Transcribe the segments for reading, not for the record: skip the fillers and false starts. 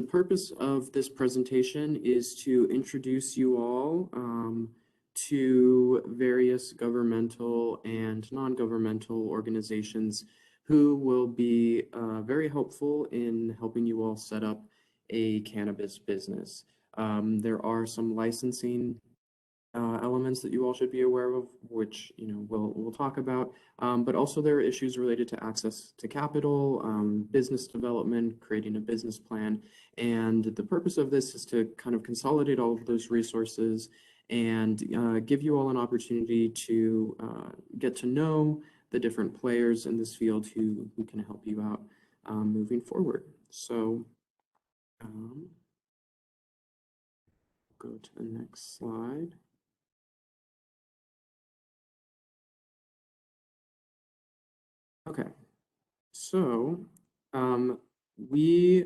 purpose of this presentation is to introduce you all to various governmental and non-governmental organizations who will be very helpful in helping you all set up a cannabis business. There are some licensing elements that you all should be aware of, which we'll talk about, but also there are issues related to access to capital, business development, creating a business plan, and the purpose of this is to kind of consolidate all of those resources and give you all an opportunity to get to know the different players in this field who can help you out moving forward. So go to the next slide. Okay, so we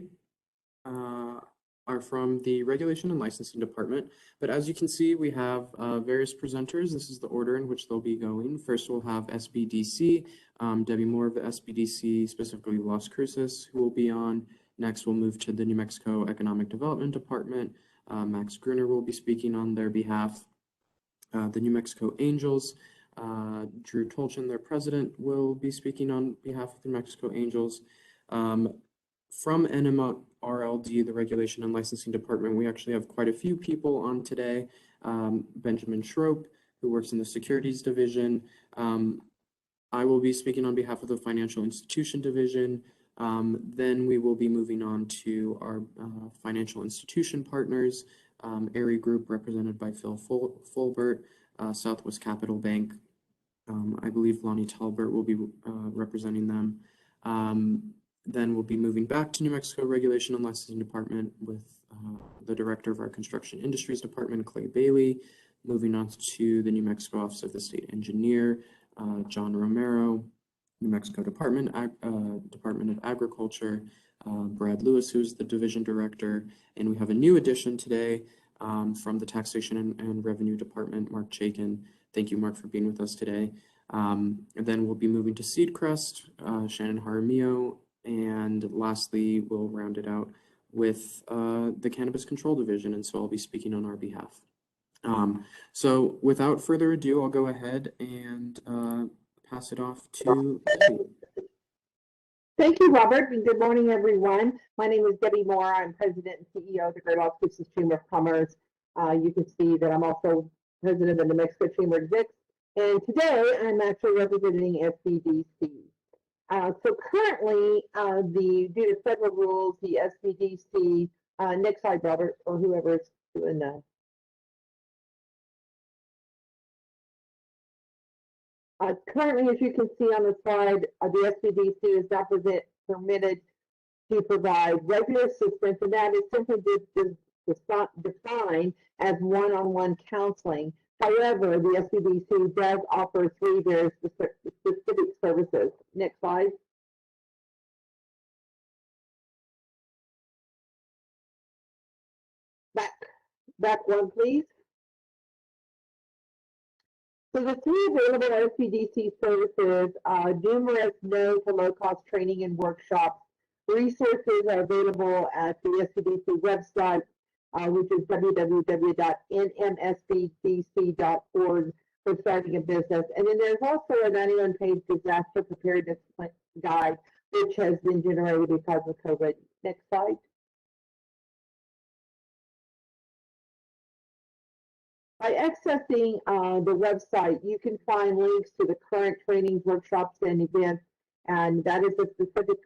are from the Regulation and Licensing Department, but as you can see, we have various presenters. This is the order in which they'll be going. First, we'll have SBDC, Debbie Moore of the SBDC, specifically Las Cruces, who will be on. Next, we'll move to the New Mexico Economic Development Department. Max Gruner will be speaking on their behalf. The New Mexico Angels, Drew Tolchin, their president, will be speaking on behalf of the New Mexico Angels. From NMRLD, the Regulation and Licensing Department, we actually have quite a few people on today. Benjamin Schroep, who works in the Securities Division. I will be speaking on behalf of the Financial Institution Division. Then we will be moving on to our financial institution partners, ARI Group, represented by Phil Fulbert, Southwest Capital Bank. I believe Lonnie Talbert will be representing them. Then we'll be moving back to New Mexico Regulation and Licensing Department with the director of our Construction Industries Department, Clay Bailey. Moving on to the New Mexico Office of the State Engineer, John Romero. New Mexico Department of Agriculture, Brad Lewis, who's the division director. And we have a new addition today from the Taxation and Revenue Department, Mark Chaikin. Thank you, Mark, for being with us today. And then we'll be moving to Seedcrest, Shannon Jaramillo, and lastly, we'll round it out with the Cannabis Control Division, and so I'll be speaking on our behalf. So without further ado, I'll go ahead and pass it off to Debbie. Thank you, Robert, and good morning, everyone. My name is Debbie Moore. I'm President and CEO of the Great Las Cruces Chamber of Commerce. You can see that I'm also President of the New Mexico Chamber of Execs, and today I'm actually representing SBDC. So currently, due to federal rules, the SBDC, next slide, Robert, or whoever is doing that. Currently, as you can see on the slide, the SBDC is not permitted to provide regular assistance, and that is simply defined as one-on-one counseling. However, the SBDC does offer 3 very specific services. Next slide. Back one, please. So the 3 available SBDC services are numerous no to low-cost training and workshops. Resources are available at the SBDC website, which is www.nmsbdc.org for starting a business. And then there's also a 91-page disaster preparedness guide, which has been generated because of COVID. Next slide. By accessing the website, you can find links to the current trainings, workshops, and events, and that is a specific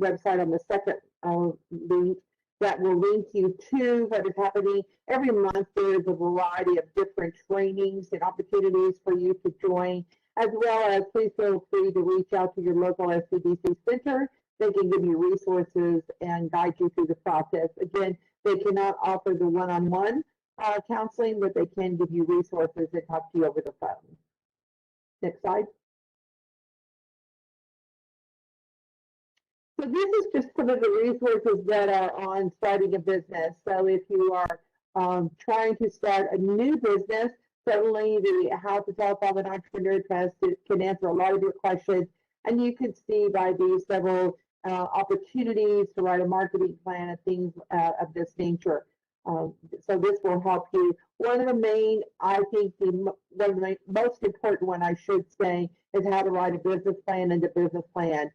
website on the second link that will link you to what is happening. Every month there is a variety of different trainings and opportunities for you to join, as well as please feel free to reach out to your local SBDC center. They can give you resources and guide you through the process. Again, they cannot offer the one-on-one counseling, but they can give you resources and talk to you over the phone. Next slide. So this is just some of the resources that are on starting a business. So if you are trying to start a new business, certainly the How to Telephone an Entrepreneur Test can answer a lot of your questions. And you can see by these several opportunities to write a marketing plan and things of this nature. So this will help you. One of the main, I think, one of the most important one I should say is how to write a business plan and a business plan.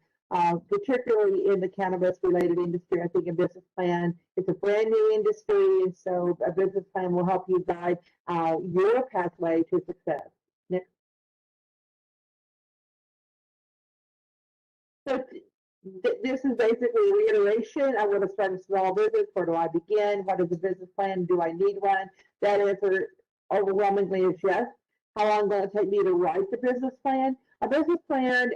Particularly in the cannabis-related industry, I think a business plan is a brand new industry, and so a business plan will help you guide your pathway to success. Next. So this is basically a reiteration. I want to start a small business. Where do I begin? What is a business plan? Do I need one? That answer overwhelmingly is yes. How long will it take me to write the business plan? A business plan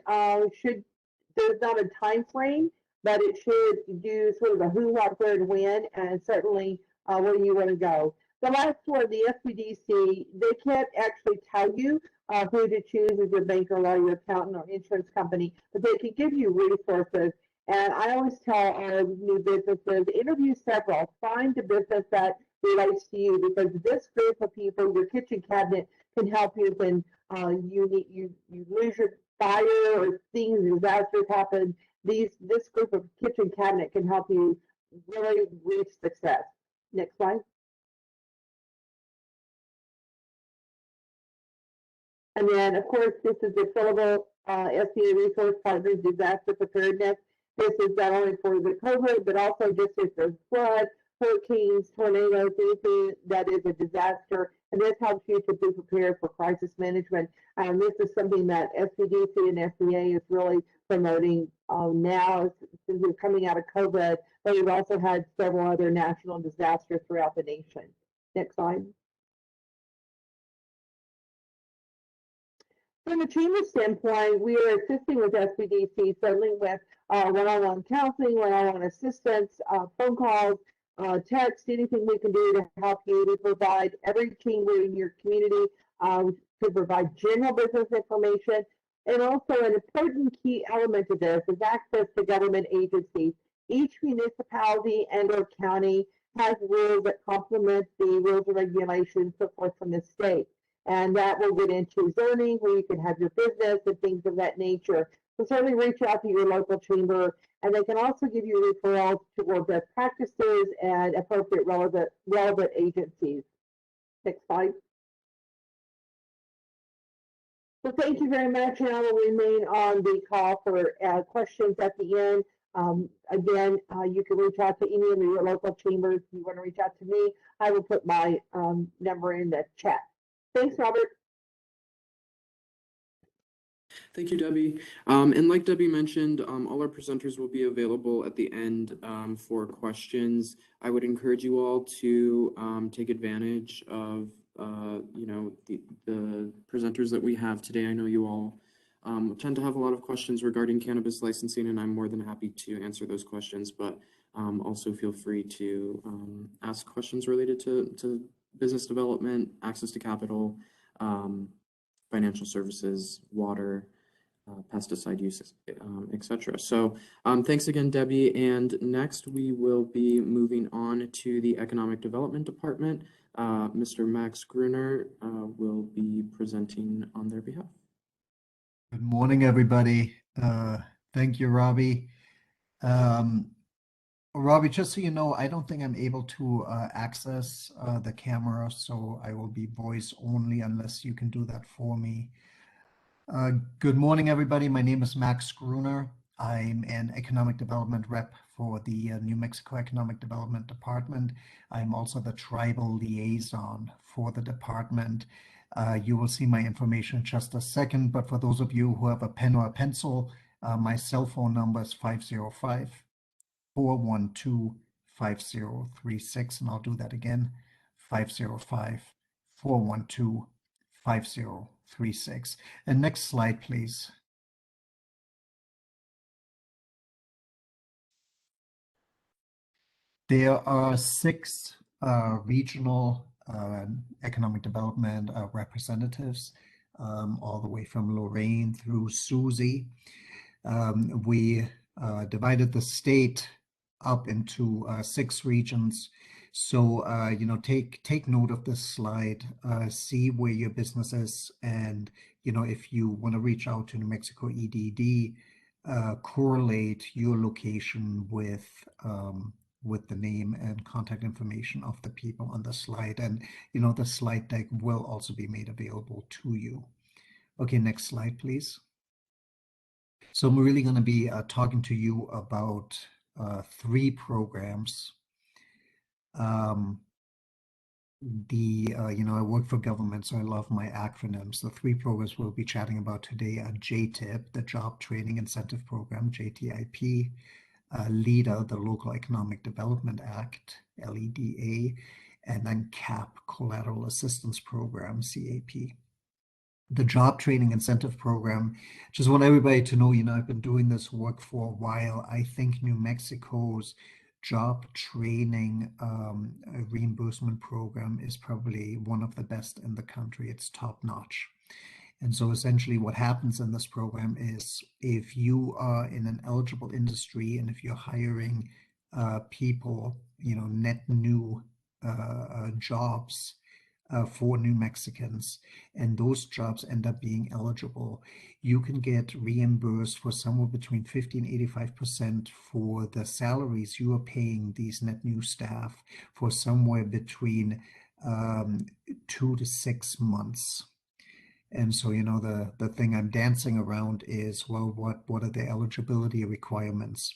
there's not a time frame, but it should do sort of a who, what, where, and when, and certainly where you want to go. The last one, the SBDC, they can't actually tell you who to choose as your banker, lawyer, accountant, or insurance company, but they can give you resources. And I always tell our new businesses, interview several, find the business that relates to you, because this group of people, your kitchen cabinet, can help you when you lose your fire or things, disasters happen. This group of kitchen cabinet can help you really reach success. Next slide. And then, of course, this is the fillable SBA Resource Partners Disaster Preparedness. This is not only for the COVID, but also just if there's flood, hurricanes, tornadoes, anything that is a disaster. And this helps you to be prepared for crisis management. This is something that SBDC and SBA is really promoting now since we're coming out of COVID, but we've also had several other national disasters throughout the nation. Next slide. From a treatment standpoint, we are assisting with SBDC, certainly with one-on-one counseling, one-on-one assistance, phone calls, text, anything we can do to help you to provide every team in your community to provide general business information. And also an important key element of this is access to government agencies. Each municipality and or county has rules that complement the rules and regulations put forth from the state. And that will get into zoning, where you can have your business and things of that nature. So certainly reach out to your local chamber, and they can also give you referrals toward best practices and appropriate relevant agencies. Next slide. So thank you very much, and I will remain on the call for questions at the end. Again, you can reach out to any of your local chambers. If you want to reach out to me, I will put my number in the chat. Thanks, Robert. Thank you, Debbie. And like Debbie mentioned, all our presenters will be available at the end for questions. I would encourage you all to take advantage of the presenters that we have today. I know you all tend to have a lot of questions regarding cannabis licensing, and I'm more than happy to answer those questions, but also feel free to ask questions related to business development, access to capital, financial services, water, pesticide use, etc. So thanks again, Debbie. And next we will be moving on to the Economic Development Department. Mr. Max Gruner will be presenting on their behalf. Good morning, everybody. Thank you, Robbie. Robbie, just so you know, I don't think I'm able to access the camera, so I will be voice only unless you can do that for me. Good morning, everybody. My name is Max Gruner. I'm an economic development rep for the New Mexico Economic Development Department. I'm also the tribal liaison for the department. You will see my information in just a second, but for those of you who have a pen or a pencil, my cell phone number is 505-412-5036, and I'll do that again, 505-412-5036. And next slide, please. There are 6 regional economic development representatives, all the way from Lorraine through Susie. We divided the state up into 6 regions. So, take note of this slide, see where your business is, and, if you want to reach out to New Mexico EDD, correlate your location with the name and contact information of the people on the slide. And the slide deck will also be made available to you. Okay, next slide, please. So I'm really going to be talking to you about 3 programs. I work for government, so I love my acronyms. The 3 programs we'll be chatting about today are JTIP, the Job Training Incentive Program, JTIP, LEADER, the Local Economic Development Act, LEDA, and then CAP, Collateral Assistance Program, CAP. The Job Training Incentive Program, just want everybody to know, I've been doing this work for a while. I think New Mexico's job training reimbursement program is probably one of the best in the country. It's top notch. And so essentially what happens in this program is if you are in an eligible industry and if you're hiring people, net new jobs for New Mexicans, and those jobs end up being eligible, you can get reimbursed for somewhere between 50 and 85% for the salaries you are paying these net new staff for somewhere between 2 to 6 months. And so, the thing I'm dancing around is, well, what are the eligibility requirements?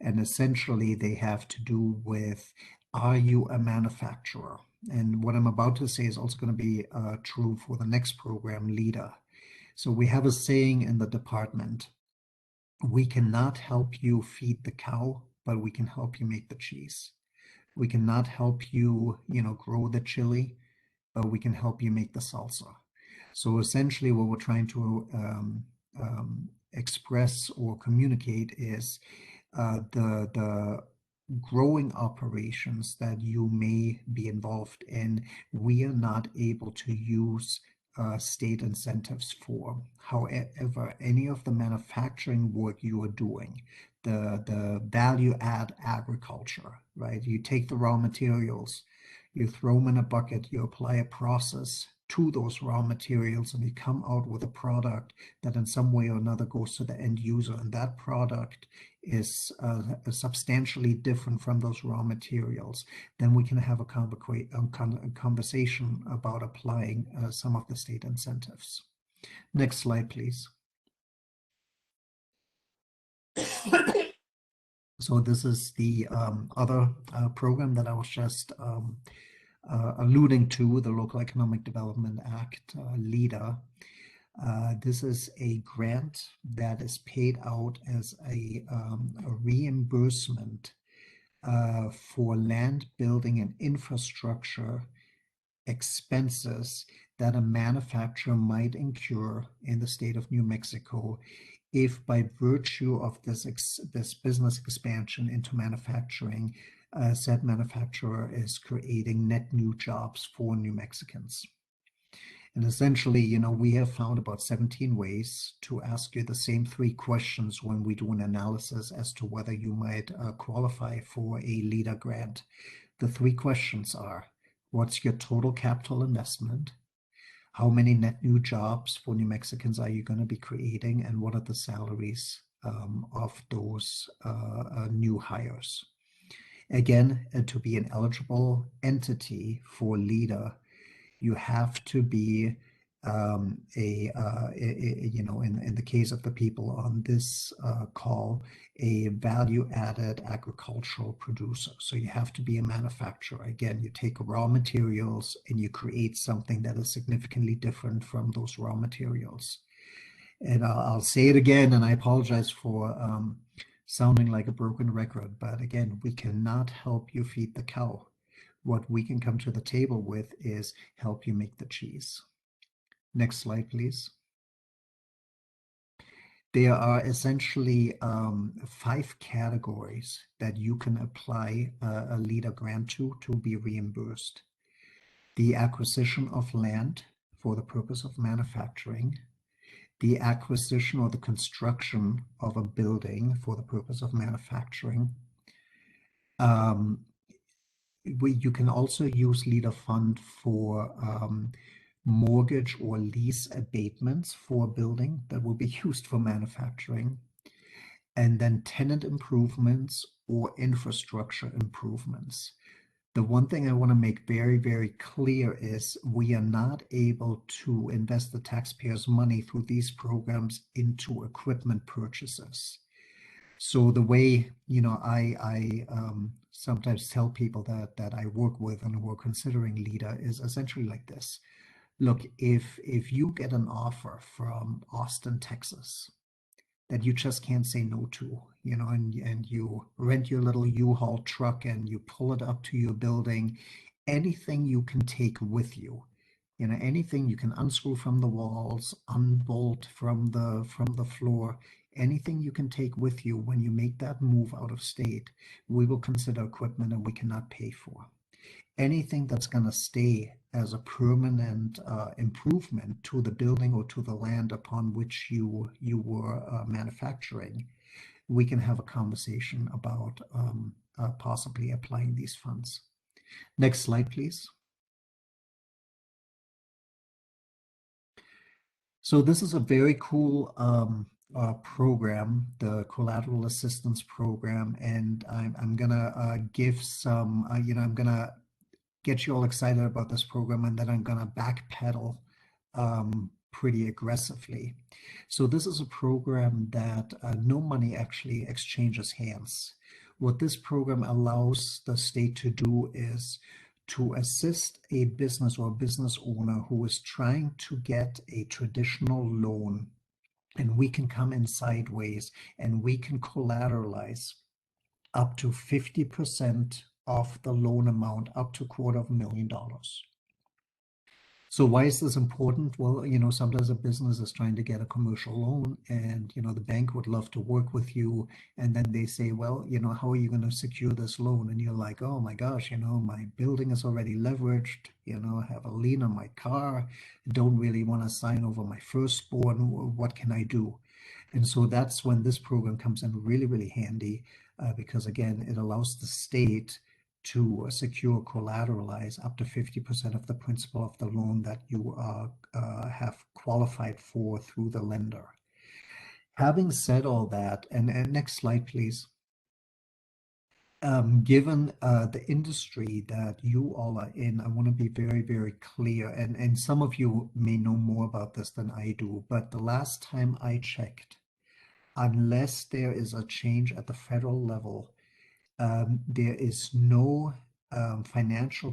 And essentially they have to do with, are you a manufacturer? And what I'm about to say is also going to be true for the next program, LEADER. So we have a saying in the department: we cannot help you feed the cow, but we can help you make the cheese. We cannot help you, grow the chili, but we can help you make the salsa. So essentially what we're trying to express or communicate is the growing operations that you may be involved in, we are not able to use state incentives for. However, any of the manufacturing work you are doing, the value add agriculture, right? You take the raw materials, you throw them in a bucket, you apply a process to those raw materials, and you come out with a product that in some way or another goes to the end user, and that product is substantially different from those raw materials, then we can have a conversation about applying some of the state incentives. Next slide, please. So this is the other program that I was just alluding to, the Local Economic Development Act, LEADER. This is a grant that is paid out as a reimbursement for land building and infrastructure expenses that a manufacturer might incur in the state of New Mexico if, by virtue of this business expansion into manufacturing, said manufacturer is creating net new jobs for New Mexicans. And essentially, we have found about 17 ways to ask you the same 3 questions when we do an analysis as to whether you might qualify for a LEADER grant. The 3 questions are: what's your total capital investment? How many net new jobs for New Mexicans are you going to be creating? And what are the salaries of those new hires? Again, to be an eligible entity for LEADER, you have to be in the case of the people on this call, a value-added agricultural producer. So you have to be a manufacturer. Again, you take raw materials and you create something that is significantly different from those raw materials. And I'll say it again, and I apologize for sounding like a broken record, but again, we cannot help you feed the cow. What we can come to the table with is help you make the cheese. Next slide, please. There are essentially 5 categories that you can apply a LEADER grant to be reimbursed. The acquisition of land for the purpose of manufacturing, the acquisition or the construction of a building for the purpose of manufacturing. You can also use LEADER fund for mortgage or lease abatements for a building that will be used for manufacturing. and then tenant improvements or infrastructure improvements. The one thing I want to make very, very clear is we are not able to invest the taxpayers' money through these programs into equipment purchases. So the way, I sometimes tell people that I work with and who are considering LEADER is essentially like this. Look, if you get an offer from Austin, Texas, that you just can't say no to, and you rent your little U-Haul truck and you pull it up to your building, anything you can take with you, anything you can unscrew from the walls, unbolt from the floor, anything you can take with you when you make that move out of state, we will consider equipment and we cannot pay for. Anything that's going to stay as a permanent improvement to the building or to the land upon which you were manufacturing, we can have a conversation about possibly applying these funds. Next slide, please. So this is a very cool program, the Collateral Assistance Program, and I'm gonna give some, I'm gonna get you all excited about this program, and then I'm gonna backpedal pretty aggressively. So this is a program that no money actually exchanges hands. What this program allows the state to do is to assist a business or a business owner who is trying to get a traditional loan, and we can come in sideways and we can collateralize up to 50% of the loan amount, up to $250,000. So why is this important? Well, sometimes a business is trying to get a commercial loan, and the bank would love to work with you, and then they say, well, how are you going to secure this loan? And you're like, oh my gosh, my building is already leveraged, I have a lien on my car, don't really want to sign over my firstborn, what can I do? And so that's when this program comes in really, really handy, because again, it allows the state to secure, collateralize up to 50% of the principal of the loan that you have qualified for through the lender. Having said all that, and next slide, please. Given the industry that you all are in, I want to be very, very clear, and some of you may know more about this than I do, but the last time I checked, unless there is a change at the federal level, there is no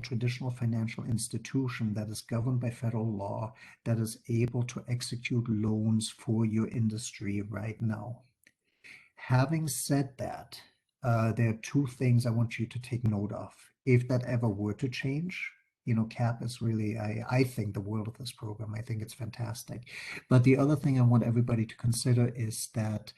traditional financial institution that is governed by federal law that is able to execute loans for your industry right now. Having said that, there are two things I want you to take note of. If that ever were to change, CAP is really, I think, the world of this program. I think it's fantastic. But the other thing I want everybody to consider is that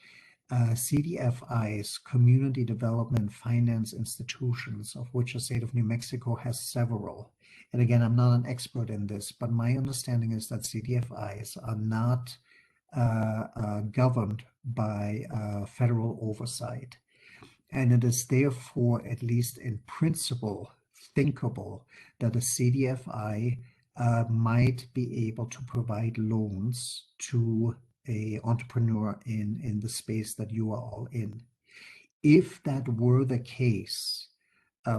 CDFIs, Community Development Finance Institutions, of which the state of New Mexico has several. And again, I'm not an expert in this, but my understanding is that CDFIs are not governed by federal oversight. And it is therefore, at least in principle, thinkable that a CDFI might be able to provide loans to an entrepreneur in the space that you are all in. If that were the case,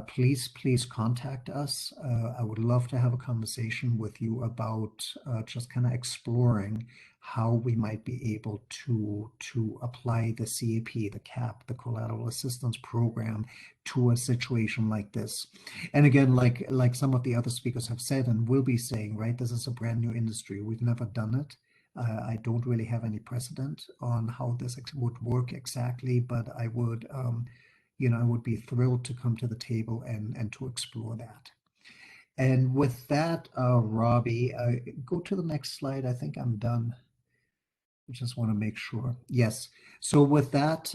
please contact us. I would love to have a conversation with you about just kind of exploring how we might be able to apply the CAP, the CAP, the Collateral Assistance Program, to a situation like this. And again, like some of the other speakers have said and will be saying, right, this is a brand new industry. We've never done it. I don't really have any precedent on how this would work exactly, but I would I would be thrilled to come to the table and to explore that. And with that, Robbie, go to the next slide. I think I'm done. I just want to make sure. Yes. So with that,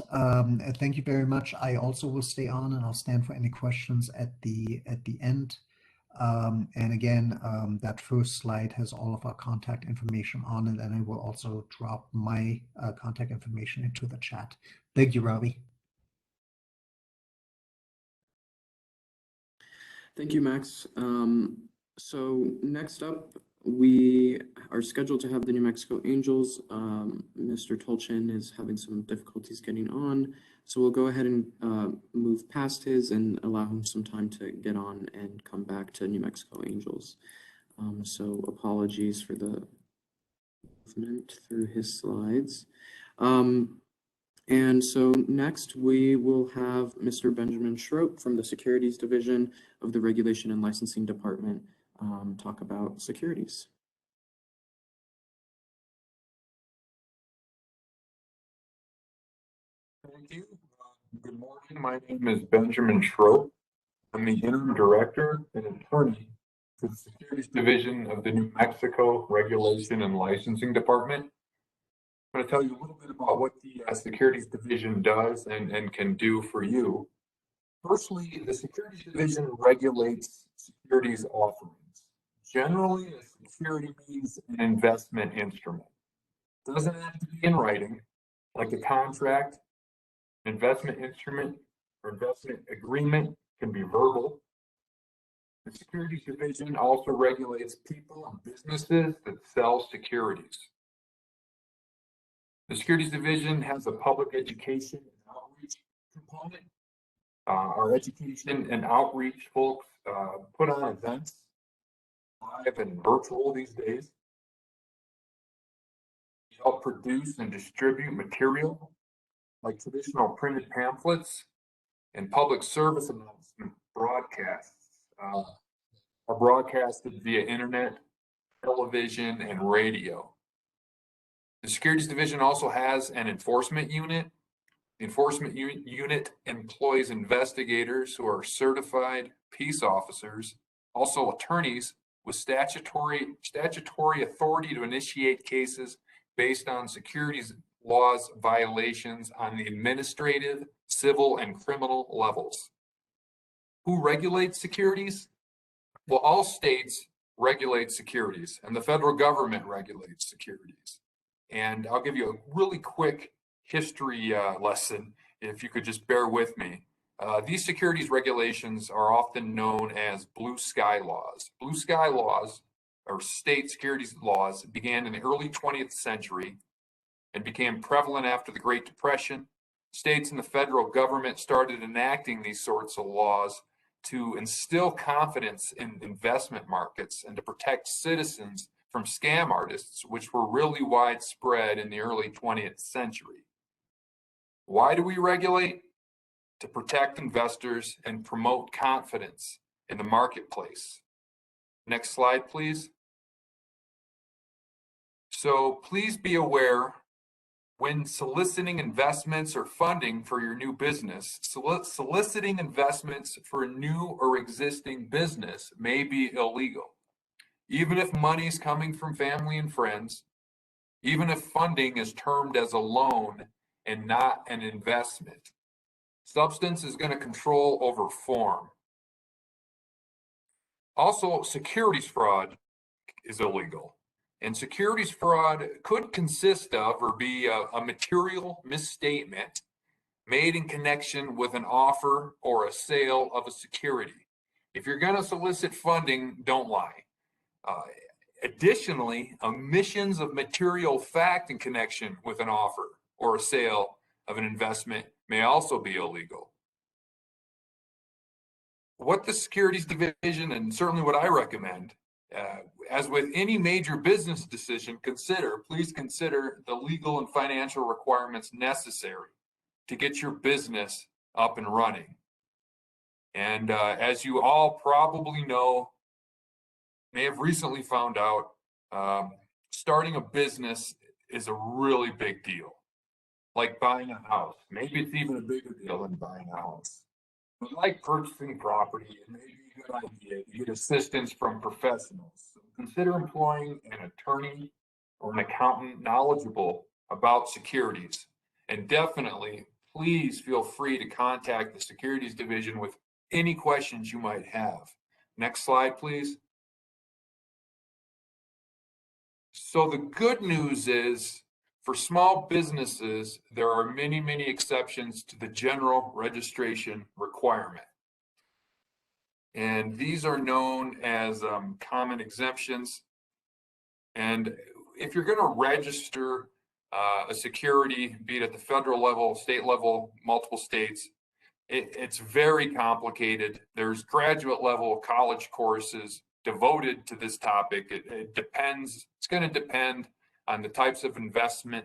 thank you very much. I also will stay on and I'll stand for any questions at the end. And again, that first slide has all of our contact information on it, and I will also drop my contact information into the chat. Thank you, Robbie. Thank you, Max. So next up, We are scheduled to have the New Mexico Angels. Mr. Tolchin is having some difficulties getting on, so we'll go ahead and move past his and allow him some time to get on and come back to New Mexico Angels. So apologies for the movement through his slides. And so next we will have Mr. Benjamin Schroep from the Securities Division of the Regulation and Licensing Department talk about securities. Thank you. Good morning. My name is Benjamin Schroep. I'm the interim director and attorney for the Securities Division of the New Mexico Regulation and Licensing Department. I'm going to tell you a little bit about what the Securities Division does and can do for you. Firstly, the Securities Division regulates securities offerings. Generally, a security means an investment instrument. It doesn't have to be in writing, like a contract. Investment instrument or investment agreement can be verbal. The Securities Division also regulates people and businesses that sell securities. The Securities Division has a public education and outreach component. Our education and outreach folks put on events, live and virtual these days. We help produce and distribute material like traditional printed pamphlets and public service announcement broadcasts are broadcasted via internet, television, and radio. The Securities Division also has an enforcement unit. The enforcement unit employs investigators who are certified peace officers, also attorneys with statutory authority to initiate cases based on securities laws violations on the administrative, civil, and criminal levels. Who regulates securities? Well, all states regulate securities, and the federal government regulates securities. And I'll give you a really quick history lesson, if you could just bear with me. These securities regulations are often known as blue sky laws. Blue sky laws, or state securities laws, began in the early 20th century and became prevalent after the Great Depression. States and the federal government started enacting these sorts of laws to instill confidence in investment markets and to protect citizens from scam artists, which were really widespread in the early 20th century. Why do we regulate? To protect investors and promote confidence in the marketplace. Next slide, please. So please be aware, when soliciting investments or funding for your new business, soliciting investments for a new or existing business may be illegal. Even if money is coming from family and friends, even if funding is termed as a loan and not an investment. Substance is going to control over form. Also, securities fraud is illegal. And securities fraud could consist of or be a material misstatement made in connection with an offer or a sale of a security. If you're going to solicit funding, don't lie. Additionally, omissions of material fact in connection with an offer or a sale of an investment may also be illegal. What the Securities Division, and certainly what I recommend, as with any major business decision, please consider the legal and financial requirements necessary to get your business up and running. And as you all probably know, may have recently found out, starting a business is a really big deal. Like buying a house. Maybe it's even a bigger deal than buying a house. But like purchasing property, it may be a good idea to get assistance from professionals. So consider employing an attorney or an accountant knowledgeable about securities. And definitely, please feel free to contact the Securities Division with any questions you might have. Next slide, please. So the good news is, for small businesses, there are many, many exceptions to the general registration requirement. And these are known as common exemptions. And if you're going to register a security, be it at the federal level, state level, multiple states, it's very complicated. There's graduate level college courses devoted to this topic. It depends. It's going to depend on the types of investment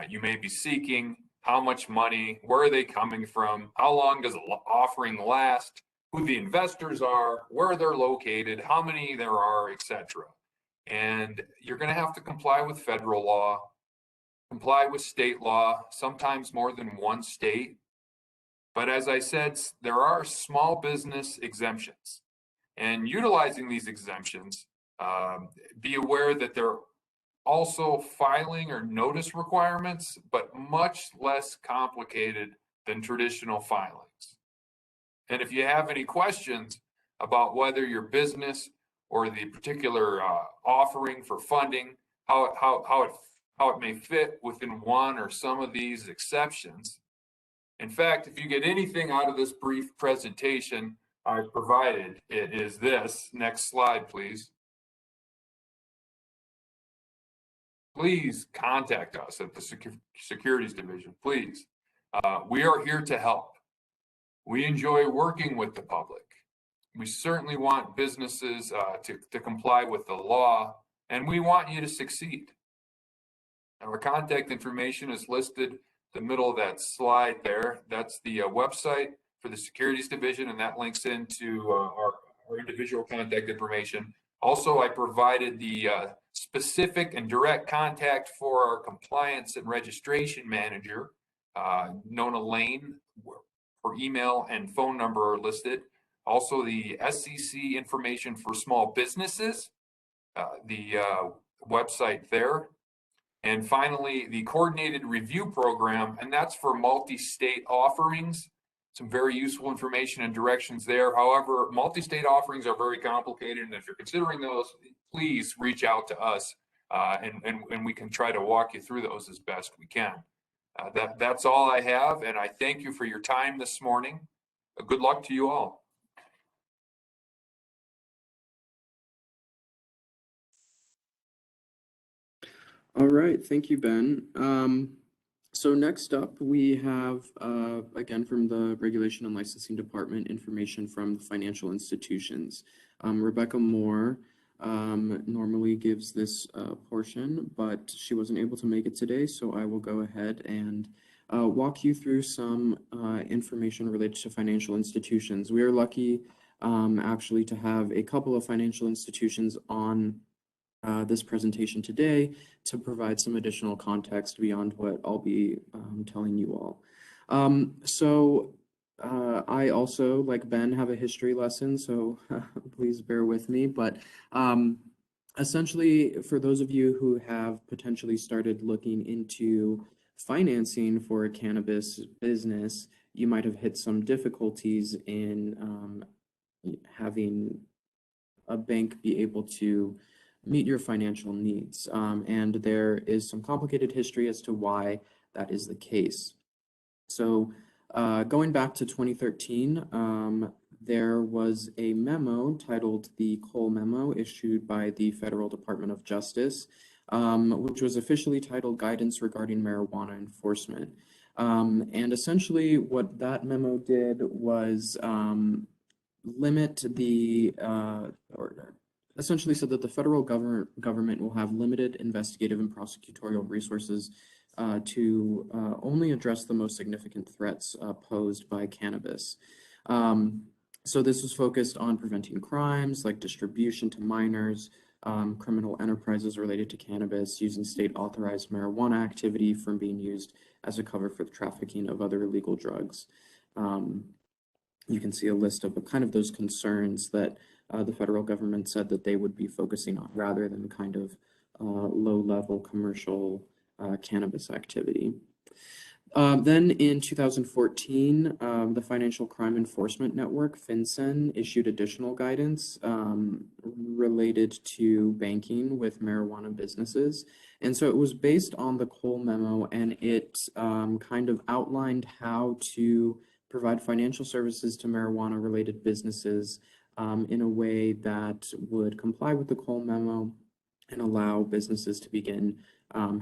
you may be seeking, how much money, where are they coming from, how long does the offering last, who the investors are, where they're located, how many there are, etc. And you're going to have to comply with federal law, comply with state law, sometimes more than one state. But as I said, there are small business exemptions. And utilizing these exemptions, be aware that there are also filing or notice requirements, but much less complicated than traditional filings. And if you have any questions about whether your business or the particular offering for funding, how it may fit within one or some of these exceptions. In fact, if you get anything out of this brief presentation I've provided, it is this. Next slide, please. Please contact us at the Securities Division, please. We are here to help. We enjoy working with the public. We certainly want businesses to comply with the law, and we want you to succeed. Our contact information is listed the middle of that slide there. That's the website for the Securities Division, and that links into our individual contact information. Also, I provided the specific and direct contact for our compliance and registration manager, Nona Lane, her email and phone number are listed. Also, the SEC information for small businesses, the website there. And finally, the coordinated review program, and that's for multi-state offerings. Some very useful information and directions there. However, multi-state offerings are very complicated, and if you're considering those, please reach out to us, and we can try to walk you through those as best we can. That's all I have, and I thank you for your time this morning. Good luck to you all. All right, thank you, Ben. So next up, we have, again, from the Regulation and Licensing Department, information from the financial institutions. Rebecca Moore normally gives this portion, but she wasn't able to make it today, so I will go ahead and walk you through some information related to financial institutions. We are lucky, actually, to have a couple of financial institutions on this presentation today to provide some additional context beyond what I'll be telling you all. I also, like Ben, have a history lesson, so please bear with me. But essentially, for those of you who have potentially started looking into financing for a cannabis business, you might have hit some difficulties in having a bank be able to meet your financial needs. And there is some complicated history as to why that is the case. So going back to 2013, there was a memo titled the Cole Memo issued by the Federal Department of Justice, which was officially titled Guidance Regarding Marijuana Enforcement. And essentially what that memo did was limit the, or essentially said that the federal government will have limited investigative and prosecutorial resources to only address the most significant threats posed by cannabis. So this was focused on preventing crimes like distribution to minors, criminal enterprises related to cannabis, using state authorized marijuana activity from being used as a cover for the trafficking of other illegal drugs. You can see a list of kind of those concerns that the federal government said that they would be focusing on rather than kind of low-level commercial cannabis activity. Then in 2014, the Financial Crime Enforcement Network, FinCEN, issued additional guidance related to banking with marijuana businesses. And so it was based on the Cole Memo, and it kind of outlined how to provide financial services to marijuana-related businesses in a way that would comply with the Cole Memo and allow businesses to begin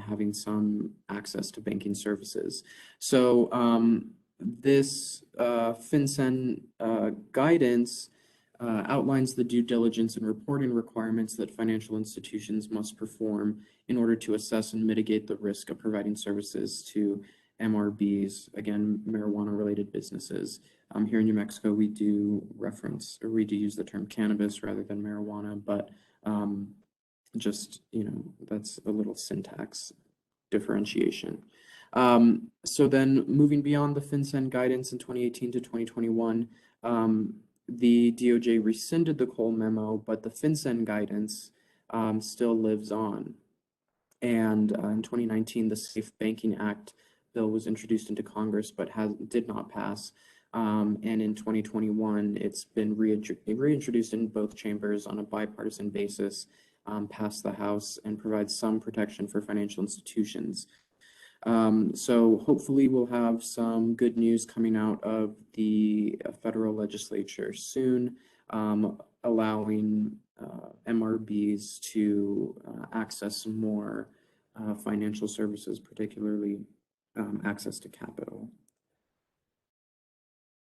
having some access to banking services. So this FinCEN guidance outlines the due diligence and reporting requirements that financial institutions must perform in order to assess and mitigate the risk of providing services to MRBs, again, marijuana-related businesses. Here in New Mexico, we do reference, or we do use the term cannabis rather than marijuana, but just, that's a little syntax differentiation. So then moving beyond the FinCEN guidance in 2018 to 2021, the DOJ rescinded the Cole memo, but the FinCEN guidance still lives on. And in 2019, the Safe Banking Act bill was introduced into Congress, but did not pass. And in 2021, it's been reintroduced in both chambers on a bipartisan basis, passed the House, and provides some protection for financial institutions. So hopefully we'll have some good news coming out of the federal legislature soon, allowing MRBs to access more financial services, particularly access to capital.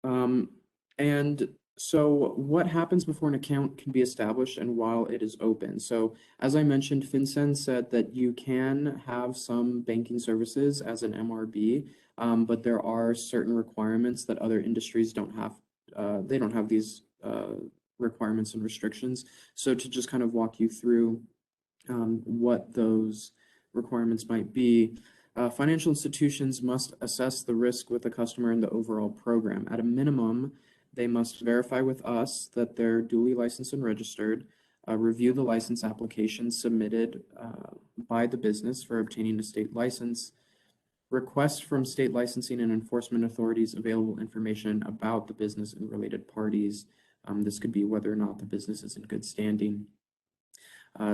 And so what happens before an account can be established and while it is open? So as I mentioned, FinCEN said that you can have some banking services as an MRB, but there are certain requirements that other industries don't have. They don't have these requirements and restrictions. So to just kind of walk you through what those requirements might be, financial institutions must assess the risk with the customer and the overall program. At a minimum, they must verify with us that they're duly licensed and registered, review the license application submitted by the business for obtaining a state license, request from state licensing and enforcement authorities available information about the business and related parties. This could be whether or not the business is in good standing.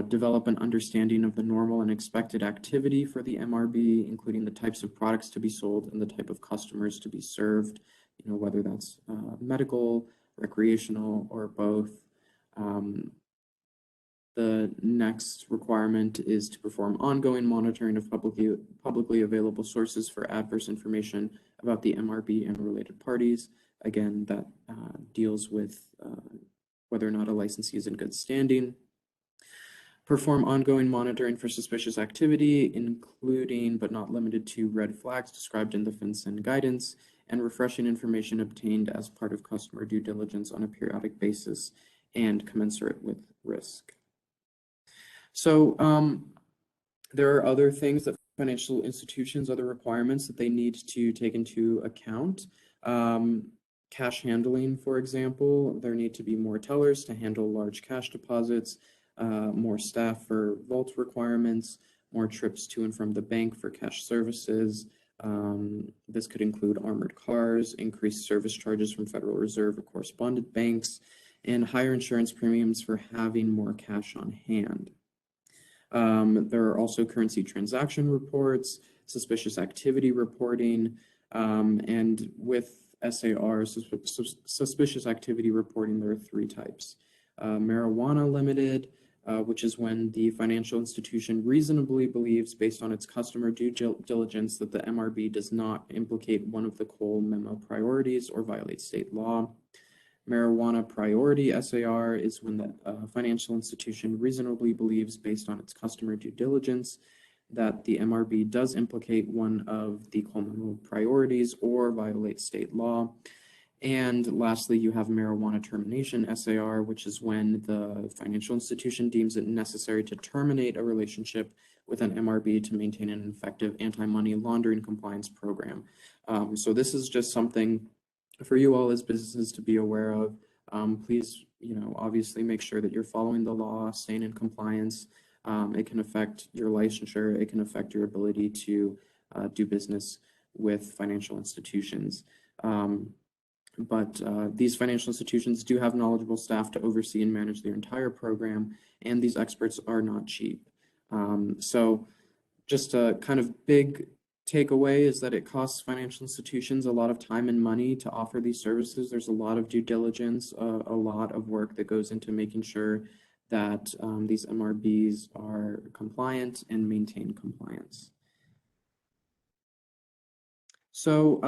Develop an understanding of the normal and expected activity for the MRB, including the types of products to be sold and the type of customers to be served, whether that's medical, recreational, or both. The next requirement is to perform ongoing monitoring of publicly available sources for adverse information about the MRB and related parties. Again, that deals with whether or not a licensee is in good standing. Perform ongoing monitoring for suspicious activity, including but not limited to red flags described in the FinCEN guidance, and refreshing information obtained as part of customer due diligence on a periodic basis and commensurate with risk. So there are other things that financial institutions, other requirements that they need to take into account. Cash handling, for example, there need to be more tellers to handle large cash deposits, more staff for vault requirements, more trips to and from the bank for cash services. This could include armored cars, increased service charges from Federal Reserve or correspondent banks, and higher insurance premiums for having more cash on hand. There are also currency transaction reports, suspicious activity reporting, and with SAR, suspicious activity reporting, there are three types. Marijuana limited, which is when the financial institution reasonably believes, based on its customer due diligence, that the MRB does not implicate one of the Cole memo priorities or violate state law. Marijuana priority SAR is when the financial institution reasonably believes, based on its customer due diligence, that the MRB does implicate one of the Cole memo priorities or violate state law. And lastly, you have marijuana termination SAR, which is when the financial institution deems it necessary to terminate a relationship with an MRB to maintain an effective anti-money laundering compliance program. So this is just something for you all as businesses to be aware of. Please, obviously make sure that you're following the law, staying in compliance. It can affect your licensure. It can affect your ability to do business with financial institutions. But these financial institutions do have knowledgeable staff to oversee and manage their entire program, and these experts are not cheap. So just a kind of big takeaway is that it costs financial institutions a lot of time and money to offer these services. There's a lot of due diligence, a lot of work that goes into making sure that these MRBs are compliant and maintain compliance. So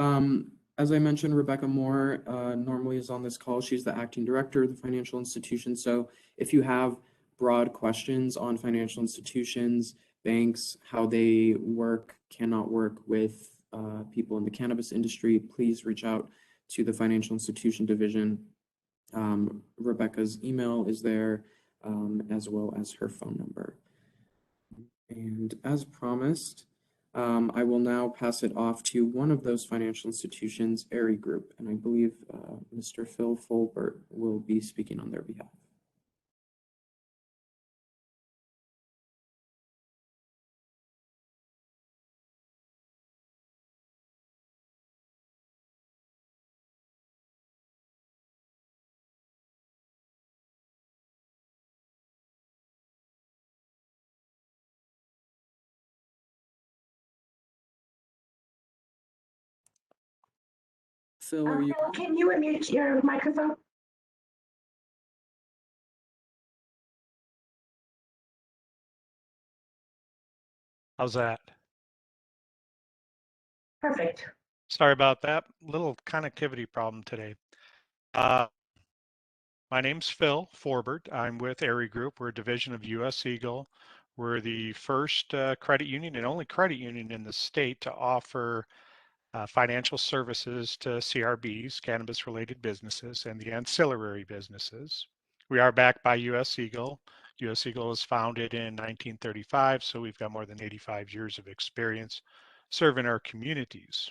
as I mentioned, Rebecca Moore normally is on this call. She's the acting director of the financial institution. So if you have broad questions on financial institutions, banks, how they work, cannot work with people in the cannabis industry, please reach out to the financial institution division. Rebecca's email is there, as well as her phone number. And as promised, I will now pass it off to one of those financial institutions, Erie Group, and I believe Mr. Phil Fulbert will be speaking on their behalf. Phil, are you? Phil, can you unmute your microphone? How's that? Perfect. Sorry about that. Little connectivity problem today. My name's Phil Forbert. I'm with Erie Group. We're a division of US Eagle. We're the first credit union and only credit union in the state to offer financial services to CRBs, cannabis-related businesses, and the ancillary businesses. We are backed by US Eagle. US Eagle was founded in 1935, so we've got more than 85 years of experience serving our communities.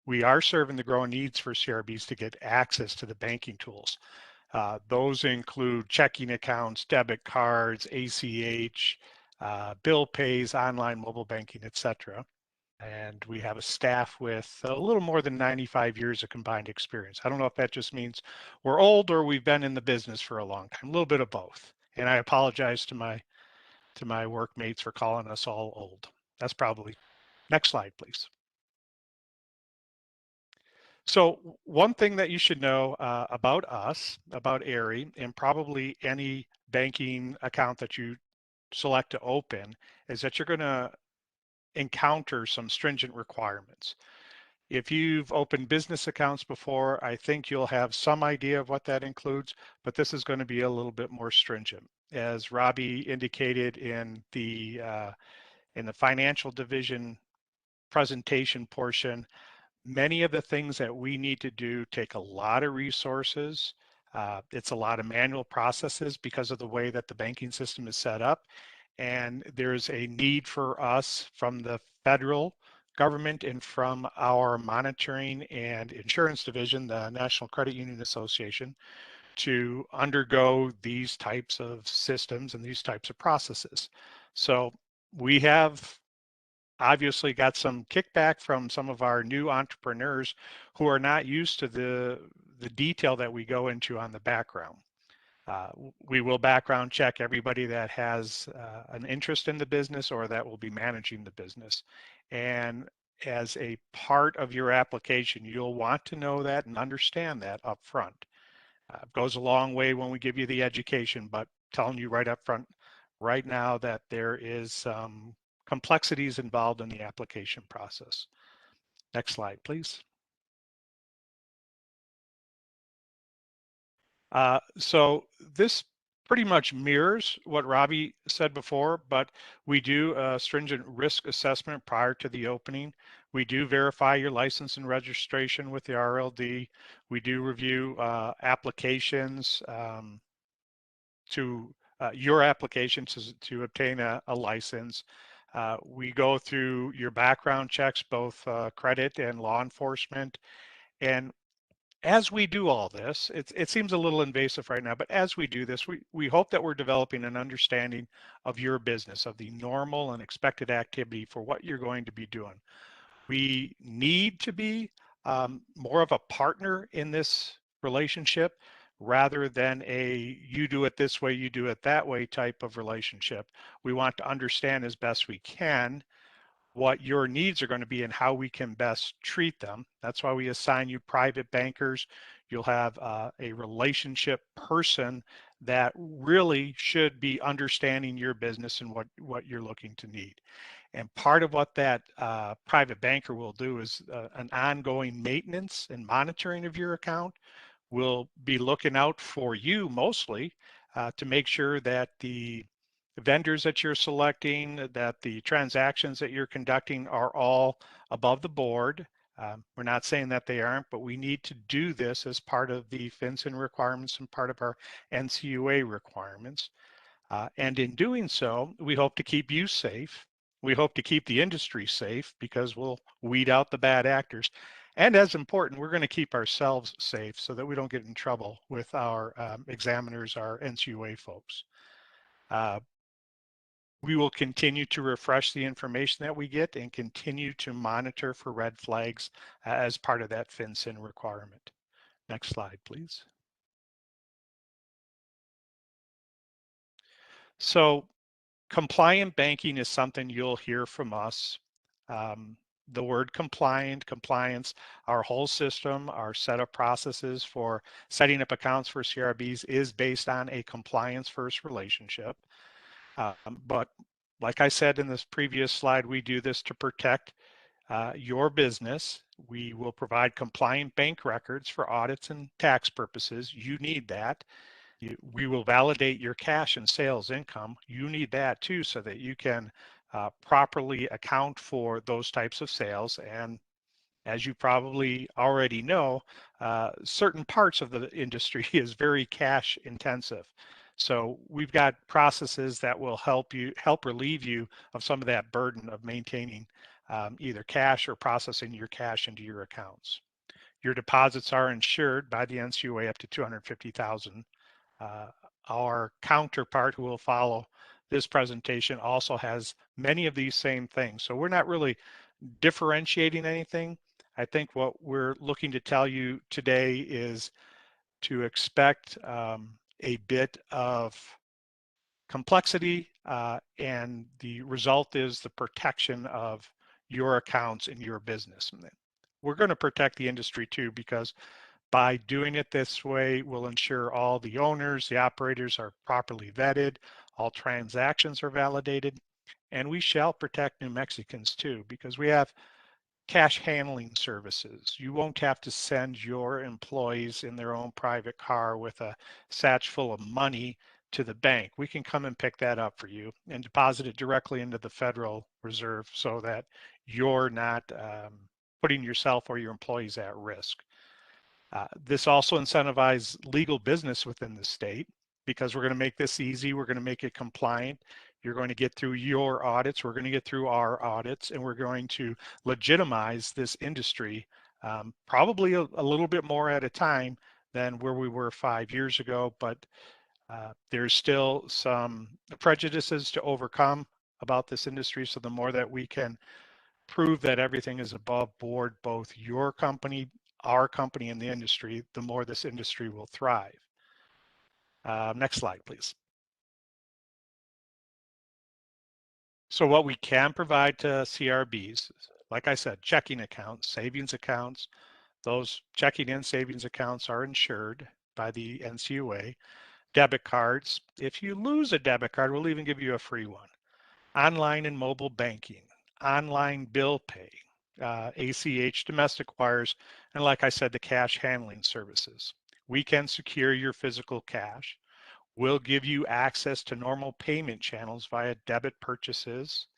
We are serving the growing needs for CRBs to get access to the banking tools. Those include checking accounts, debit cards, ACH, bill pays, online mobile banking, etc. And we have a staff with a little more than 95 years of combined experience. I don't know if that just means we're old or we've been in the business for a long time, a little bit of both. And I apologize to my workmates for calling us all old. That's probably, next slide, please. So one thing that you should know about us, about Erie, and probably any banking account that you select to open, is that you're going to encounter some stringent requirements. If you've opened business accounts before, I think you'll have some idea of what that includes, but this is going to be a little bit more stringent. As Robbie indicated in the financial division presentation portion, many of the things that we need to do take a lot of resources. It's a lot of manual processes because of the way that the banking system is set up. And there's a need for us from the federal government and from our monitoring and insurance division, the National Credit Union Association, to undergo these types of systems and these types of processes. So we have obviously got some kickback from some of our new entrepreneurs who are not used to the detail that we go into on the background. We will background check everybody that has an interest in the business or that will be managing the business. And as a part of your application, you'll want to know that and understand that up front. It goes a long way when we give you the education, but telling you right up front right now that there is some complexities involved in the application process. Next slide, please. So this pretty much mirrors what Robbie said before, but we do a stringent risk assessment prior to the opening. We do verify your license and registration with the RLD. We do review applications your application to obtain a license. We go through your background checks, both credit and law enforcement. And as we do all this, it seems a little invasive right now, but as we do this, we hope that we're developing an understanding of your business, of the normal and expected activity for what you're going to be doing. We need to be more of a partner in this relationship rather than a you do it this way, you do it that way type of relationship. We want to understand as best we can what your needs are going to be and how we can best treat them. That's why we assign you private bankers. You'll have a relationship person that really should be understanding your business and what you're looking to need. And part of what that private banker will do is an ongoing maintenance and monitoring of your account. Will be looking out for you mostly to make sure that the vendors that you're selecting, that the transactions that you're conducting are all above the board. We're not saying that they aren't, but we need to do this as part of the FinCEN requirements and part of our NCUA requirements. And in doing so, we hope to keep you safe. We hope to keep the industry safe because we'll weed out the bad actors. And as important, we're going to keep ourselves safe so that we don't get in trouble with our examiners, our NCUA folks. We will continue to refresh the information that we get and continue to monitor for red flags as part of that FinCEN requirement. Next slide, please. So compliant banking is something you'll hear from us. The word compliant, compliance, our whole system, our set of processes for setting up accounts for CRBs is based on a compliance first relationship. But like I said in this previous slide, we do this to protect your business. We will provide compliant bank records for audits and tax purposes. You need that. We will validate your cash and sales income. You need that too so that you can properly account for those types of sales. And as you probably already know, certain parts of the industry is very cash intensive. So we've got processes that will help relieve you of some of that burden of maintaining either cash or processing your cash into your accounts. Your deposits are insured by the NCUA up to $250,000. Our counterpart who will follow this presentation also has many of these same things. So we're not really differentiating anything. I think what we're looking to tell you today is to expect a bit of complexity and the result is the protection of your accounts in your business. We're going to protect the industry too because by doing it this way, we'll ensure all the owners, the operators are properly vetted, all transactions are validated, and we shall protect New Mexicans too, because we have cash handling services. You won't have to send your employees in their own private car with a satch full of money to the bank. We can come and pick that up for you and deposit it directly into the Federal Reserve so that you're not putting yourself or your employees at risk. This also incentivizes legal business within the state because we're going to make this easy. We're going to make it compliant. You're going to get through your audits. We're going to get through our audits, and we're going to legitimize this industry probably a little bit more at a time than where we were 5 years ago. But there's still some prejudices to overcome about this industry. So the more that we can prove that everything is above board, both your company, our company, and the industry, the more this industry will thrive. Next slide, please. So what we can provide to CRBs, like I said, checking accounts, savings accounts, those checking and savings accounts are insured by the NCUA. Debit cards, if you lose a debit card, we'll even give you a free one. Online and mobile banking, online bill pay, ACH domestic wires, and like I said, the cash handling services. We can secure your physical cash. We'll give you access to normal payment channels via debit purchases,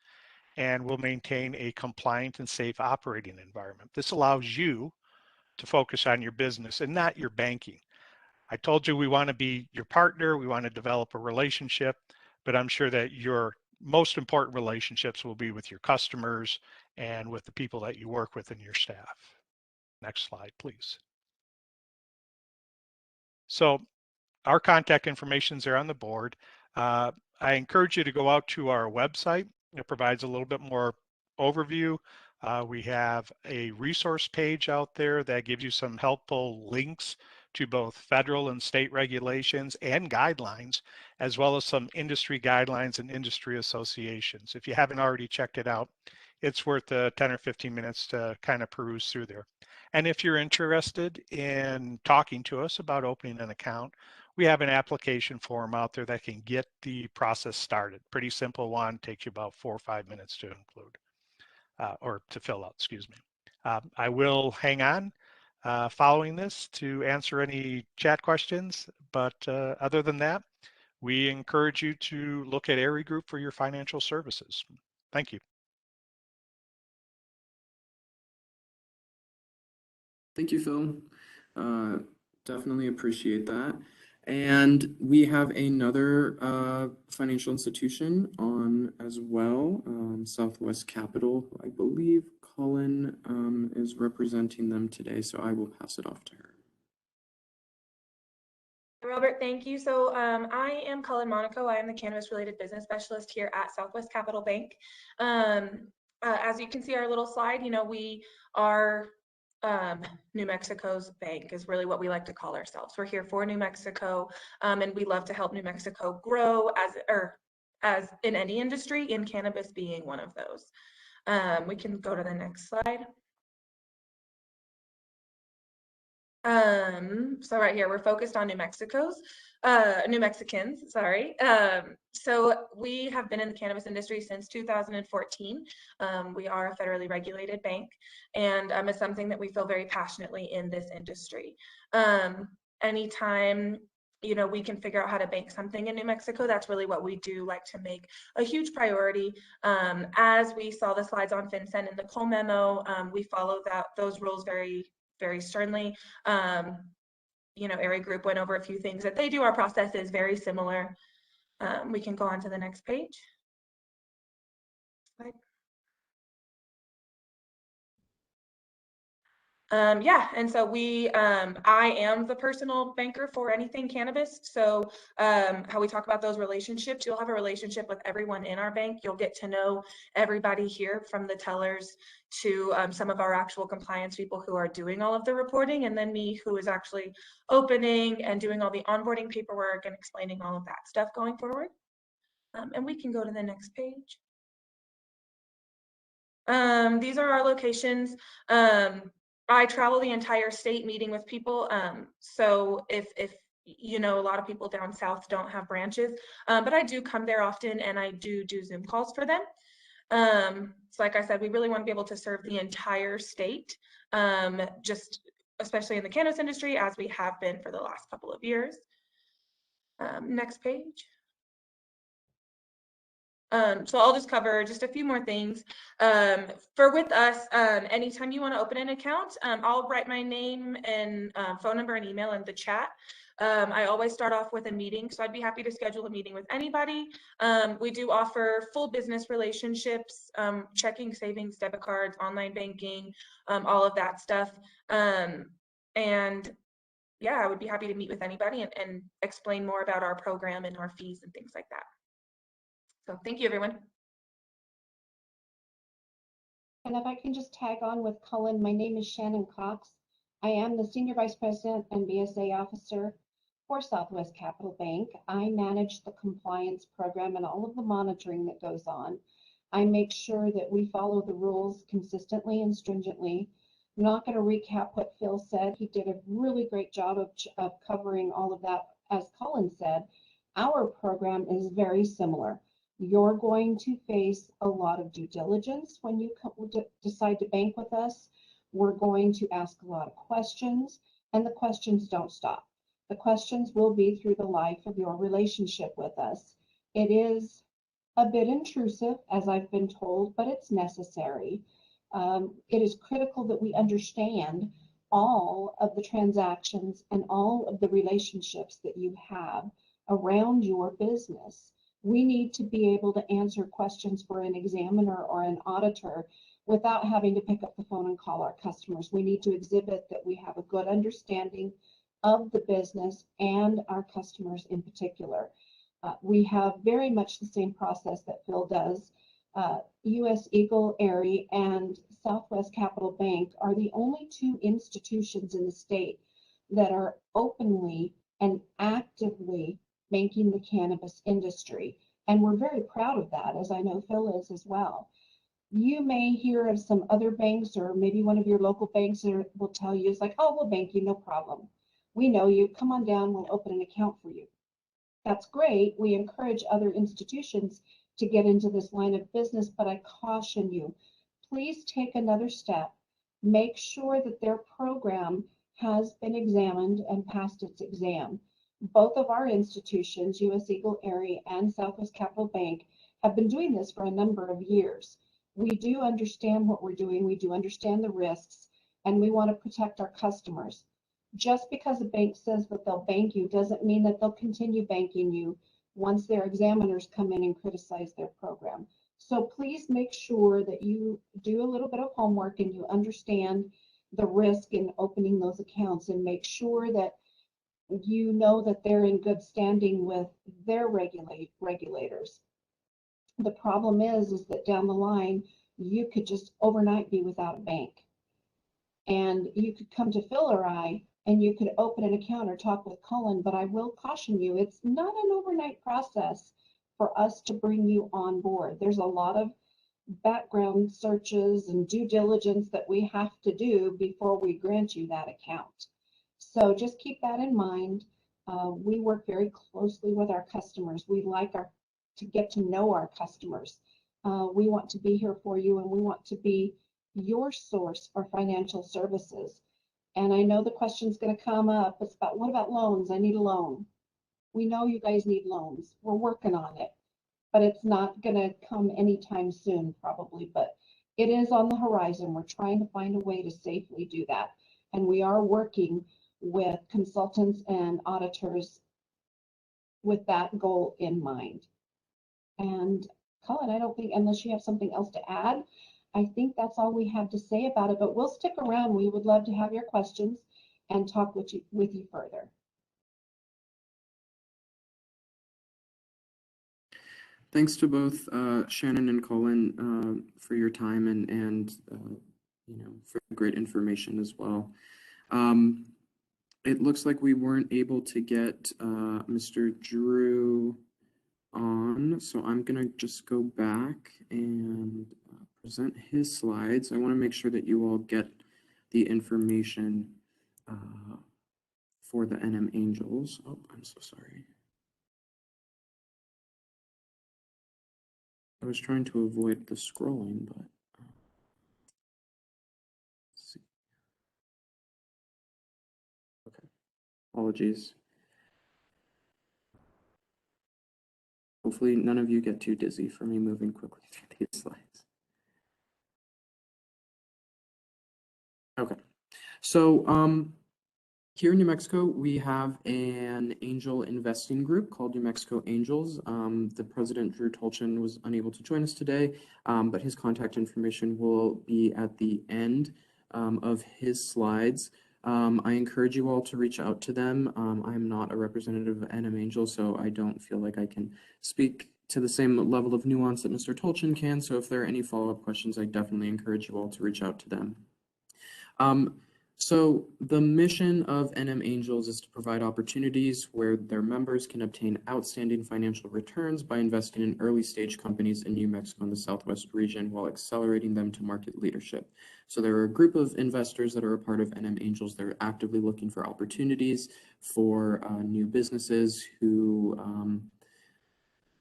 and we'll maintain a compliant and safe operating environment. This allows you to focus on your business and not your banking. I told you we want to be your partner, we want to develop a relationship, but I'm sure that your most important relationships will be with your customers and with the people that you work with and your staff. Next slide, please. So our contact information is there on the board. I encourage you to go out to our website. It provides a little bit more overview. We have a resource page out there that gives you some helpful links to both federal and state regulations and guidelines, as well as some industry guidelines and industry associations. If you haven't already checked it out, it's worth 10 or 15 minutes to kind of peruse through there. And if you're interested in talking to us about opening an account, we have an application form out there that can get the process started. Pretty simple one, takes you about 4 or 5 minutes to include, or to fill out, excuse me. I will hang on following this to answer any chat questions, but other than that, we encourage you to look at Erie Group for your financial services. Thank you. Thank you, Phil. Definitely appreciate that. And we have another financial institution on as well, Southwest Capital. I believe Colin is representing them today, so I will pass it off to her. Robert, thank you. So I am Colin Monaco. I am the cannabis related business specialist here at Southwest Capital Bank. As you can see our little slide, you know, we are New Mexico's bank is really what we like to call ourselves. We're here for New Mexico, and we love to help New Mexico grow as in any industry, in cannabis being one of those. We can go to the next slide. So right here, we're focused on New Mexicans, sorry. So we have been in the cannabis industry since 2014. We are a federally regulated bank, and it's something that we feel very passionately in this industry. Anytime, you know, we can figure out how to bank something in New Mexico, that's really what we do like to make a huge priority. As we saw the slides on FinCEN in the Cole memo, we follow those rules very sternly. You know, Erie Group went over a few things that they do. Our process is very similar. We can go on to the next page. Yeah, and so I am the personal banker for anything cannabis. So how we talk about those relationships, you'll have a relationship with everyone in our bank. You'll get to know everybody here, from the tellers to some of our actual compliance people who are doing all of the reporting, and then me, who is actually opening and doing all the onboarding paperwork and explaining all of that stuff going forward. And we can go to the next page. These are our locations. I travel the entire state meeting with people. So if you know, a lot of people down south don't have branches, but I do come there often, and I do Zoom calls for them. So like I said, we really want to be able to serve the entire state, just especially in the cannabis industry, as we have been for the last couple of years. Next page. So I'll just cover just a few more things. For with us, anytime you want to open an account, I'll write my name and phone number and email in the chat. I always start off with a meeting, so I'd be happy to schedule a meeting with anybody. We do offer full business relationships, checking, savings, debit cards, online banking, all of that stuff. And yeah, I would be happy to meet with anybody and explain more about our program and our fees and things like that. So thank you, everyone. And if I can just tag on with Cullen, my name is Shannon Cox. I am the Senior Vice President and BSA Officer for Southwest Capital Bank. I manage the compliance program and all of the monitoring that goes on. I make sure that we follow the rules consistently and stringently. I'm not going to recap what Phil said. He did a really great job of covering all of that. As Cullen said, our program is very similar. You're going to face a lot of due diligence when you decide to bank with us. We're going to ask a lot of questions, and the questions don't stop. The questions will be through the life of your relationship with us. It is a bit intrusive, as I've been told, but it's necessary. It is critical that we understand all of the transactions and all of the relationships that you have around your business. We need to be able to answer questions for an examiner or an auditor without having to pick up the phone and call our customers. We need to exhibit that we have a good understanding of the business and our customers in particular. We have very much the same process that Phil does. U.S. Eagle, Erie, and Southwest Capital Bank are the only two institutions in the state that are openly and actively banking the cannabis industry. And we're very proud of that, as I know Phil is as well. You may hear of some other banks, or maybe one of your local banks will tell you, it's like, oh, we'll bank you, no problem. We know you, come on down, we'll open an account for you. That's great. We encourage other institutions to get into this line of business, but I caution you, please take another step. Make sure that their program has been examined and passed its exam. Both of our institutions, US Eagle Erie and Southwest Capital Bank, have been doing this for a number of years. We do understand what we're doing. We do understand the risks, and we want to protect our customers. Just because a bank says that they'll bank you doesn't mean that they'll continue banking you once their examiners come in and criticize their program. So please make sure that you do a little bit of homework and you understand the risk in opening those accounts, and make sure that you know that they're in good standing with their regulators. The problem is that down the line, you could just overnight be without a bank. And you could come to Phil or I, and you could open an account or talk with Cullen, but I will caution you, it's not an overnight process for us to bring you on board. There's a lot of background searches and due diligence that we have to do before we grant you that account. So just keep that in mind. We work very closely with our customers. We like to get to know our customers. We want to be here for you, and we want to be your source for financial services. And I know the question's going to come up. It's about, what about loans? I need a loan. We know you guys need loans. We're working on it, but it's not going to come anytime soon, probably, but it is on the horizon. We're trying to find a way to safely do that. And we are working with consultants and auditors with that goal in mind. And Colin, I don't think, unless you have something else to add, I think that's all we have to say about it, but we'll stick around. We would love to have your questions and talk with you further. Thanks to both Shannon and Colin for your time and for great information as well. It looks like we weren't able to get Mr. Drew on, so I'm gonna just go back and present his slides. I want to make sure that you all get the information for the NM Angels. Oh, I'm so sorry. I was trying to avoid the scrolling, but let's see. Okay, apologies. Hopefully none of you get too dizzy for me moving quickly through these slides. Okay, so here in New Mexico, we have an angel investing group called New Mexico Angels. The president, Drew Tolchin, was unable to join us today, but his contact information will be at the end of his slides. I encourage you all to reach out to them. I'm not a representative of NM Angel, so I don't feel like I can speak to the same level of nuance that Mr. Tolchin can. So if there are any follow-up questions, I definitely encourage you all to reach out to them. So the mission of NM Angels is to provide opportunities where their members can obtain outstanding financial returns by investing in early stage companies in New Mexico and the Southwest region while accelerating them to market leadership. So there are a group of investors that are a part of NM Angels. They're actively looking for opportunities for new businesses who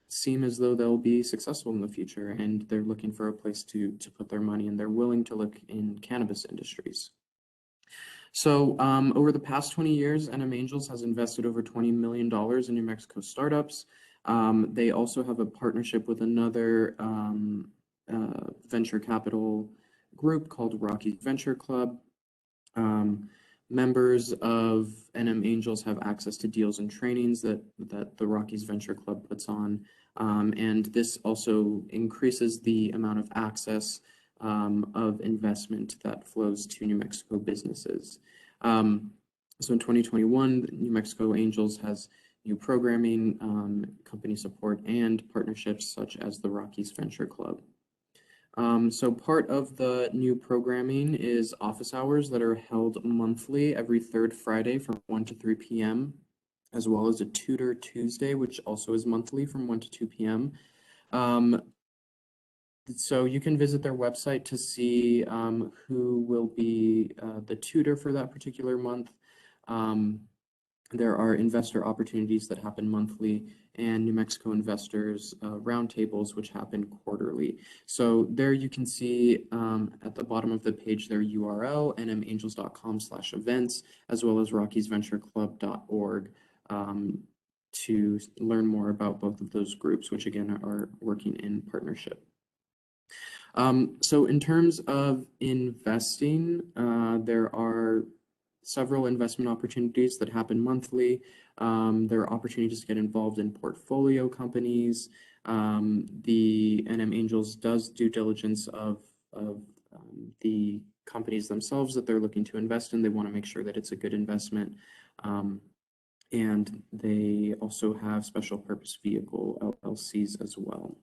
seem as though they'll be successful in the future, and they're looking for a place to put their money, and they're willing to look in cannabis industries. So over the past 20 years, NM Angels has invested over $20 million in New Mexico startups. They also have a partnership with another venture capital group called Rockies Venture Club. Members of NM Angels have access to deals and trainings that the Rockies Venture Club puts on. And this also increases the amount of access of investment that flows to New Mexico businesses. So in 2021, New Mexico Angels has new programming, company support, and partnerships such as the Rockies Venture Club. So part of the new programming is office hours that are held monthly every third Friday from 1 to 3 p.m., as well as a Tutor Tuesday, which also is monthly from 1 to 2 p.m. So you can visit their website to see who will be the tutor for that particular month. There are investor opportunities that happen monthly and New Mexico investors roundtables, which happen quarterly. So there you can see at the bottom of the page their URL, nmangels.com/events, as well as rockysventureclub.org to learn more about both of those groups, which again are working in partnership. So in terms of investing, there are several investment opportunities that happen monthly. There are opportunities to get involved in portfolio companies. The NM Angels does due diligence of the companies themselves that they're looking to invest in. They want to make sure that it's a good investment. And they also have special purpose vehicle LLCs as well.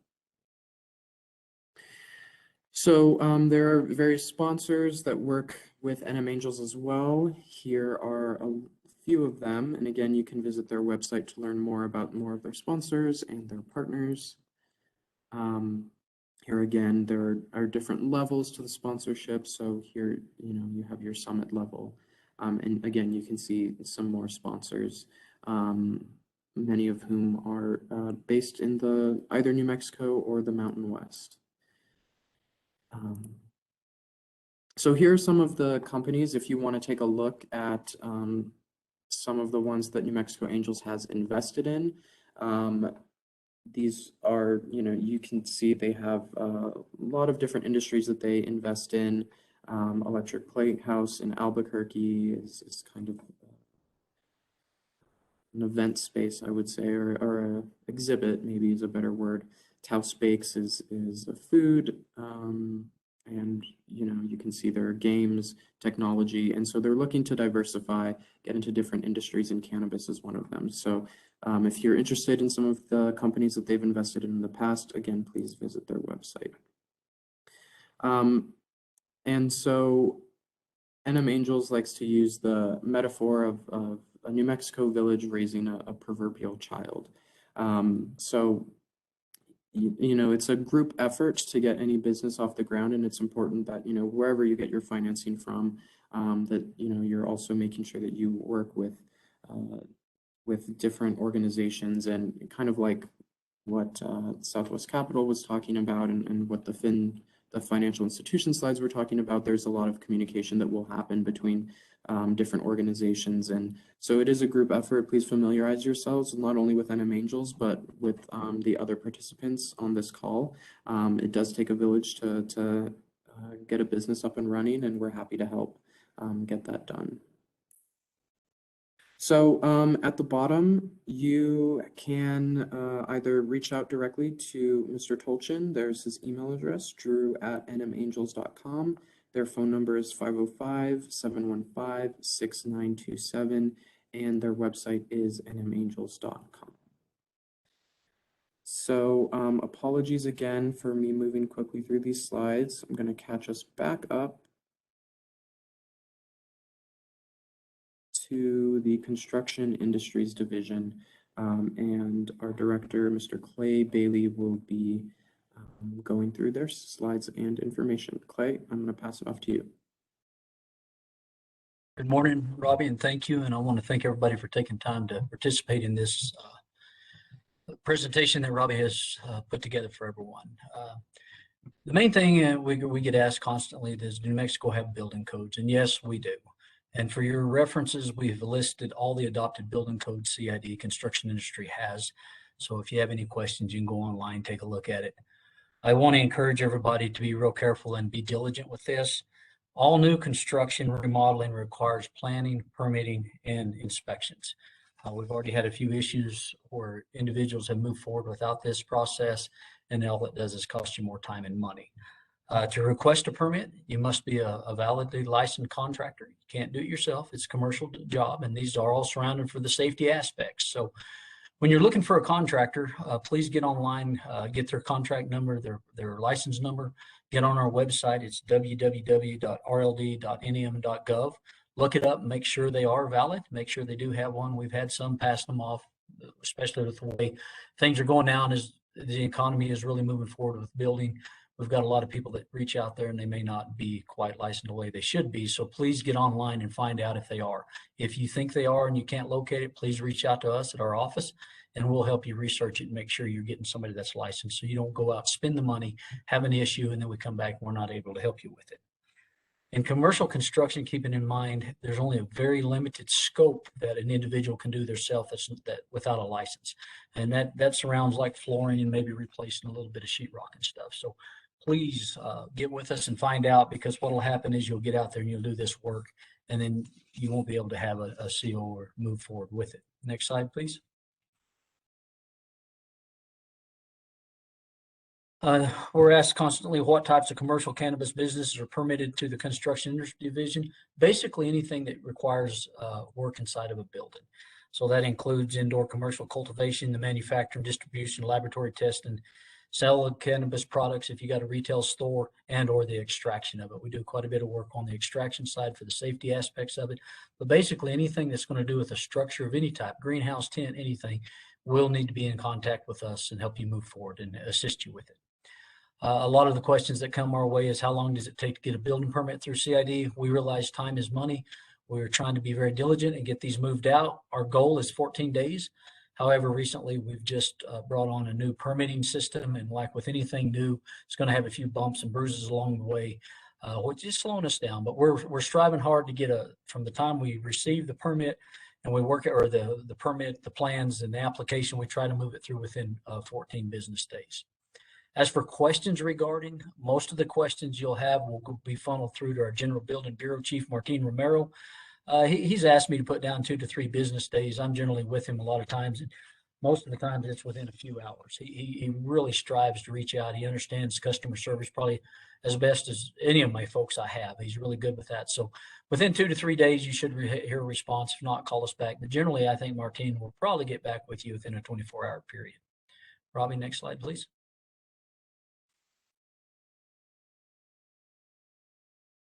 So there are various sponsors that work with NM Angels as well. Here are a few of them. And again, you can visit their website to learn more about more of their sponsors and their partners. Here again, there are different levels to the sponsorship. So here, you have your summit level. And again, you can see some more sponsors, many of whom are based in either New Mexico or the Mountain West. So here are some of the companies, if you want to take a look at some of the ones that New Mexico Angels has invested in. These are, you can see they have a lot of different industries that they invest in. Electric Plate House in Albuquerque is kind of an event space, I would say, or an exhibit, maybe is a better word. Taos Bakes is a food, and you can see there are games, technology, and so they're looking to diversify, get into different industries, and cannabis is one of them. So if you're interested in some of the companies that they've invested in the past, again, please visit their website. And so NM Angels likes to use the metaphor of a New Mexico village raising a proverbial child. So it's a group effort to get any business off the ground, and it's important that, wherever you get your financing from, that, you're also making sure that you work with different organizations, and kind of like what Southwest Capital was talking about, and what the financial institution slides were talking about. There's a lot of communication that will happen between different organizations. And so it is a group effort. Please familiarize yourselves not only with NM Angels, but with the other participants on this call. It does take a village to get a business up and running, and we're happy to help get that done. So at the bottom, you can either reach out directly to Mr. Tolchin. There's his email address, drew@nmangels.com. Their phone number is 505-715-6927, and their website is nmangels.com. So apologies again for me moving quickly through these slides. I'm going to catch us back up to the Construction Industries Division, and our director, Mr. Clay Bailey, will be going through their slides and information. Clay, I'm going to pass it off to you. Good morning, Robbie, and thank you. And I want to thank everybody for taking time to participate in this presentation that Robbie has put together for everyone. The main thing we get asked constantly, does New Mexico have building codes? And yes, we do. And for your references, we've listed all the adopted building codes CID construction industry has. So if you have any questions, you can go online, take a look at it. I want to encourage everybody to be real careful and be diligent with this. All new construction remodeling requires planning, permitting, and inspections. We've already had a few issues where individuals have moved forward without this process, and all it does is cost you more time and money. To request a permit, you must be a validly licensed contractor. You can't do it yourself. It's a commercial job, and these are all surrounded for the safety aspects. So when you're looking for a contractor, please get online, get their contract number, their license number, get on our website. It's www.rld.nm.gov. Look it up, make sure they are valid, make sure they do have one. We've had some pass them off, especially with the way things are going down as the economy is really moving forward with building. we've got a lot of people that reach out there and they may not be quite licensed the way they should be. So please get online and find out if they are. If you think they are and you can't locate it, please reach out to us at our office and we'll help you research it and make sure you're getting somebody that's licensed so you don't go out, spend the money, have an issue, and then we come back and we're not able to help you with it. In commercial construction, keeping in mind, there's only a very limited scope that an individual can do themselves that without a license. And that surrounds like flooring and maybe replacing a little bit of sheetrock and stuff. So please get with us and find out, because what will happen is you'll get out there and you'll do this work and then you won't be able to have a CO or move forward with it. Next slide, please. We're asked constantly what types of commercial cannabis businesses are permitted to the construction industry division. Basically anything that requires work inside of a building. So that includes indoor commercial cultivation, the manufacturing, distribution, laboratory testing, sale of cannabis products if you got a retail store, and or the extraction of it. We do quite a bit of work on the extraction side for the safety aspects of it. But basically anything that's going to do with a structure of any type, greenhouse, tent, anything, will need to be in contact with us and help you move forward and assist you with it. A lot of the questions that come our way is how long does it take to get a building permit through CID? We realize time is money. We're trying to be very diligent and get these moved out. Our goal is 14 days. However, recently we've just brought on a new permitting system, and like with anything new, it's going to have a few bumps and bruises along the way, which is slowing us down. But we're striving hard to get from the time we receive the permit and we work it, or the permit, the plans, and the application, we try to move it through within 14 business days. As for questions regarding, most of the questions you'll have will be funneled through to our General Building Bureau Chief, Martin Romero. He's asked me to put down 2 to 3 business days. I'm generally with him a lot of times, and most of the time it's within a few hours. He really strives to reach out. He understands customer service probably as best as any of my folks I have. He's really good with that. So within 2 to 3 days, you should hear a response. If not, call us back. But generally, I think Martin will probably get back with you within a 24-hour period. Robbie, next slide, please.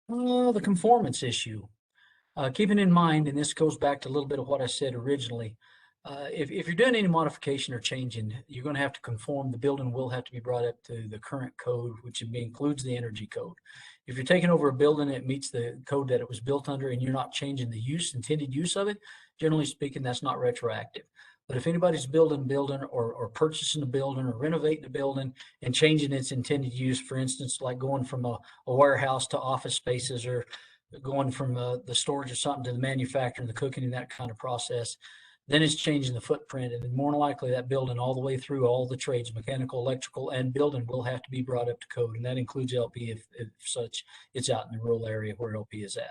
The conformance issue. Keeping in mind, and this goes back to a little bit of what I said originally, if you're doing any modification or changing, you're going to have to conform. The building will have to be brought up to the current code, which includes the energy code. If you're taking over a building that meets the code that it was built under and you're not changing the intended use of it, generally speaking, that's not retroactive. But if anybody's building or purchasing a building or renovating a building and changing its intended use, for instance, like going from a warehouse to office spaces, or going from the storage or something to the manufacturing, the cooking, and that kind of process, then it's changing the footprint. And more than likely that building all the way through all the trades, mechanical, electrical, and building, will have to be brought up to code. And that includes LP if such it's out in the rural area where LP is at.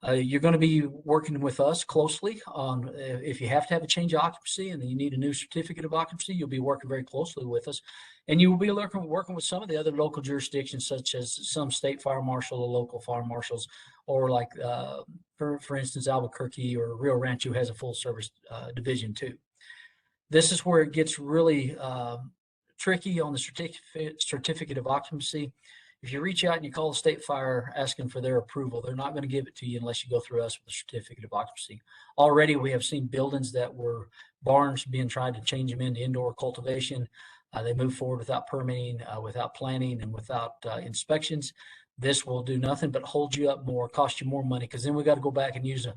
You're going to be working with us closely on if you have to have a change of occupancy and then you need a new certificate of occupancy, you'll be working very closely with us. And you will be working with some of the other local jurisdictions, such as some state fire marshal or local fire marshals, or like, for instance, Albuquerque or Rio Rancho has a full service division too. This is where it gets really tricky on the certificate of occupancy. If you reach out and you call the state fire asking for their approval, they're not going to give it to you unless you go through us with a certificate of occupancy. Already we have seen buildings that were barns being tried to change them into indoor cultivation. They move forward without permitting, without planning, and without inspections. This will do nothing but hold you up more, cost you more money, because then we got to go back and use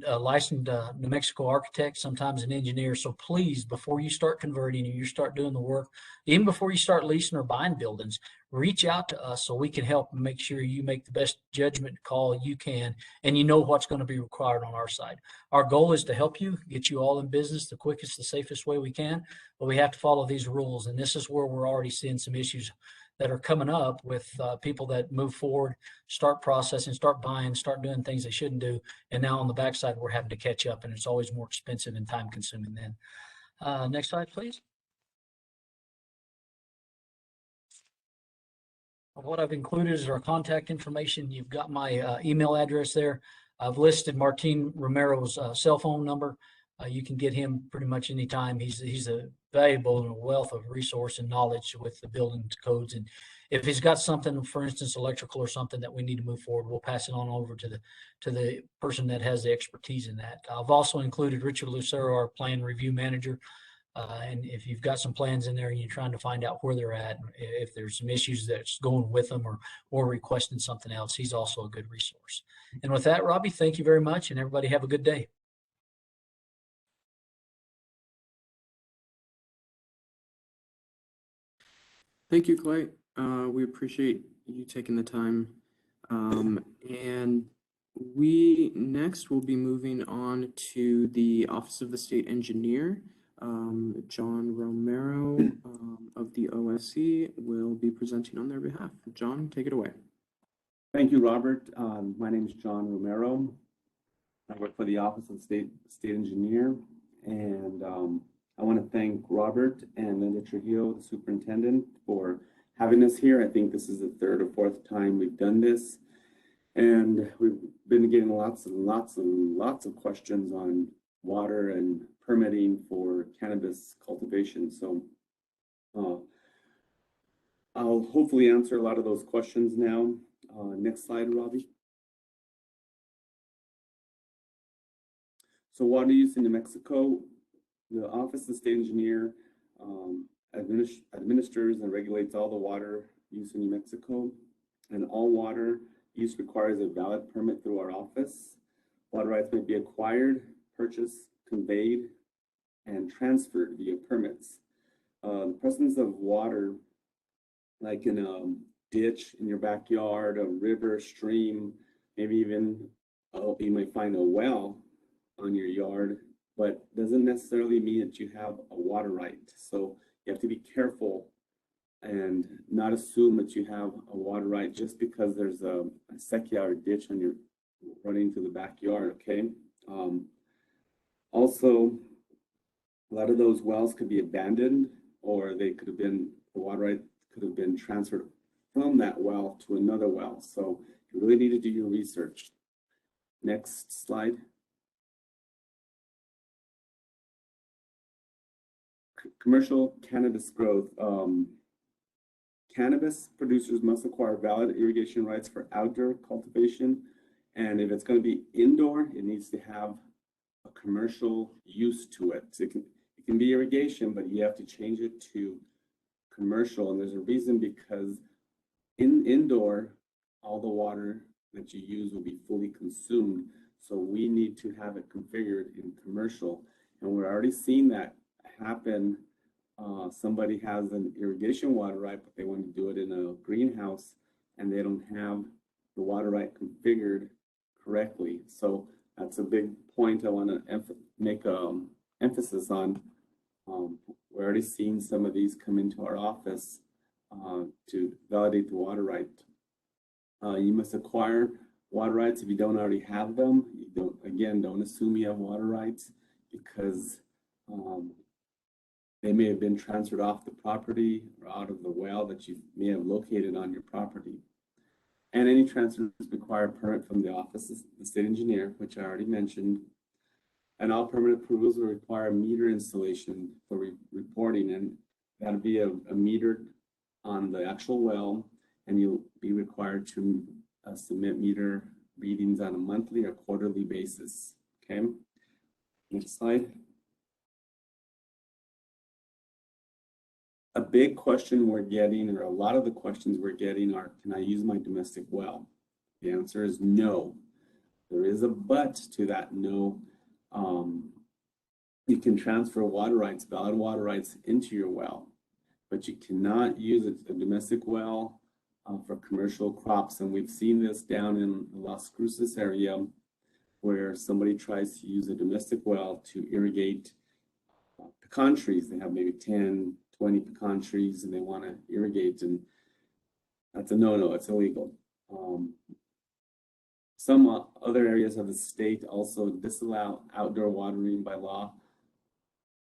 a licensed New Mexico architect, sometimes an engineer. So please, before you start converting and you start doing the work, even before you start leasing or buying buildings, reach out to us so we can help and make sure you make the best judgment call you can, and you know what's going to be required on our side. Our goal is to help you, get you all in business the quickest, the safest way we can, but we have to follow these rules. And this is where we're already seeing some issues that are coming up with people that move forward, start processing, start buying, start doing things they shouldn't do. And now on the backside, we're having to catch up, and it's always more expensive and time consuming then. Next slide, please. What I've included is our contact information. You've got my email address there. I've listed Martin Romero's cell phone number. You can get him pretty much anytime. He's a valuable and a wealth of resource and knowledge with the building codes. And if he's got something, for instance, electrical or something that we need to move forward, we'll pass it on over to the person that has the expertise in that. I've also included Richard Lucero, our plan review manager. And if you've got some plans in there and you're trying to find out where they're at, if there's some issues that's going with them or requesting something else, he's also a good resource. And with that, Robbie, thank you very much, and everybody have a good day. Thank you, Clay. We appreciate you taking the time. And we next will be moving on to the Office of the State Engineer. John Romero of the OSC will be presenting on their behalf. John, take it away. Thank you, Robert. My name is John Romero. I work for the Office of the State Engineer, and I want to thank Robert and Linda Trujillo, the superintendent, for having us here. I think this is the third or fourth time we've done this, and we've been getting lots of questions on water and permitting for cannabis cultivation. So I'll hopefully answer a lot of those questions now. Next slide, Robbie. So water use in New Mexico, the Office of the State Engineer administers and regulates all the water use in New Mexico, and all water use requires a valid permit through our office. Water rights may be acquired, purchased, conveyed, and transferred via permits. The presence of water, like in a ditch in your backyard, a river, stream, maybe even you might find a well on your yard, but doesn't necessarily mean that you have a water right. So you have to be careful and not assume that you have a water right just because there's a sequoia or ditch on your running through the backyard. Okay. Also, a lot of those wells could be abandoned, or they could have been, the water right could have been transferred from that well to another well. So you really need to do your research. Next slide. Commercial cannabis growth. Cannabis producers must acquire valid irrigation rights for outdoor cultivation. And if it's going to be indoor, it needs to have a commercial use to it. So it can be irrigation, but you have to change it to commercial. And there's a reason, because indoor, all the water that you use will be fully consumed. So we need to have it configured in commercial. And we're already seeing that happen. Somebody has an irrigation water right, but they want to do it in a greenhouse, and they don't have the water right configured correctly. So that's a big point I want to make emphasis on. We're already seeing some of these come into our office to validate the water right. You must acquire water rights if you don't already have them. You don't assume you have water rights, because they may have been transferred off the property or out of the well that you may have located on your property. And any transfers require a permit from the Office of the State Engineer, which I already mentioned. And all permit approvals will require meter installation for reporting, and that'll be a meter on the actual well, and you'll be required to submit meter readings on a monthly or quarterly basis. Okay, next slide. A big question we're getting, or a lot of the questions we're getting, are, can I use my domestic well? The answer is no. There is a but to that no. You can transfer water rights, valid water rights, into your well, but you cannot use a domestic well for commercial crops. And we've seen this down in the Las Cruces area, where somebody tries to use a domestic well to irrigate pecan trees. They have maybe 10, 20 pecan trees, and they want to irrigate, and that's a no-no. It's illegal. Some other areas of the state also disallow outdoor watering by law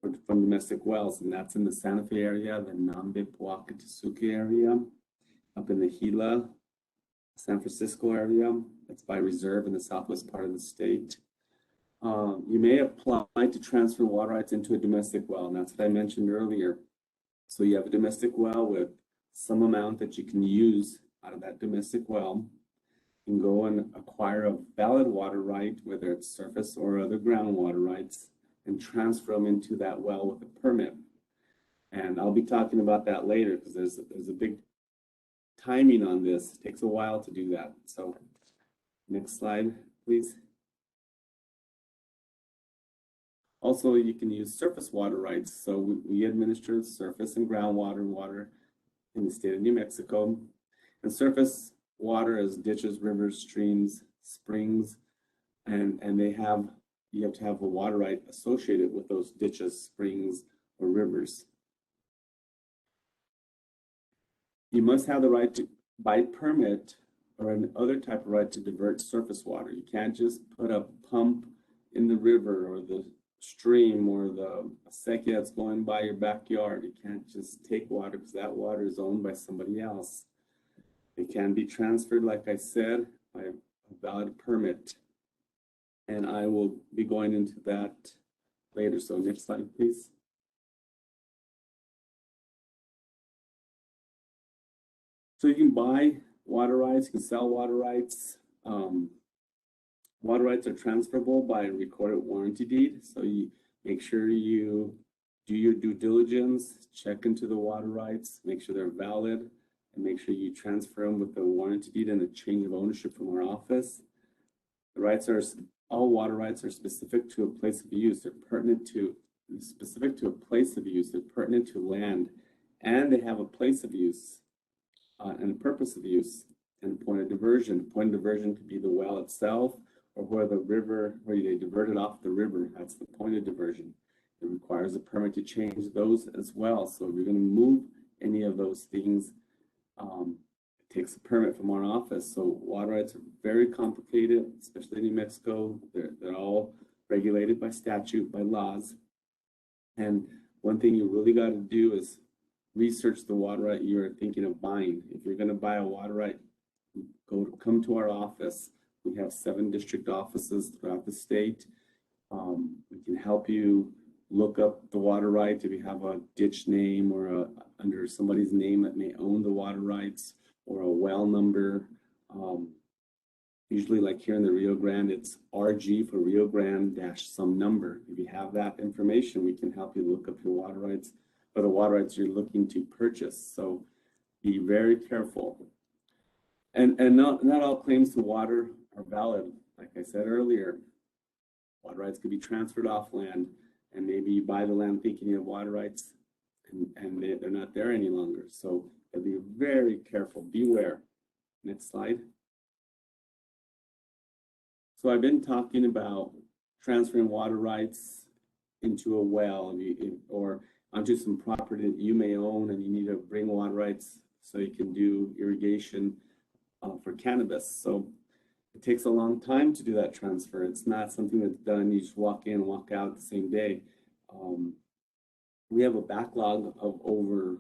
from domestic wells, and that's in the Santa Fe area, the Nambe, Pawcatusuke area, up in the Gila, San Francisco area. That's by reserve in the southwest part of the state. You may apply to transfer water rights into a domestic well, and that's what I mentioned earlier. So you have a domestic well with some amount that you can use out of that domestic well. You can go and acquire a valid water right, whether it's surface or other groundwater rights, and transfer them into that well with a permit. I'll be talking about that later because there's a big timing on this. It takes a while to do that. So next slide, please. Also, you can use surface water rights. So we administer surface and groundwater water in the state of New Mexico. And surface water is ditches, rivers, streams, springs, and you have to have a water right associated with those ditches, springs, or rivers. You must have the right to, by permit or an other type of right to divert surface water. You can't just put a pump in the river or the stream or the acequia that's going by your backyard. You can't just take water because that water is owned by somebody else. It can be transferred, like I said, by a valid permit. And I will be going into that later. So next slide, please. So you can buy water rights, you can sell water rights. Water rights are transferable by a recorded warranty deed. So you make sure you do your due diligence, check into the water rights, make sure they're valid, and make sure you transfer them with the warranty deed and a change of ownership from our office. The rights are, all water rights are specific to a place of use. They're pertinent to, specific to a place of use. They're pertinent to land, and they have a place of use and a purpose of use and a point of diversion. A point of diversion could be the well itself, or where the river, where they divert it off the river. That's the point of diversion. It requires a permit to change those as well. So if you're going to move any of those things, it takes a permit from our office. So water rights are very complicated, especially in New Mexico. They're all regulated by statute, by laws. And one thing you really got to do is research the water right you're thinking of buying. If you're going to buy a water right, come to our office. We have 7 district offices throughout the state. We can help you look up the water right if you have a ditch name or under somebody's name that may own the water rights, or a well number. Usually, like here in the Rio Grande, it's RG for Rio Grande dash some number. If you have that information, we can help you look up your water rights or the water rights you're looking to purchase. So be very careful. And not all claims to water are valid. Like I said earlier, water rights could be transferred off land, and maybe you buy the land thinking you have water rights, and they're not there any longer. So be very careful, beware. Next slide. So I've been talking about transferring water rights into a well, or onto some property that you may own, and you need to bring water rights so you can do irrigation for cannabis. So it takes a long time to do that transfer. It's not something that's done, you just walk in, walk out the same day. We have a backlog of over,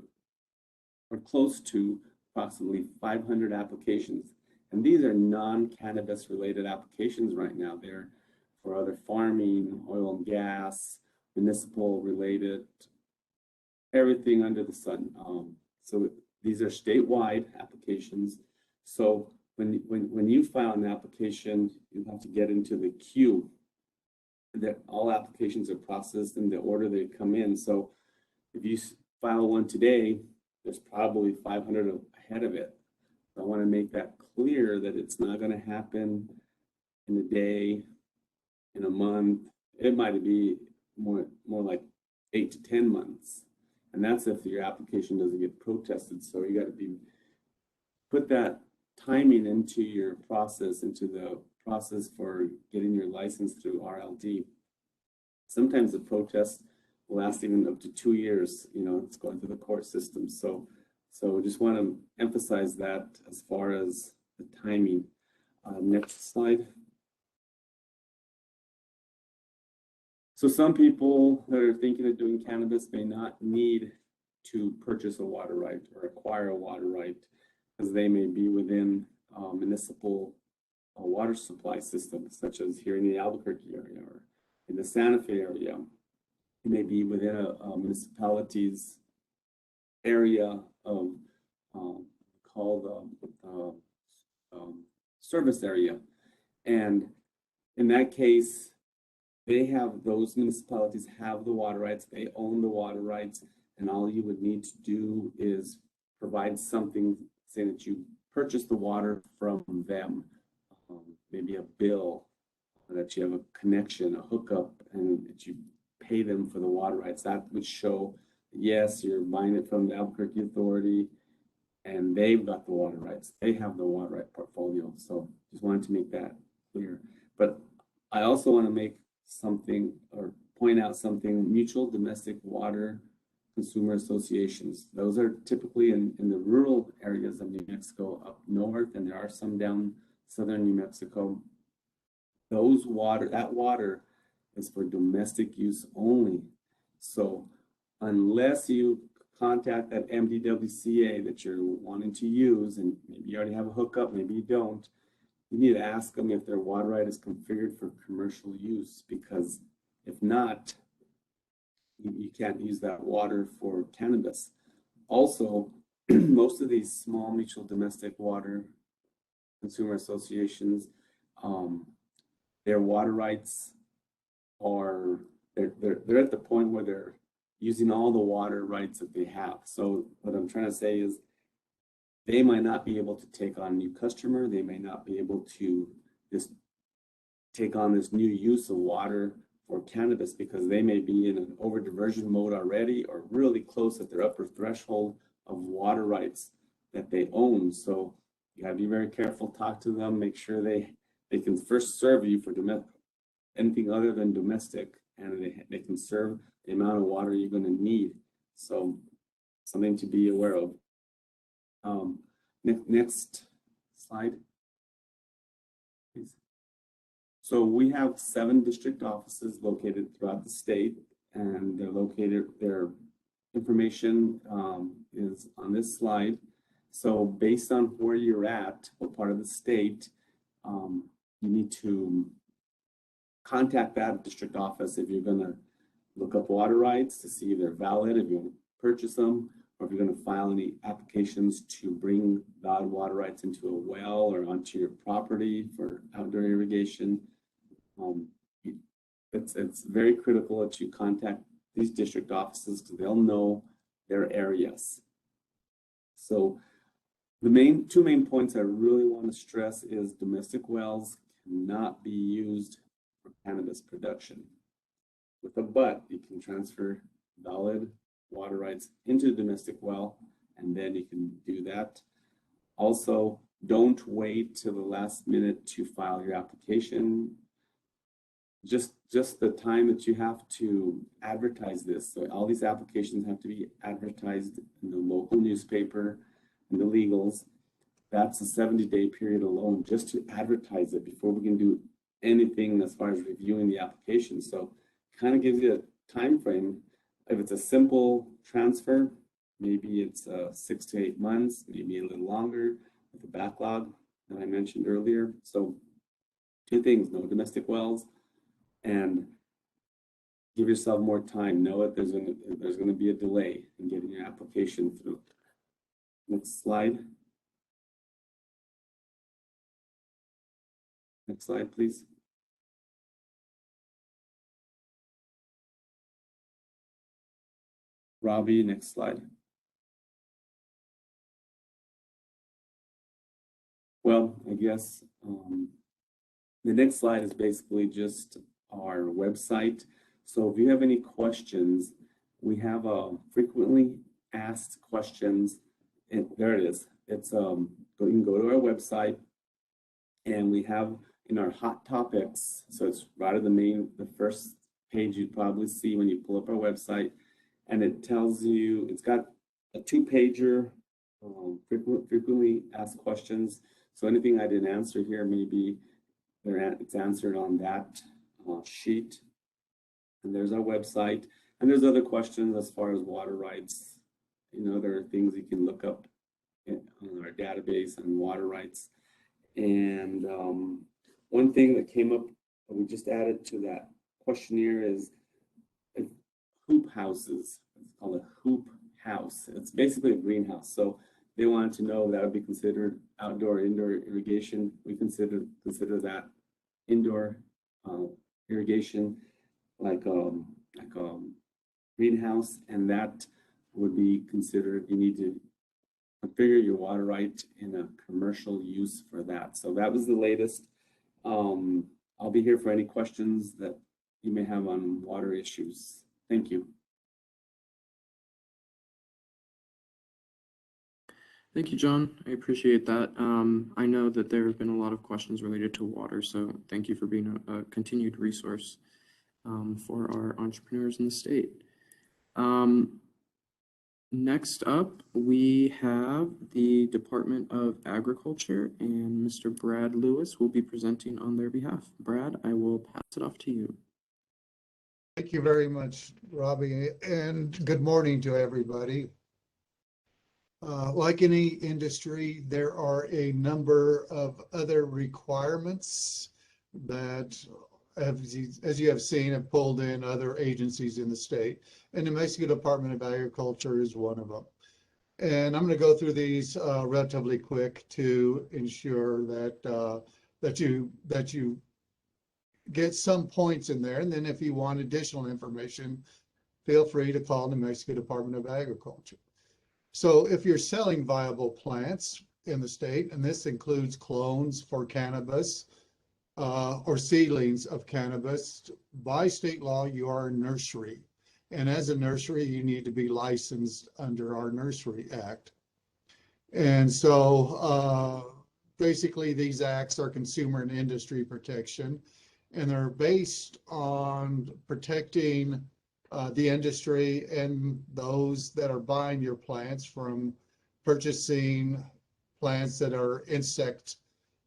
or close to, approximately 500 applications. And these are non-cannabis related applications right now. They're for other farming, oil and gas, municipal related, everything under the sun. So these are statewide applications. So when you file an application, you have to get into the queue. That all applications are processed in the order they come in. So if you file one today, there's probably 500 ahead of it. I want to make that clear that it's not going to happen in a day, in a month. It might be more like 8 to 10 months. And that's if your application doesn't get protested. So you got to put that timing into your process, into the process for getting your license through RLD. Sometimes the protest will last even up to 2 years. You know, it's going through the court system. So just want to emphasize that as far as the timing. Next slide. So some people that are thinking of doing cannabis may not need to purchase a water right or acquire a water right, because they may be within municipal water supply systems, such as here in the Albuquerque area or in the Santa Fe area. It may be within a municipality's area of called service area. And in that case, those municipalities have the water rights, they own the water rights, and all you would need to do is provide something saying that you purchased the water from them, maybe a bill, that you have a connection, a hookup, and that you pay them for the water rights. That would show, yes, you're buying it from the Albuquerque Authority, and they've got the water rights. They have the water right portfolio. So just wanted to make that clear. But I also want to make something, or point out something, mutual domestic water consumer associations. Those are typically in the rural areas of New Mexico up north, and there are some down southern New Mexico. That water is for domestic use only. So unless you contact that MDWCA that you're wanting to use, and maybe you already have a hookup, maybe you don't, you need to ask them if their water right is configured for commercial use, because if not, you can't use that water for cannabis. Also, most of these small mutual domestic water consumer associations, their water rights are, they're at the point where they're using all the water rights that they have. So what I'm trying to say is they might not be able to take on a new customer. They may not be able to just take on this new use of water for cannabis, because they may be in an over diversion mode already, or really close at their upper threshold of water rights that they own. So you gotta be very careful, talk to them, make sure they can first serve you for anything other than domestic, and they can serve the amount of water you're going to need. So something to be aware of. Next slide, please. So we have 7 district offices located throughout the state, and their information is on this slide. So based on where you're at, what part of the state, you need to contact that district office if you're going to look up water rights to see if they're valid, if you want to purchase them, or if you're going to file any applications to bring valid water rights into a well or onto your property for outdoor irrigation. It's very critical that you contact these district offices, because they'll know their areas. So the 2 main points I really want to stress is domestic wells cannot be used for cannabis production. With a but, you can transfer valid water rights into the domestic well, and then you can do that. Also, don't wait till the last minute to file your application. Just the time that you have to advertise this. So all these applications have to be advertised in the local newspaper and the legals. That's a 70-day period alone just to advertise it before we can do anything as far as reviewing the application. So kind of gives you a time frame. If it's a simple transfer, maybe it's 6 to 8 months, maybe a little longer with the backlog that I mentioned earlier. So 2 things: no domestic wells, and give yourself more time. Know that there's going to be a delay in getting your application through. Next slide. Next slide, please. Robbie, next slide. Well, I guess the next slide is basically just our website. So if you have any questions, we have frequently asked questions, and there it is. It's you can go to our website, and we have in our hot topics, so it's right at the first page you'd probably see when you pull up our website, and it tells you, it's got a 2-pager, frequently asked questions. So anything I didn't answer here, maybe it's answered on that sheet. And there's our website, and there's other questions as far as water rights. You know, there are things you can look up on our database on water rights. And one thing that came up, that we just added to that questionnaire, is hoop houses. It's called a hoop house. It's basically a greenhouse. So they wanted to know that would be considered outdoor, indoor irrigation. We consider that indoor irrigation, like greenhouse, and that would be considered. You need to configure your water right in a commercial use for that. So that was the latest. I'll be here for any questions that you may have on water issues. Thank you. Thank you, John. I appreciate that. I know that there have been a lot of questions related to water, so thank you for being a continued resource for our entrepreneurs in the state. Next up, we have the Department of Agriculture, and Mr. Brad Lewis will be presenting on their behalf. Brad, I will pass it off to you. Thank you very much, Robbie, and good morning to everybody. Like any industry, there are a number of other requirements that, as you have seen, have pulled in other agencies in the state, and the New Mexico Department of Agriculture is one of them. And I'm going to go through these relatively quick to ensure that you get some points in there. And then if you want additional information, feel free to call the New Mexico Department of Agriculture. So if you're selling viable plants in the state, and this includes clones for cannabis or seedlings of cannabis, by state law, you are a nursery. And as a nursery, you need to be licensed under our Nursery Act. And so basically these acts are consumer and industry protection, and they're based on protecting the industry and those that are buying your plants from purchasing plants that are insect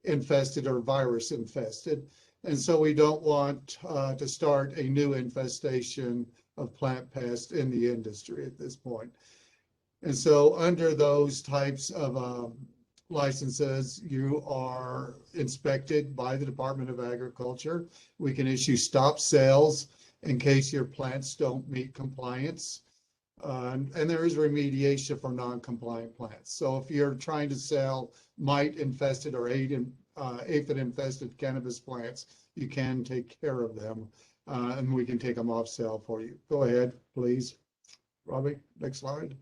infested or virus infested. And so we don't want to start a new infestation of plant pests in the industry at this point. And so under those types of licenses, you are inspected by the Department of Agriculture. We can issue stop sales in case your plants don't meet compliance. And there is remediation for non-compliant plants. So if you're trying to sell mite-infested or aphid-infested cannabis plants, you can take care of them, and we can take them off sale for you. Go ahead, please. Robbie, next slide.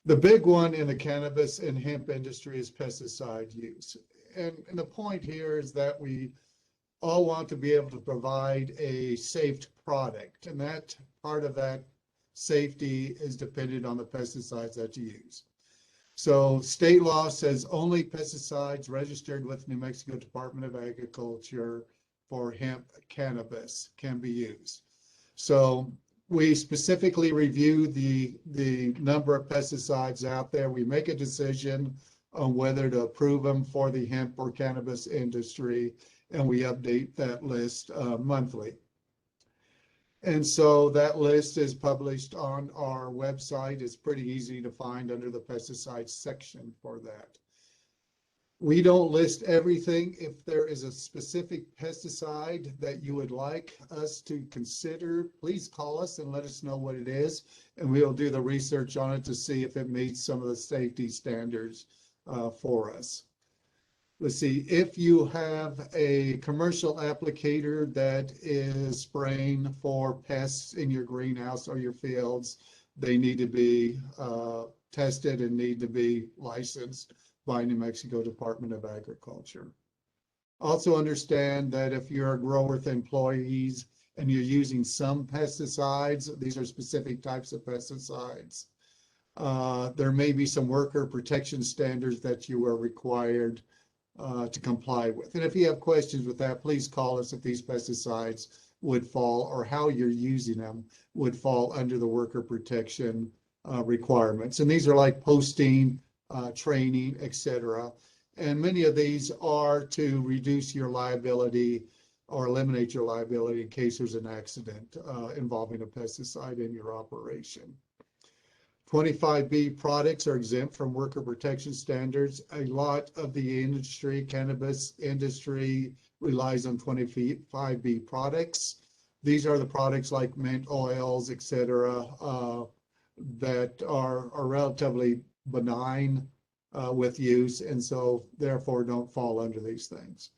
The big one in the cannabis and hemp industry is pesticide use. And the point here is that we all want to be able to provide a safe product. And that part of that safety is dependent on the pesticides that you use. So state law says only pesticides registered with New Mexico Department of Agriculture for hemp cannabis can be used. So we specifically review the number of pesticides out there. We make a decision on whether to approve them for the hemp or cannabis industry, and we update that list monthly. And so that list is published on our website. It's pretty easy to find under the pesticides section for that. We don't list everything. If there is a specific pesticide that you would like us to consider, please call us and let us know what it is, and we'll do the research on it to see if it meets some of the safety standards for us. Let's see, if you have a commercial applicator that is spraying for pests in your greenhouse or your fields, they need to be tested and need to be licensed by New Mexico Department of Agriculture. Also understand that if you're a grower with employees and you're using some pesticides, these are specific types of pesticides, there may be some worker protection standards that you are required to comply with. And if you have questions with that, please call us if these pesticides would fall, or how you're using them would fall under the worker protection requirements. And these are like posting, training, etc. And many of these are to reduce your liability or eliminate your liability in case there's an accident involving a pesticide in your operation. 25B products are exempt from worker protection standards. A lot of the industry, cannabis industry, relies on 25B products. These are the products like mint oils, etc., that are relatively benign with use, and so therefore don't fall under these things.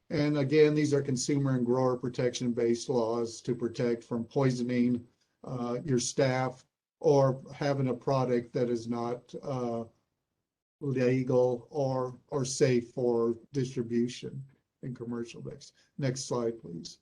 And again, these are consumer and grower protection based laws to protect from poisoning your staff or having a product that is not legal or safe for distribution in commercial mix. Next slide, please.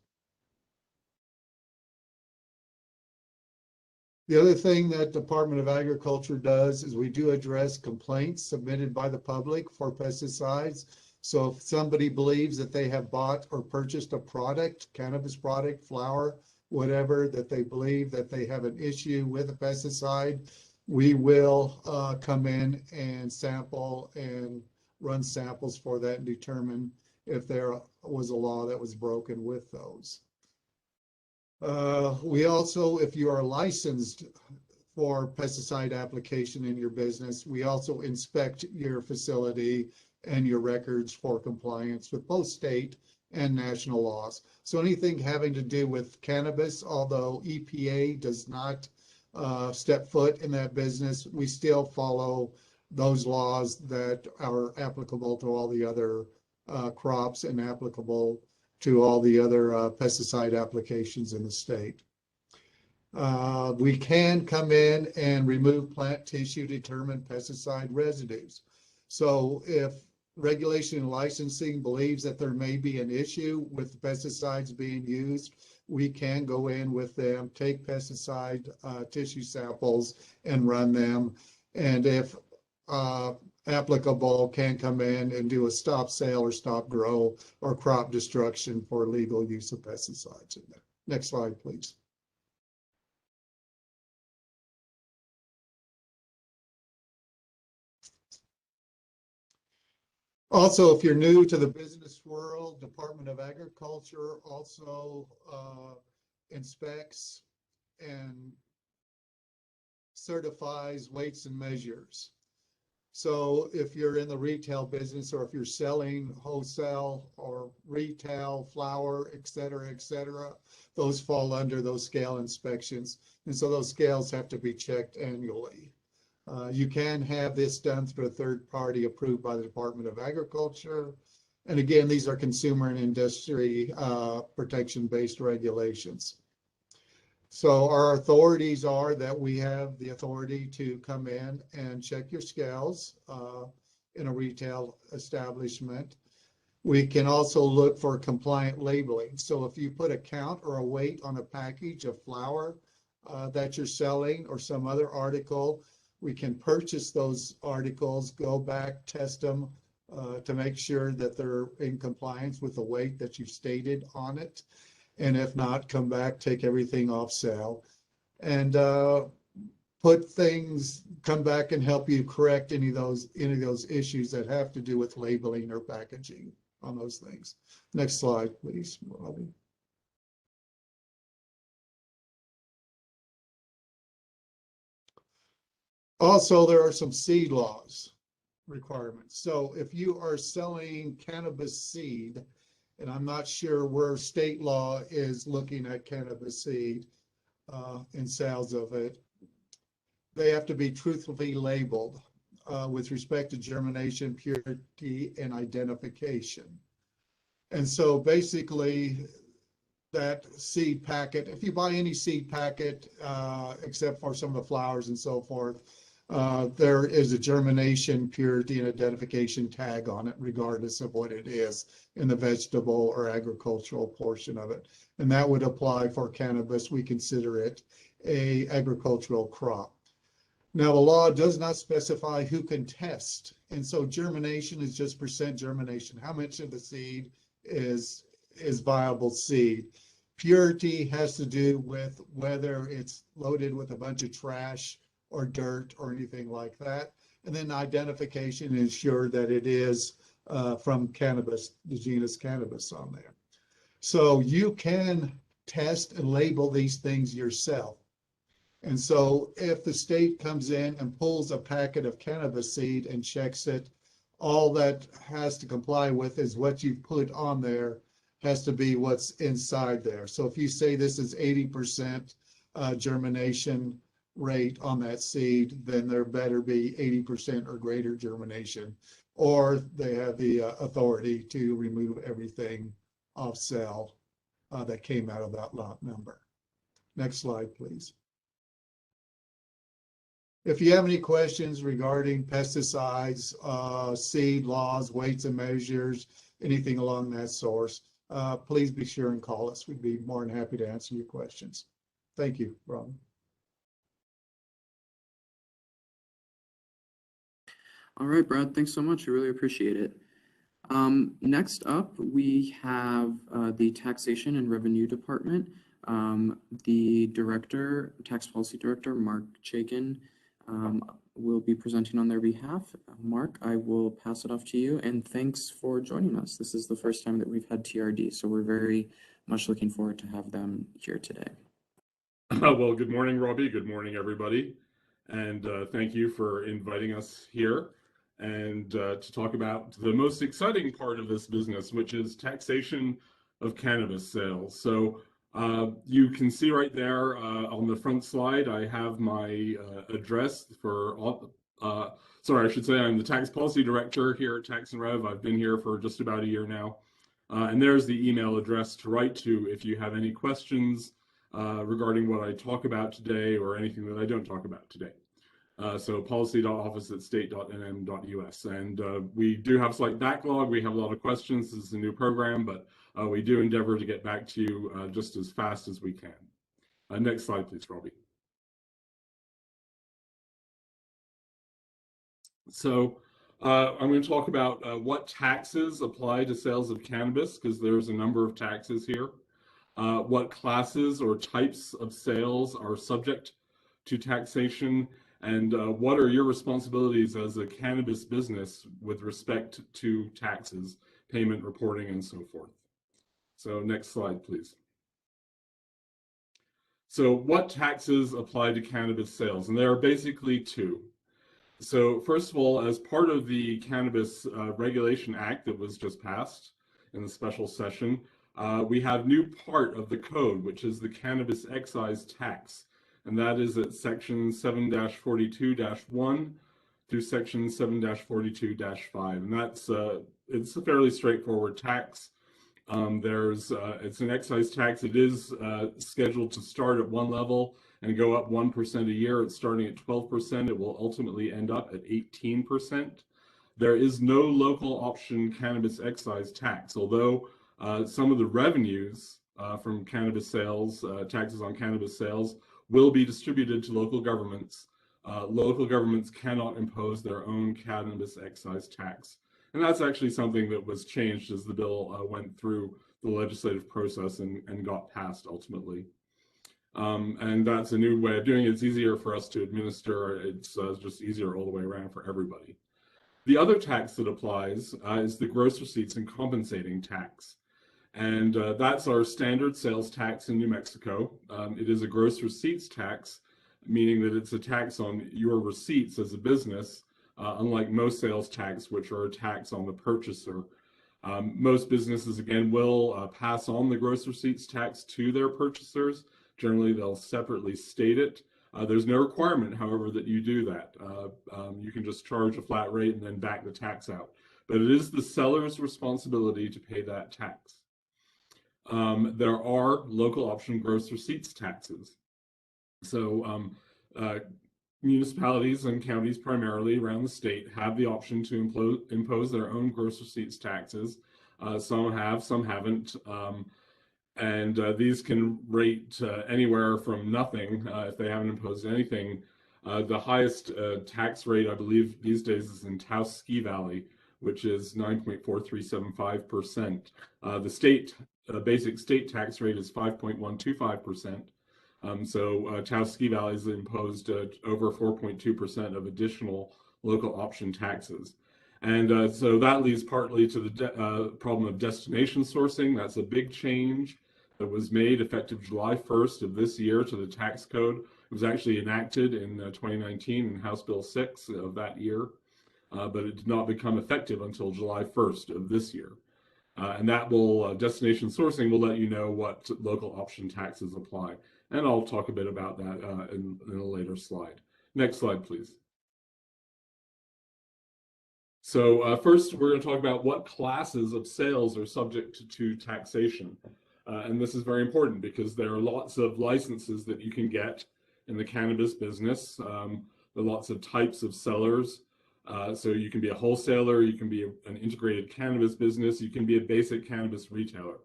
The other thing that Department of Agriculture does is we do address complaints submitted by the public for pesticides. So if somebody believes that they have bought or purchased a product, cannabis product, flower, whatever, that they believe that they have an issue with a pesticide, we will come in and sample and run samples for that and determine if there was a law that was broken with those. We also, if you are licensed for pesticide application in your business, we also inspect your facility and your records for compliance with both state and national laws. So anything having to do with cannabis, although EPA does not step foot in that business, we still follow those laws that are applicable to all the other crops and applicable to all the other pesticide applications in the state. We can come in and remove plant tissue to determine pesticide residues. So if regulation and licensing believes that there may be an issue with pesticides being used, we can go in with them, take pesticide tissue samples and run them. And if applicable, can come in and do a stop sale or stop grow or crop destruction for legal use of pesticides in there. Next slide, please. Also, if you're new to the business world, Department of Agriculture also inspects and certifies weights and measures. So if you're in the retail business or if you're selling wholesale or retail flour, et cetera, those fall under those scale inspections. And so those scales have to be checked annually. You can have this done through a third party approved by the Department of Agriculture. And again, these are consumer and industry protection-based regulations. So our authorities are that we have the authority to come in and check your scales in a retail establishment. We can also look for compliant labeling. So if you put a count or a weight on a package of flour that you're selling or some other article, we can purchase those articles, go back, test them to make sure that they're in compliance with the weight that you've stated on it. And if not, come back, take everything off sale and put things, come back and help you correct any of those issues that have to do with labeling or packaging on those things. Next slide, please, Robbie. Also, there are some seed laws requirements. So if you are selling cannabis seed, and I'm not sure where state law is looking at cannabis seed and sales of it, they have to be truthfully labeled with respect to germination, purity, and identification. And so basically that seed packet, if you buy any seed packet, except for some of the flowers and so forth, there is a germination, purity, and identification tag on it, regardless of what it is in the vegetable or agricultural portion of it. And that would apply for cannabis. We consider it an agricultural crop. Now, the law does not specify who can test. And so germination is just percent germination. How much of the seed is viable seed? Purity has to do with whether it's loaded with a bunch of trash or dirt or anything like that. And then identification ensure that it is from cannabis, the genus cannabis on there. So you can test and label these things yourself. And so if the state comes in and pulls a packet of cannabis seed and checks it, all that has to comply with is what you put on there has to be what's inside there. So if you say this is 80% germination rate on that seed, then there better be 80% or greater germination or they have the authority to remove everything off sale that came out of that lot number. Next slide, please. If you have any questions regarding pesticides, seed laws, weights and measures, anything along that source, please be sure and call us. We'd be more than happy to answer your questions. Thank you, Ron. All right, Brad, thanks so much. I really appreciate it. Next up, we have the Taxation and Revenue Department. The director, Tax Policy Director, Mark Chaikin, will be presenting on their behalf. Mark, I will pass it off to you, and thanks for joining us. This is the first time that we've had TRD, so we're very much looking forward to have them here today. Well, good morning, Robbie. Good morning, everybody. And thank you for inviting us here and to talk about the most exciting part of this business, which is taxation of cannabis sales. So you can see right there on the front slide, I have my address for all, sorry, I should say I'm the Tax Policy Director here at Tax and Rev. I've been here for just about a year now. And there's the email address to write to if you have any questions regarding what I talk about today or anything that I don't talk about today. So policy.office@state.nm.us. And we do have a slight backlog. We have a lot of questions. This is a new program, but we do endeavor to get back to you just as fast as we can. Next slide, please, Robbie. So I'm going to talk about what taxes apply to sales of cannabis, because there's a number of taxes here. What classes or types of sales are subject to taxation, and what are your responsibilities as a cannabis business with respect to taxes, payment, reporting, and so forth. So next slide, please. So what taxes apply to cannabis sales? And there are basically two. So first of all, as part of the Cannabis Regulation Act that was just passed in the special session, we have new part of the code, which is the Cannabis Excise Tax. And that is at section 7-42-1 through section 7-42-5. And that's it's a fairly straightforward tax. It's an excise tax. It is scheduled to start at one level and go up 1% a year. It's starting at 12%. It will ultimately end up at 18%. There is no local option cannabis excise tax, although some of the revenues from cannabis sales, taxes on cannabis sales, will be distributed to local governments. Local governments cannot impose their own cannabis excise tax. And that's actually something that was changed as the bill went through the legislative process and got passed ultimately. And that's a new way of doing it. It's easier for us to administer. It's just easier all the way around for everybody. The other tax that applies is the gross receipts and compensating tax. And that's our standard sales tax in New Mexico. It is a gross receipts tax, meaning that it's a tax on your receipts as a business, unlike most sales tax, which are a tax on the purchaser. Most businesses, again, will pass on the gross receipts tax to their purchasers. Generally, they'll separately state it. There's no requirement, however, that you do that. You can just charge a flat rate and then back the tax out. But it is the seller's responsibility to pay that tax. There are local option gross receipts taxes. So municipalities and counties primarily around the state have the option to impose their own gross receipts taxes. Some have, some haven't. And these can rate anywhere from nothing if they haven't imposed anything. The highest tax rate, I believe, these days is in Taos Ski Valley, which is 9.4375%. The state basic state tax rate is 5.125%. So Taos Ski Valley has imposed over 4.2% of additional local option taxes. And so that leads partly to the problem of destination sourcing. That's a big change that was made effective July 1st of this year to the tax code. It was actually enacted in 2019 in House Bill 6 of that year, but it did not become effective until July 1st of this year. And that will, destination sourcing will let you know what local option taxes apply. And I'll talk a bit about that in a later slide. Next slide, please. So first, we're going to talk about what classes of sales are subject to taxation. And this is very important because there are lots of licenses that you can get in the cannabis business. There are lots of types of sellers. So you can be a wholesaler, you can be an integrated cannabis business, you can be a basic cannabis retailer.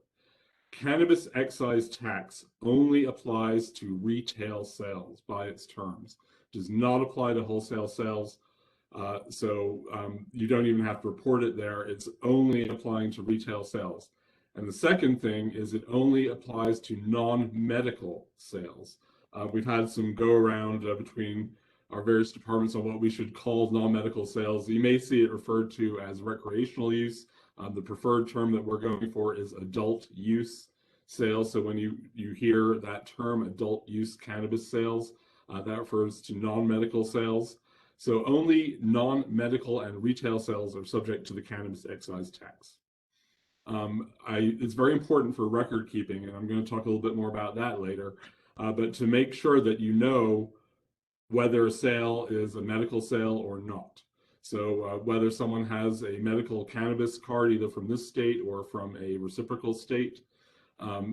Cannabis excise tax only applies to retail sales by its terms. It does not apply to wholesale sales. You don't even have to report it there. It's only applying to retail sales. And the second thing is it only applies to non-medical sales. We've had some go around between our various departments on what we should call non-medical sales. You may see it referred to as recreational use. The preferred term that we're going for is adult use sales. So when you hear that term, adult use cannabis sales, that refers to non-medical sales. So only non-medical and retail sales are subject to the cannabis excise tax. It's very important for record keeping, and I'm going to talk a little bit more about that later, but to make sure that you know whether a sale is a medical sale or not. So whether someone has a medical cannabis card, either from this state or from a reciprocal state,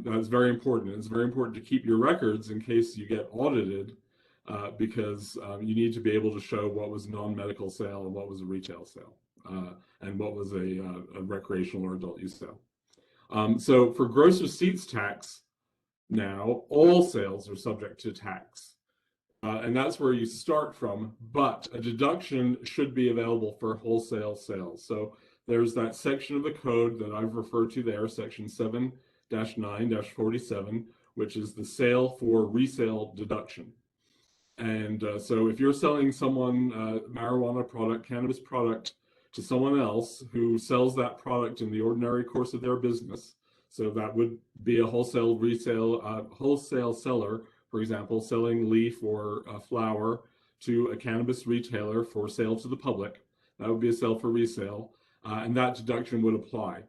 that's very important. It's very important to keep your records in case you get audited, because you need to be able to show what was a non-medical sale and what was a retail sale, and what was a recreational or adult use sale. So for gross receipts tax, now all sales are subject to tax. And that's where you start from, but a deduction should be available for wholesale sales. So there's that section of the code that I've referred to there, section 7-9-47, which is the sale for resale deduction. And so if you're selling someone marijuana product, cannabis product, to someone else who sells that product in the ordinary course of their business, so that would be a wholesale seller, for example, selling leaf or flower to a cannabis retailer for sale to the public. That would be a sale for resale, and that deduction would apply.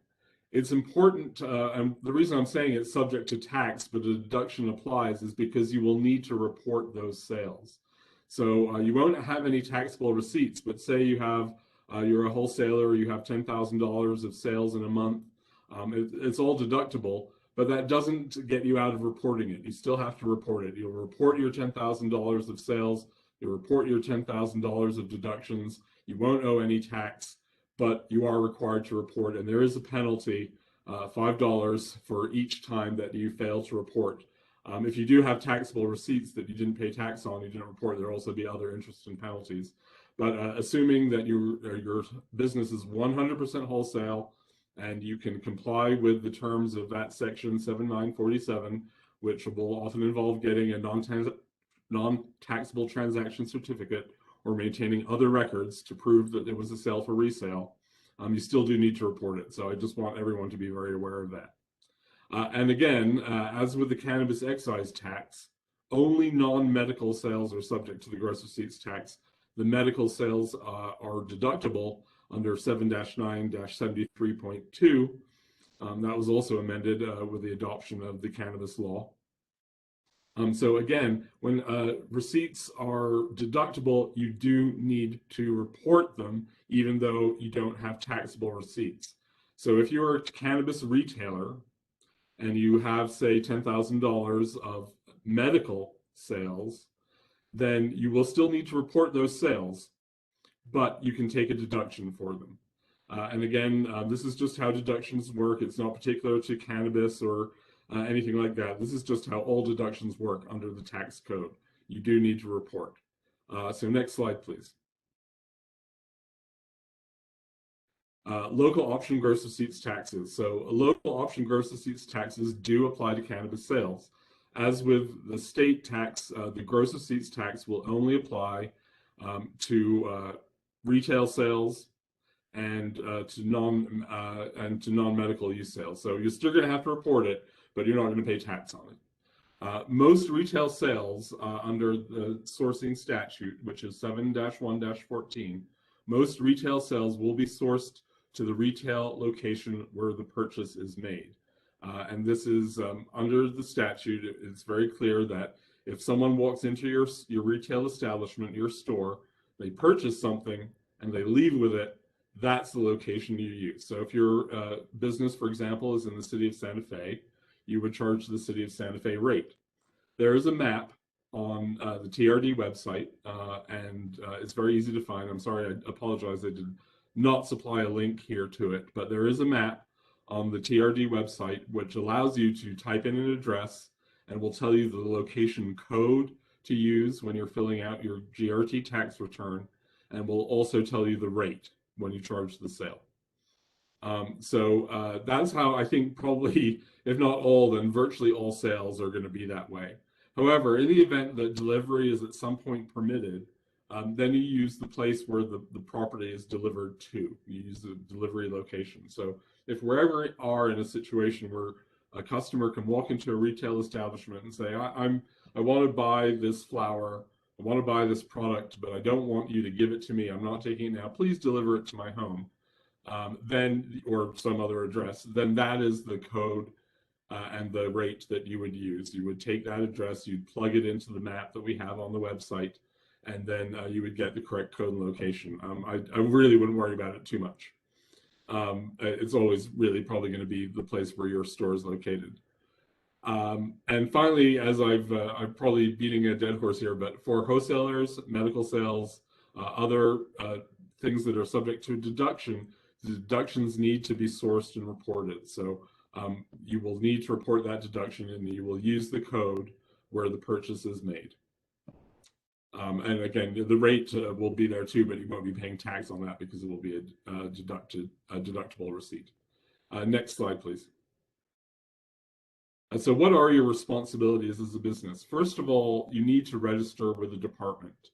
It's important, and the reason I'm saying it's subject to tax, but a deduction applies, is because you will need to report those sales. So you won't have any taxable receipts, but say you have, you're a wholesaler, you have $10,000 of sales in a month, it's all deductible, but that doesn't get you out of reporting it. You still have to report it. You'll report your $10,000 of sales, you'll report your $10,000 of deductions, you won't owe any tax, but you are required to report, and there is a penalty, $5 for each time that you fail to report. If you do have taxable receipts that you didn't pay tax on, you didn't report, there'll also be other interest and penalties. But assuming that your business is 100% wholesale, and you can comply with the terms of that section 7947, which will often involve getting a non-taxable transaction certificate or maintaining other records to prove that there was a sale for resale, you still do need to report it. So I just want everyone to be very aware of that. And again, as with the cannabis excise tax, only non-medical sales are subject to the gross receipts tax. The medical sales are deductible under 7-9-73.2. That was also amended with the adoption of the cannabis law. So again, when receipts are deductible, you do need to report them, even though you don't have taxable receipts. So if you're a cannabis retailer and you have, say, $10,000 of medical sales, then you will still need to report those sales, but you can take a deduction for them. And again, this is just how deductions work. It's not particular to cannabis or anything like that. This is just how all deductions work under the tax code. You do need to report. So next slide, please. Local option gross receipts taxes. So local option gross receipts taxes do apply to cannabis sales. As with the state tax, the gross receipts tax will only apply to retail sales and to non-medical use sales. So you're still going to have to report it, but you're not going to pay tax on it. Most retail sales under the sourcing statute, which is 7-1-14, most retail sales will be sourced to the retail location where the purchase is made. And this is under the statute. It's very clear that if someone walks into your retail establishment, your store, they purchase something and they leave with it, that's the location you use. So if your business, for example, is in the city of Santa Fe, you would charge the city of Santa Fe rate. There is a map on the TRD website, and it's very easy to find. I'm sorry, I apologize, I did not supply a link here to it, but there is a map on the TRD website which allows you to type in an address and will tell you the location code to use when you're filling out your GRT tax return, and will also tell you the rate when you charge the sale. So that's how I think probably, if not all, then virtually all sales are going to be that way. However, in the event that delivery is at some point permitted, then you use the place where the property is delivered to. You use the delivery location. So if we ever are in a situation where a customer can walk into a retail establishment and say, I want to buy this flower, I want to buy this product, but I don't want you to give it to me, I'm not taking it now, please deliver it to my home, then, or some other address, then that is the code and the rate that you would use. You would take that address, you'd plug it into the map that we have on the website, and then you would get the correct code and location. I really wouldn't worry about it too much. It's always really probably going to be the place where your store is located. And finally, as I'm probably beating a dead horse here, but for wholesalers, medical sales, other things that are subject to deduction, the deductions need to be sourced and reported. So you will need to report that deduction, and you will use the code where the purchase is made. And again, the rate will be there too, but you won't be paying tax on that because it will be a deductible receipt. Next slide, please. So what are your responsibilities as a business? First of all, you need to register with the department.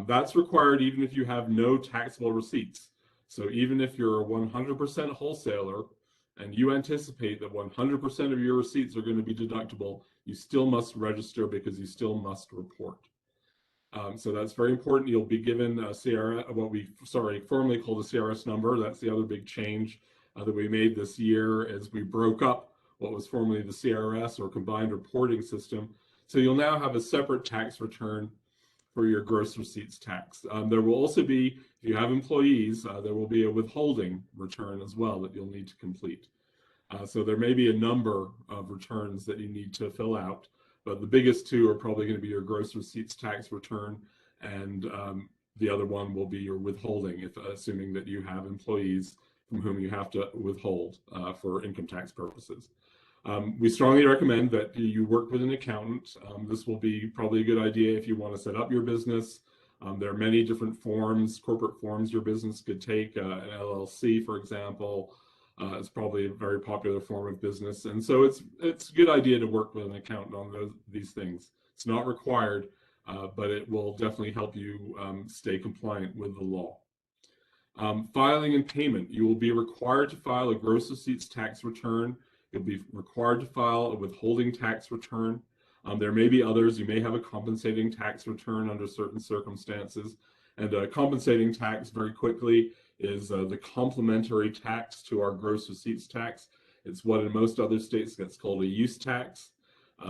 That's required even if you have no taxable receipts. So even if you're a 100% wholesaler and you anticipate that 100% of your receipts are going to be deductible, you still must register because you still must report. So that's very important. You'll be given a CRS, what we formerly called a CRS number. That's the other big change that we made this year as we broke up what was formerly the CRS, or combined reporting system. So you'll now have a separate tax return for your gross receipts tax. There will also be, if you have employees, there will be a withholding return as well that you'll need to complete. So there may be a number of returns that you need to fill out, but the biggest two are probably going to be your gross receipts tax return, and the other one will be your withholding, if assuming that you have employees from whom you have to withhold for income tax purposes. We strongly recommend that you work with an accountant. This will be probably a good idea if you want to set up your business. There are many different forms, corporate forms your business could take. An LLC, for example, is probably a very popular form of business. And so it's a good idea to work with an accountant on these things. It's not required, but it will definitely help you stay compliant with the law. Filing and payment. You will be required to file a gross receipts tax return. You'll be required to file a withholding tax return. There may be others. You may have a compensating tax return under certain circumstances. And compensating tax, very quickly, is the complementary tax to our gross receipts tax. It's what in most other states gets called a use tax.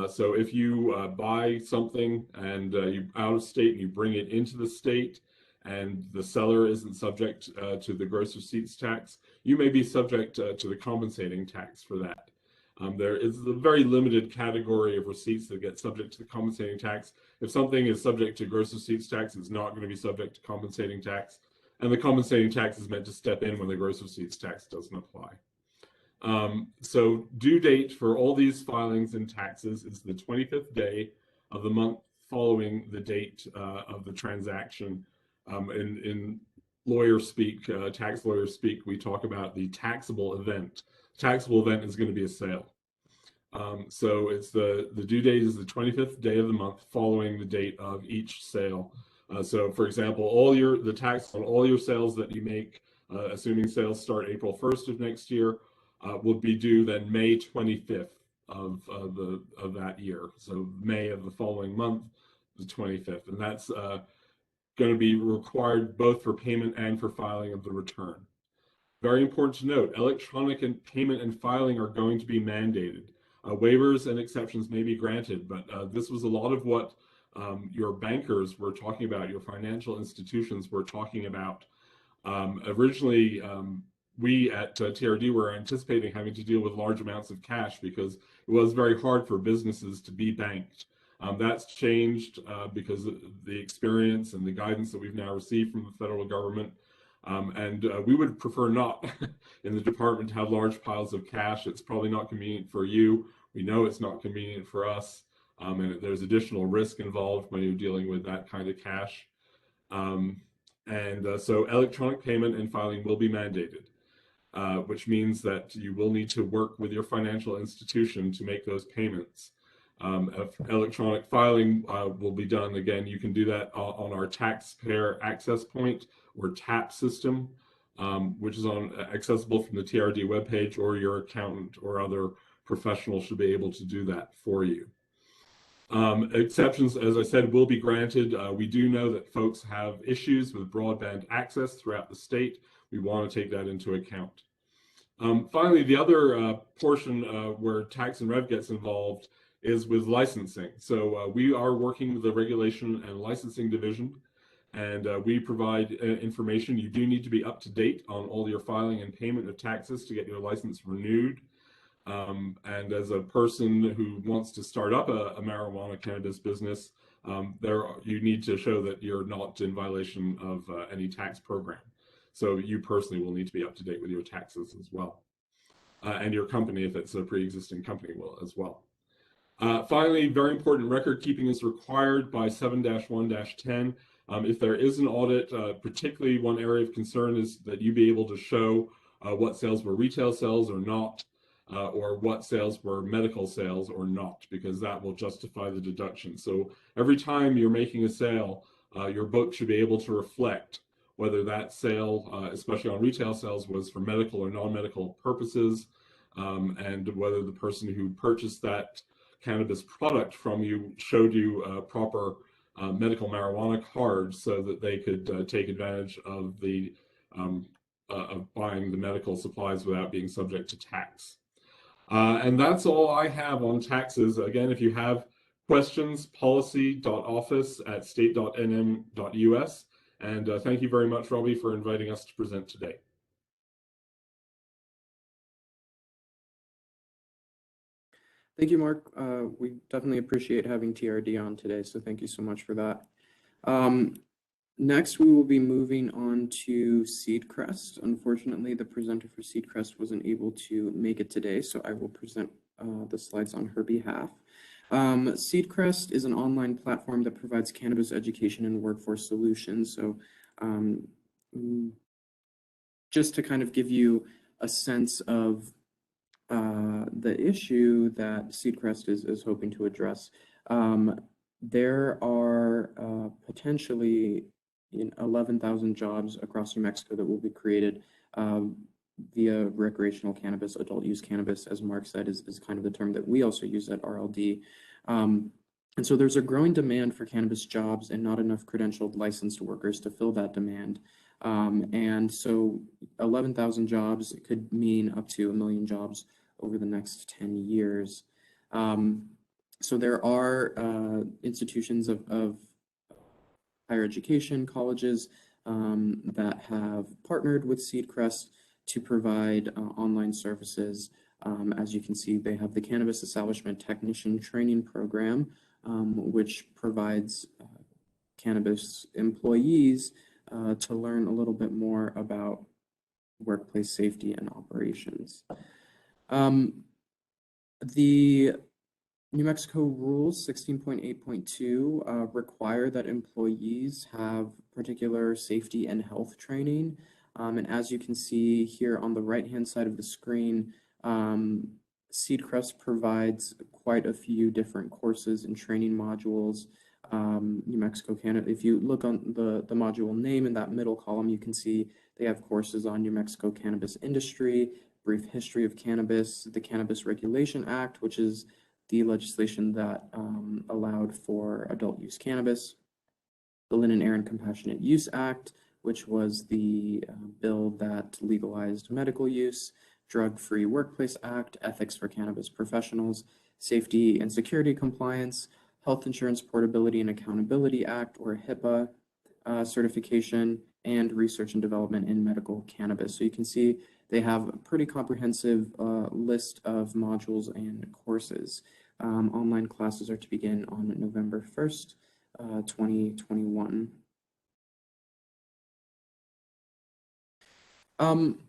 So if you buy something and you're out of state and you bring it into the state, and the seller isn't subject to the gross receipts tax, you may be subject to the compensating tax for that. There is a very limited category of receipts that get subject to the compensating tax. If something is subject to gross receipts tax, it's not going to be subject to compensating tax, and the compensating tax is meant to step in when the gross receipts tax doesn't apply. So due date for all these filings and taxes is the 25th day of the month following the date of the transaction. In lawyer speak, tax lawyer speak, we talk about the taxable event. Taxable event is going to be a sale. So it's the due date is the 25th day of the month following the date of each sale. So for example, the tax on all your sales that you make, assuming sales start April 1st of next year, will be due then May 25th of that year. So May of the following month, the 25th, and that's going to be required both for payment and for filing of the return. Very important to note, electronic payment and filing are going to be mandated. Waivers and exceptions may be granted, but this was a lot of what your bankers were talking about, your financial institutions were talking about Originally, we at TRD were anticipating having to deal with large amounts of cash because it was very hard for businesses to be banked. That's changed because of the experience and the guidance that we've now received from the federal government. We would prefer not in the department to have large piles of cash. It's probably not convenient for you. We know it's not convenient for us. And there's additional risk involved when you're dealing with that kind of cash. So electronic payment and filing will be mandated, which means that you will need to work with your financial institution to make those payments. Electronic filing will be done. Again, you can do that on our taxpayer access point or TAP system, which is accessible from the TRD webpage, or your accountant or other professional should be able to do that for you. Exceptions, as I said, will be granted. We do know that folks have issues with broadband access throughout the state. We want to take that into account. Finally, the other portion where tax and rev gets involved is with licensing. So we are working with the Regulation and Licensing Division, and we provide information. You do need to be up to date on all your filing and payment of taxes to get your license renewed. And as a person who wants to start up a marijuana cannabis business, you need to show that you're not in violation of any tax program. So you personally will need to be up to date with your taxes as well. And your company, if it's a pre-existing company, will as well. Finally, very important, record keeping is required by 7-1-10. If there is an audit, particularly one area of concern is that you be able to show what sales were retail sales or not, or what sales were medical sales or not, because that will justify the deduction. So every time you're making a sale, your book should be able to reflect whether that sale, especially on retail sales, was for medical or non-medical purposes, and whether the person who purchased that cannabis product from you showed you a proper medical marijuana card so that they could take advantage of the of buying the medical supplies without being subject to tax. And that's all I have on taxes. Again, if you have questions, policy.office@state.nm.us. And thank you very much, Robbie, for inviting us to present today. Thank you, Mark. We definitely appreciate having TRD on today, so thank you so much for that. Next, we will be moving on to Seedcrest. Unfortunately, the presenter for Seedcrest wasn't able to make it today, so I will present the slides on her behalf. Seedcrest is an online platform that provides cannabis education and workforce solutions. So just to kind of give you a sense of the issue that Seedcrest is hoping to address, there are potentially 11,000 jobs across New Mexico that will be created via recreational cannabis. Adult use cannabis, as Mark said, is kind of the term that we also use at RLD. And so there's a growing demand for cannabis jobs and not enough credentialed licensed workers to fill that demand. And so 11,000 jobs could mean up to 1 million jobs over the next 10 years. So there are institutions of higher education, colleges that have partnered with Seedcrest to provide online services. As you can see, they have the Cannabis Establishment Technician Training Program, which provides cannabis employees to learn a little bit more about workplace safety and operations. The New Mexico rules 16.8.2 require that employees have particular safety and health training. And as you can see here on the right-hand side of the screen, Seedcrest provides quite a few different courses and training modules. New Mexico Canada, if you look on the module name in that middle column, you can see they have courses on New Mexico cannabis industry, brief history of cannabis, the Cannabis Regulation Act, which is the legislation that allowed for adult use cannabis, the Lynn and Aaron Compassionate Use Act, which was the bill that legalized medical use, Drug-Free Workplace Act, Ethics for Cannabis Professionals, Safety and Security Compliance, Health Insurance Portability and Accountability Act, or HIPAA certification, and research and development in medical cannabis. So you can see they have a pretty comprehensive list of modules and courses. Online classes are to begin on November 1st, 2021.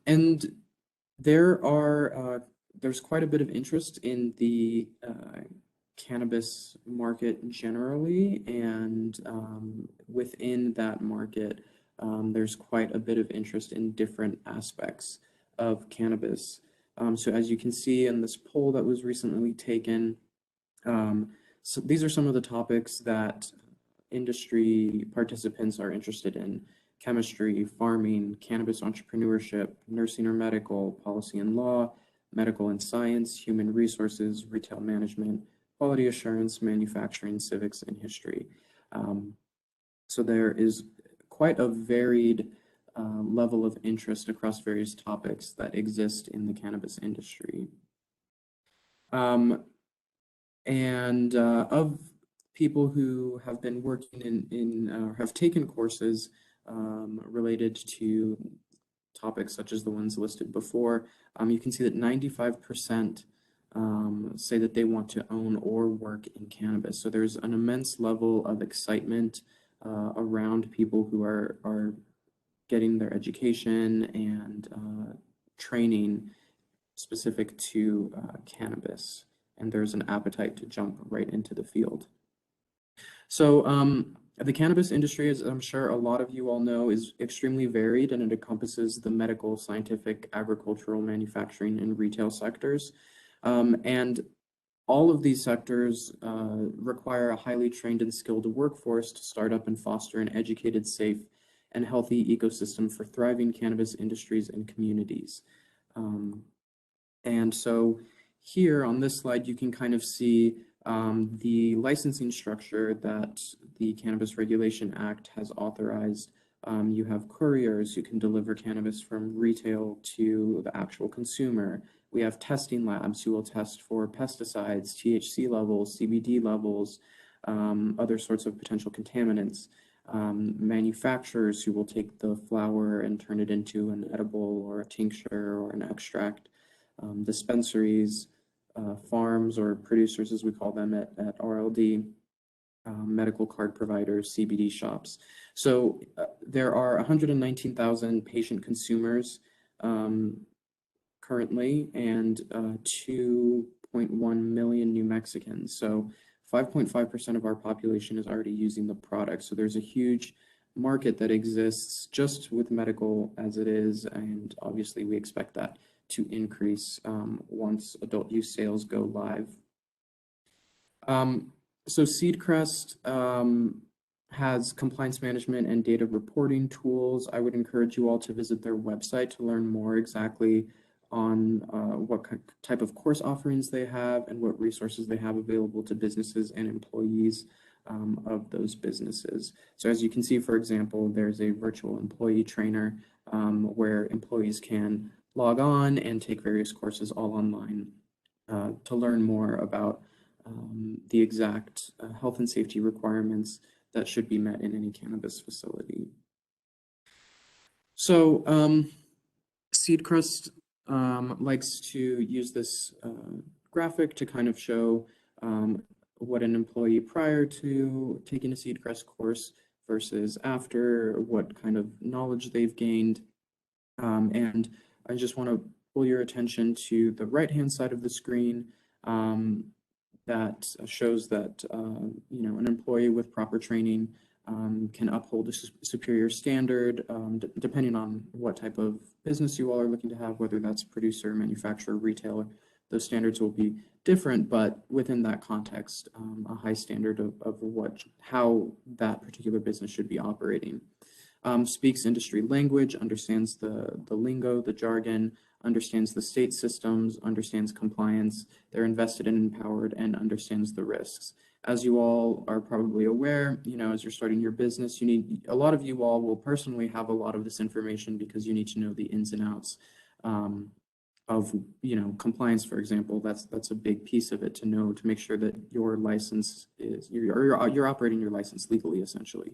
And there's quite a bit of interest in the cannabis market generally, and within that market, there's quite a bit of interest in different aspects of cannabis. So as you can see in this poll that was recently taken, so these are some of the topics that industry participants are interested in: chemistry, farming, cannabis entrepreneurship, nursing or medical, policy and law, medical and science, human resources, retail management, quality assurance, manufacturing, civics, and history. So there is quite a varied level of interest across various topics that exist in the cannabis industry. And of people who have been working have taken courses related to topics such as the ones listed before, you can see that 95% say that they want to own or work in cannabis. So there's an immense level of excitement around people who are getting their education and training specific to cannabis, and there's an appetite to jump right into the field. So the cannabis industry, as I'm sure a lot of you all know, is extremely varied, and it encompasses the medical, scientific, agricultural, manufacturing, and retail sectors. And all of these sectors require a highly trained and skilled workforce to start up and foster an educated, safe, and healthy ecosystem for thriving cannabis industries and communities. And so here on this slide, you can kind of see the licensing structure that the Cannabis Regulation Act has authorized. You have couriers who can deliver cannabis from retail to the actual consumer. We have testing labs who will test for pesticides, THC levels, CBD levels, other sorts of potential contaminants. Manufacturers who will take the flower and turn it into an edible or a tincture or an extract. Dispensaries, farms or producers, as we call them at RLD, medical card providers, CBD shops. So there are 119,000 patient consumers currently, and 2.1 million New Mexicans. So 5.5% of our population is already using the product. So there's a huge market that exists just with medical as it is, and obviously we expect that to increase once adult use sales go live. So Seedcrest has compliance management and data reporting tools. I would encourage you all to visit their website to learn more exactly on what type of course offerings they have and what resources they have available to businesses and employees of those businesses. So as you can see, for example, there's a virtual employee trainer where employees can log on and take various courses all online to learn more about the exact health and safety requirements that should be met in any cannabis facility. So Seedcrest likes to use this graphic to kind of show what an employee prior to taking a Seedcrest course versus after, what kind of knowledge they've gained. And I just want to pull your attention to the right-hand side of the screen that shows that an employee with proper training can uphold a superior standard, depending on what type of business you all are looking to have, whether that's producer, manufacturer, retailer. Those standards will be different, but within that context, a high standard of how that particular business should be operating. Speaks industry language, understands the lingo, the jargon, understands the state systems, understands compliance. They're invested and empowered, and understands the risks. As you all are probably aware, as you're starting your business, a lot of you all will personally have a lot of this information because you need to know the ins and outs compliance, for example. That's a big piece of it to know, to make sure that your license is, you're operating your license legally, essentially.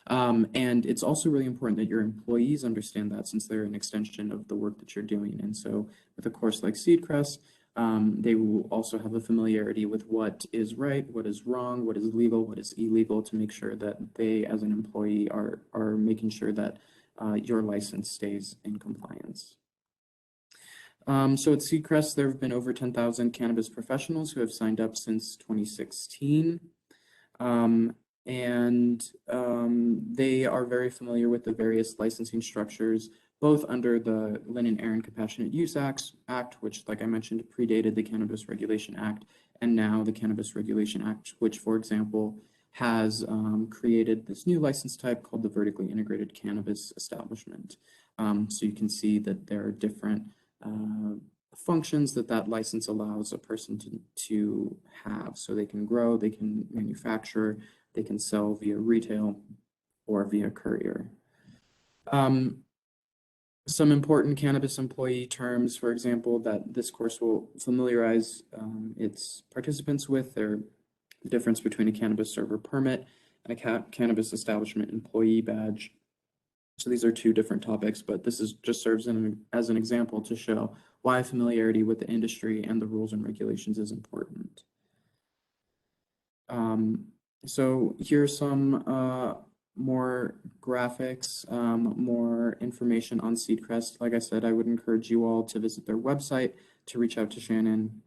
And it's also really important that your employees understand that, since they're an extension of the work that you're doing. And so with a course like Seedcrest, they will also have a familiarity with what is right, what is wrong, what is legal, what is illegal, to make sure that they, as an employee, are making sure that your license stays in compliance. So at Seedcrest, there have been over 10,000 cannabis professionals who have signed up since 2016. They are very familiar with the various licensing structures, both under the Lynn Aaron Compassionate Use Act, which, like I mentioned, predated the Cannabis Regulation Act, and now the Cannabis Regulation Act, which, for example, has created this new license type called the Vertically Integrated Cannabis Establishment. So you can see that there are different functions that license allows a person to have. So they can grow, they can manufacture, they can sell via retail or via courier. Some important cannabis employee terms, for example, that this course will familiarize its participants with, they're the difference between a cannabis server permit and a cannabis establishment employee badge. So these are two different topics, but this just serves as an example to show why familiarity with the industry and the rules and regulations is important. So here's some more graphics, more information on Seedcrest. Like I said, I would encourage you all to visit their website, to reach out to Shannon.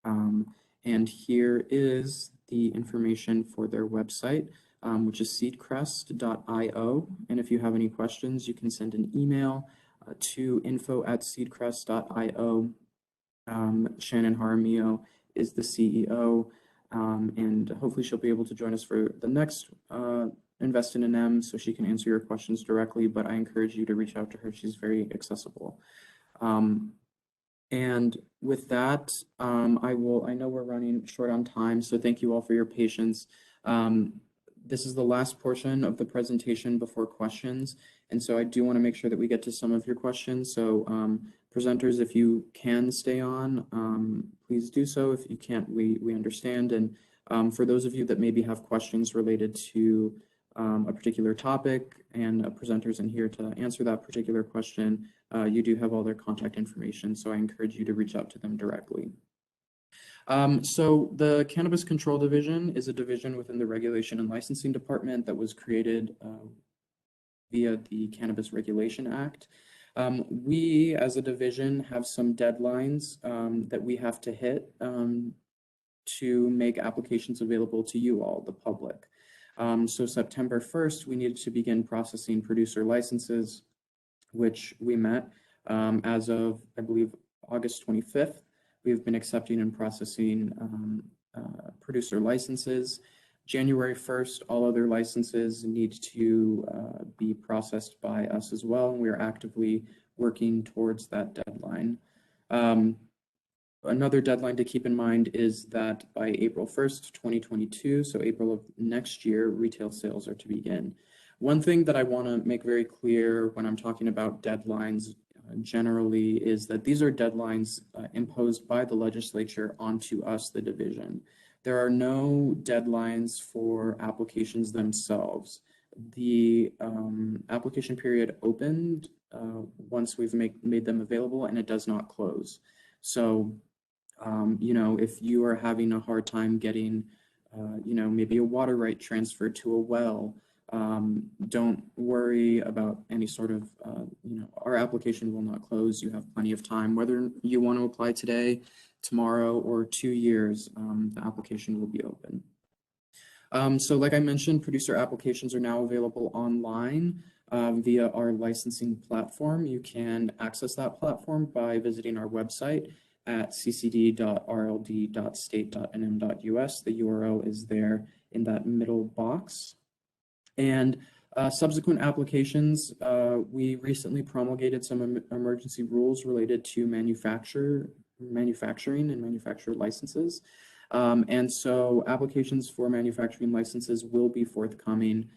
And here is the information for their website, which is seedcrest.io. And if you have any questions, you can send an email to info@seedcrest.io. Shannon Jaramillo is the CEO, and hopefully she'll be able to join us for the next InvestiNM, so she can answer your questions directly, but I encourage you to reach out to her. She's very accessible. And with that, I know we're running short on time, so thank you all for your patience. This is the last portion of the presentation before questions, and so I do want to make sure that we get to some of your questions. So presenters, if you can stay on, please do so. If you can't, we understand. And for those of you that maybe have questions related to a particular topic, and presenters in here to answer that particular question, you do have all their contact information, so I encourage you to reach out to them directly. So the Cannabis Control Division is a division within the Regulation and Licensing Department that was created via the Cannabis Regulation Act. We, as a division, have some deadlines that we have to hit to make applications available to you all, the public. So September 1st, we needed to begin processing producer licenses, which we met. As of, I believe, August 25th, we've been accepting and processing producer licenses. January 1st, all other licenses need to be processed by us as well, and we are actively working towards that deadline. Another deadline to keep in mind is that by April 1st, 2022, so April of next year, retail sales are to begin. One thing that I want to make very clear when I'm talking about deadlines generally is that these are deadlines imposed by the legislature onto us, the division. There are no deadlines for applications themselves. The application period opened once we've made them available, and it does not close. So, if you are having a hard time getting, maybe a water right transferred to a well, don't worry about any sort of, our application will not close. You have plenty of time, whether you want to apply today, tomorrow, or 2 years, the application will be open. So like I mentioned, producer applications are now available online via our licensing platform. You can access that platform by visiting our website at ccd.rld.state.nm.us. The URL is there in that middle box. And subsequent applications, we recently promulgated some emergency rules related to manufacturing and manufacturer licenses. And so applications for manufacturing licenses will be forthcoming.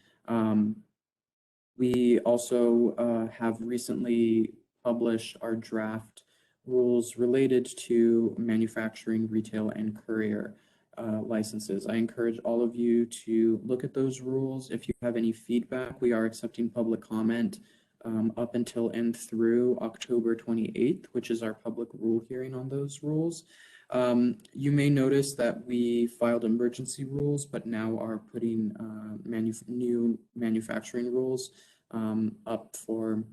We also have recently published our draft rules related to manufacturing, retail, and courier licenses. I encourage all of you to look at those rules. If you have any feedback, we are accepting public comment up until and through October 28th, which is our public rule hearing on those rules. You may notice that we filed emergency rules, but now are putting new manufacturing rules up for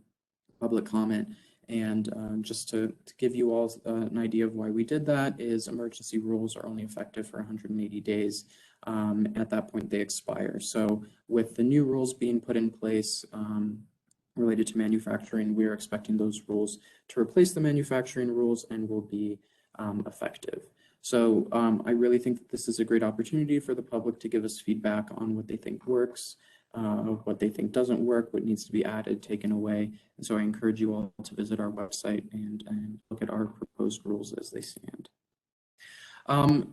public comment. And just to give you all an idea of why we did that is emergency rules are only effective for 180 days. At that point, they expire. So with the new rules being put in place related to manufacturing, we are expecting those rules to replace the manufacturing rules and will be effective. So I really think that this is a great opportunity for the public to give us feedback on what they think works, what they think doesn't work, what needs to be added, taken away. And so I encourage you all to visit our website and look at our proposed rules as they stand.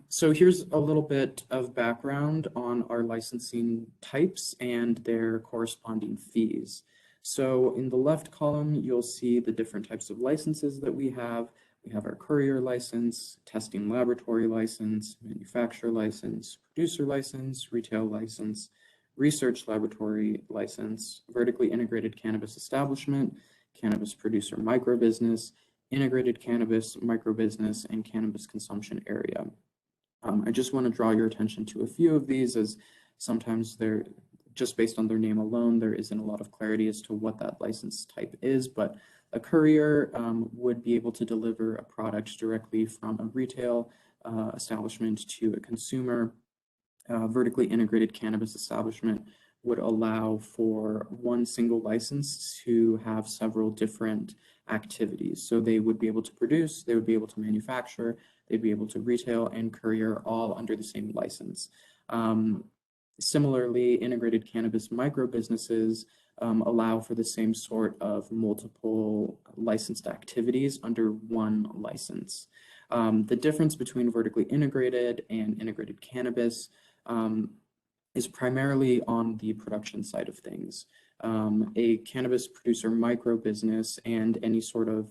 So here's a little bit of background on our licensing types and their corresponding fees. So in the left column, you'll see the different types of licenses that we have. We have our courier license, testing laboratory license, manufacturer license, producer license, retail license, research laboratory license, vertically integrated cannabis establishment, cannabis producer microbusiness, integrated cannabis microbusiness, and cannabis consumption area. I just want to draw your attention to a few of these, as sometimes they're just based on their name alone, there isn't a lot of clarity as to what that license type is, but a courier would be able to deliver a product directly from a retail establishment to a consumer. Vertically integrated cannabis establishment would allow for one single license to have several different activities. So they would be able to produce, they would be able to manufacture, they'd be able to retail and courier all under the same license. Similarly, integrated cannabis micro businesses allow for the same sort of multiple licensed activities under one license. The difference between vertically integrated and integrated cannabis is primarily on the production side of things. A cannabis producer micro business and any sort of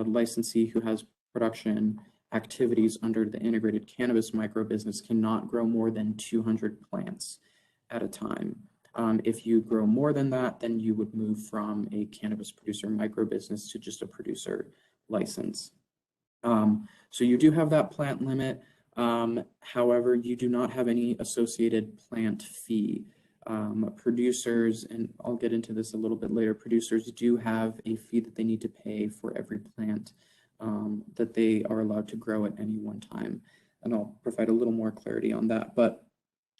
licensee who has production activities under the integrated cannabis micro business cannot grow more than 200 plants at a time. If you grow more than that, then you would move from a cannabis producer micro business to just a producer license. So you do have that plant limit. However, you do not have any associated plant fee. Producers, and I'll get into this a little bit later, producers do have a fee that they need to pay for every plant that they are allowed to grow at any one time. And I'll provide a little more clarity on that. But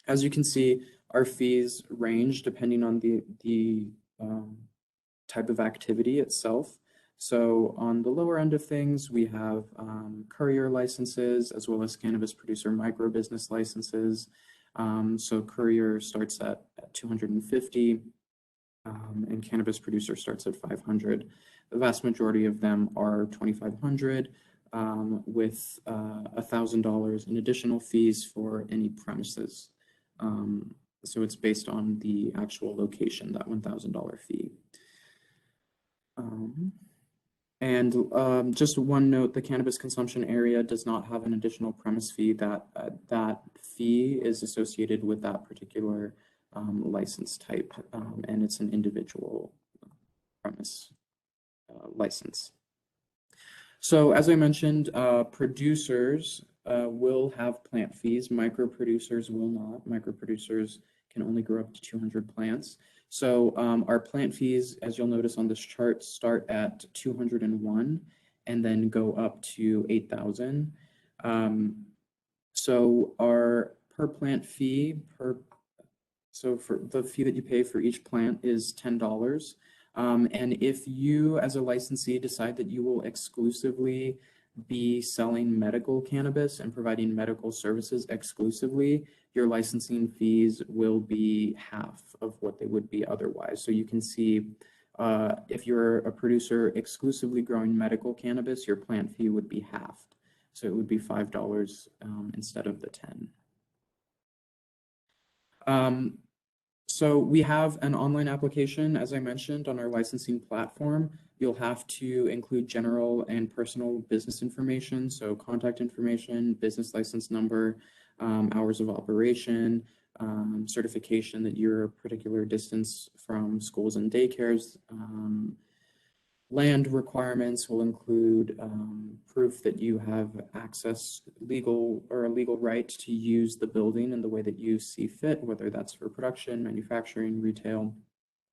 as you can see, our fees range depending on the type of activity itself. So on the lower end of things, we have courier licenses as well as cannabis producer micro business licenses. So courier starts at 250 and cannabis producer starts at 500. The vast majority of them are 2,500 with $1,000 in additional fees for any premises. So it's based on the actual location, that $1,000 fee. And just one note, the cannabis consumption area does not have an additional premise fee. That fee is associated with that particular license type, and it's an individual premise license. So as I mentioned, producers will have plant fees. Micro producers will not. Micro producers can only grow up to 200 plants. So our plant fees, as you'll notice on this chart, start at 201 and then go up to 8,000. So our per plant fee, so for the fee that you pay for each plant is $10. And if you as a licensee decide that you will exclusively be selling medical cannabis and providing medical services exclusively, your licensing fees will be half of what they would be otherwise. So you can see if you're a producer exclusively growing medical cannabis, your plant fee would be halved. So it would be $5 instead of the 10. So we have an online application, as I mentioned, on our licensing platform. You'll have to include general and personal business information, so contact information, business license number, hours of operation, certification that you're a particular distance from schools and daycares. Land requirements will include proof that you have access, legal or a legal right to use the building in the way that you see fit, whether that's for production, manufacturing, retail,